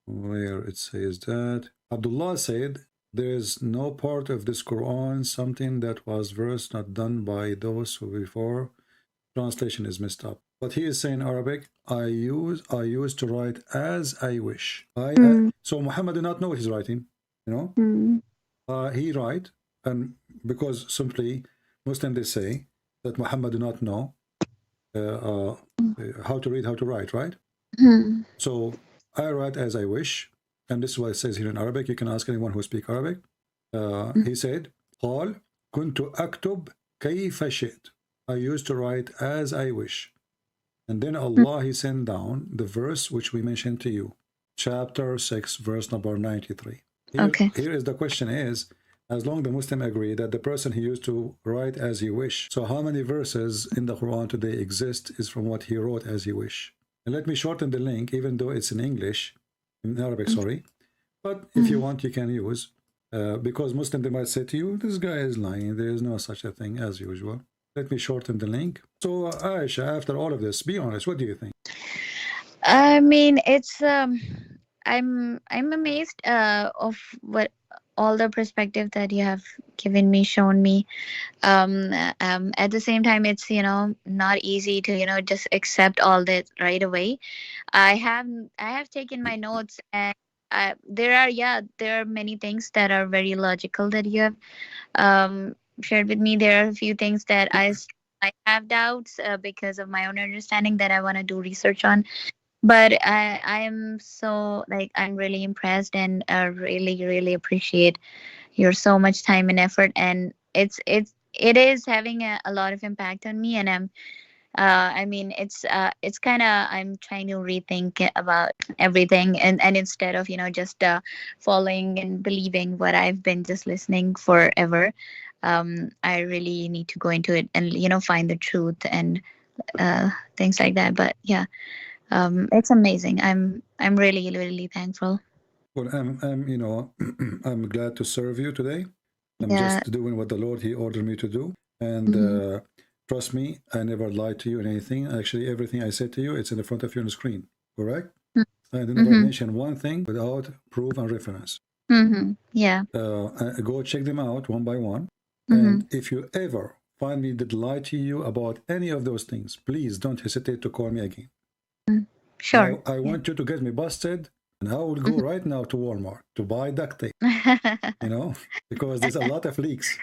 B: Where it says that. Abdullah said, there is no part of this Quran, something that was verse not done by those who before. Translation is messed up. But he is saying Arabic, I used to write as I wish. So Muhammad did not know what he's writing, you know. He write, and because simply Muslim they say that Muhammad do not know how to read, how to write, right? So I write as I wish, and this is what it says here in Arabic. You can ask anyone who speaks Arabic. He said, قال كنت أكتب كيف شئت. I used to write as I wish. And then Allah, he sent down the verse which we mentioned to you. Chapter 6, verse number 93. Here is the question is, as long as the Muslim agree that the person he used to write as he wish, so how many verses in the Quran today exist is from what he wrote as he wish? And let me shorten the link, even though it's in English, in Arabic, sorry. But if you want, you can use, because Muslim, they might say to you, this guy is lying. There is no such a thing as usual. Let me shorten the link. So Aisha, after all of this, be honest, what do you think?
C: I mean, it's I'm amazed of what all the perspective that you have given me, shown me. At the same time, it's not easy to just accept all that right away. I have taken my notes, and there are many things that are very logical that you have shared with me. There are a few things that I have doubts because of my own understanding that I want to do research on. But I am so I'm really impressed, and really appreciate your so much time and effort, and it is having a lot of impact on me. And I mean, it's kind of, I'm trying to rethink about everything, and instead of just following and believing what I've been just listening forever, I really need to go into it and find the truth and things like that. But yeah, it's amazing. I'm really thankful.
B: Well, I'm I'm glad to serve you today. I'm
C: Yeah.
B: just doing what the Lord, he ordered me to do. And trust me, I never lied to you in anything. Actually, everything I said to you, it's in the front of you on the screen, correct? I never mentioned one thing without proof and reference.
C: Yeah.
B: Go check them out one by one. And if you ever find me did lie to you about any of those things, please don't hesitate to call me again.
C: Sure.
B: I want you to get me busted, and I will go right now to Walmart to buy duct tape, because there's a lot of leaks.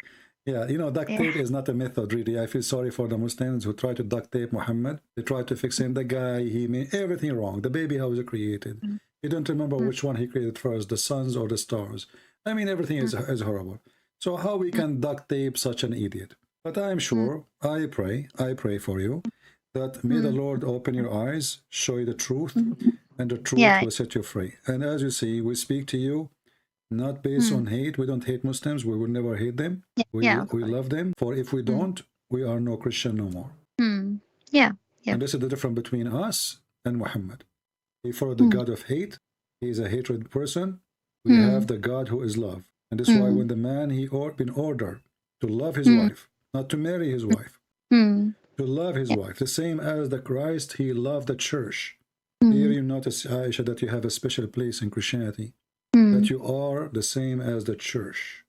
B: Yeah, duct tape is not a method, really. I feel sorry for the Muslims who try to duct tape Muhammad. They try to fix him. The guy, he made everything wrong. The baby, how was it created? You don't remember which one he created first, the suns or the stars. I mean, everything is horrible. So how we can duct tape such an idiot? But I'm sure, I pray for you, that may the Lord open your eyes, show you the truth, and the truth will set you free. And as you see, we speak to you not based on hate. We don't hate Muslims. We will never hate them. We love them. For if we don't, we are no Christian no more.
C: Yeah.
B: And this is the difference between us and Muhammad. We follow the God of hate. He is a hatred person. We have the God who is love. And that's why when the man, he been ordered to love his wife, not to marry his wife, to love his wife, the same as the Christ, he loved the church. Here you notice, Aisha, that you have a special place in Christianity, that you are the same as the church.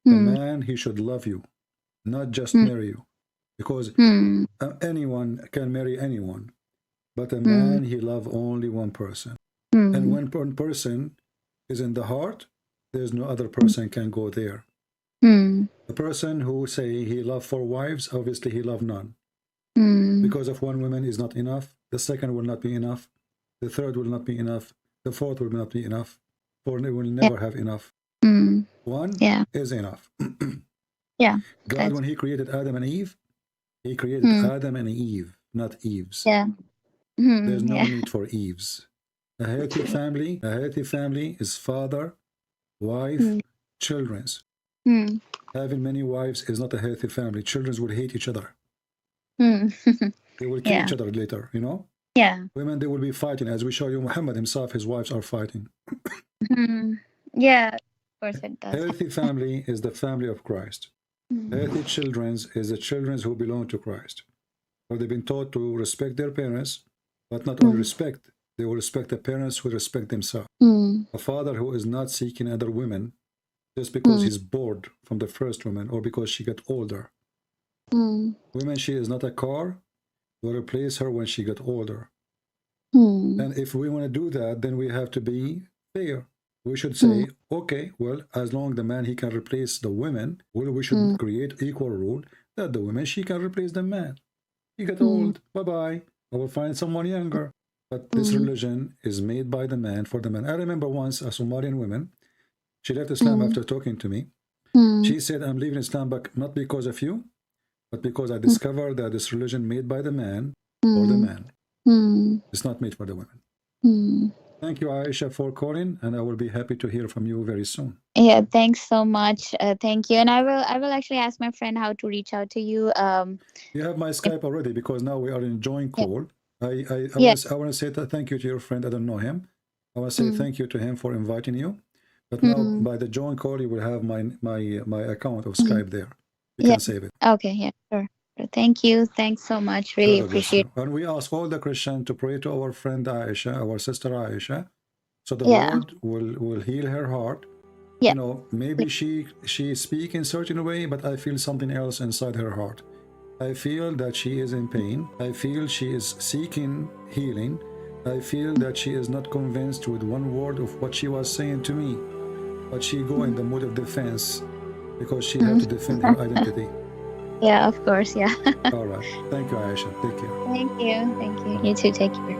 B: The man, he should love you, not just marry you, because anyone can marry anyone, but a man, he love only one person. And when one person is in the heart, there's no other person can go there. The person who say he love 4 wives, obviously he love none. Because of 1 woman is not enough. The second will not be enough. The third will not be enough. The fourth will not be enough. 4 will never have enough. 1 is enough. God, when he created Adam and Eve, he created Adam and Eve, not Eves. There's no need for Eves. A healthy family is father, wife, children's. Having many wives is not a healthy family. Children will hate each other. They will kill each other later, you know? Women, they will be fighting. As we show you, Muhammad himself, his wives are fighting.
C: Yeah, of course it does.
B: Healthy family is the family of Christ. Healthy children is the children who belong to Christ. Or they've been taught to respect their parents, but not only respect, they will respect the parents who respect themselves. A father who is not seeking other women just because he's bored from the first woman or because she got older. Women, she is not a car. We'll replace her when she got older. And if we want to do that, then we have to be fair. We should say, okay, well, as long the man, he can replace the women, well, we should create equal rule that the woman, she can replace the man. He got old, bye-bye. I will find someone younger. But this religion is made by the man for the man. I remember once a Somalian woman, she left Islam after talking to me. She said, I'm leaving Islam, but not because of you, but because I discovered that this religion made by the man for the man. It's not made for the women. Thank you, Aisha, for calling, and I will be happy to hear from you very soon.
C: Yeah, thanks so much. Thank you. And I will actually ask my friend how to reach out to you.
B: You have my Skype already because now we are in joint call. I want to say thank you to your friend. I don't know him. I want to say thank you to him for inviting you. But now by the joint call, you will have my account of Skype there. You can save it.
C: Okay, yeah, sure. Thank you. Thanks so much. Really appreciate it.
B: And we ask all the Christians to pray to our friend Aisha, our sister Aisha, so the Lord will heal her heart. You know, maybe she speaks in a certain way, but I feel something else inside her heart. I feel that she is in pain. I feel she is seeking healing. I feel that she is not convinced with one word of what she was saying to me, but she go in the mode of defense because she had to defend her identity.
C: Yeah, of course, yeah.
B: All right. Thank you, Aisha. Take care.
C: Thank you. Thank you. You too, take care.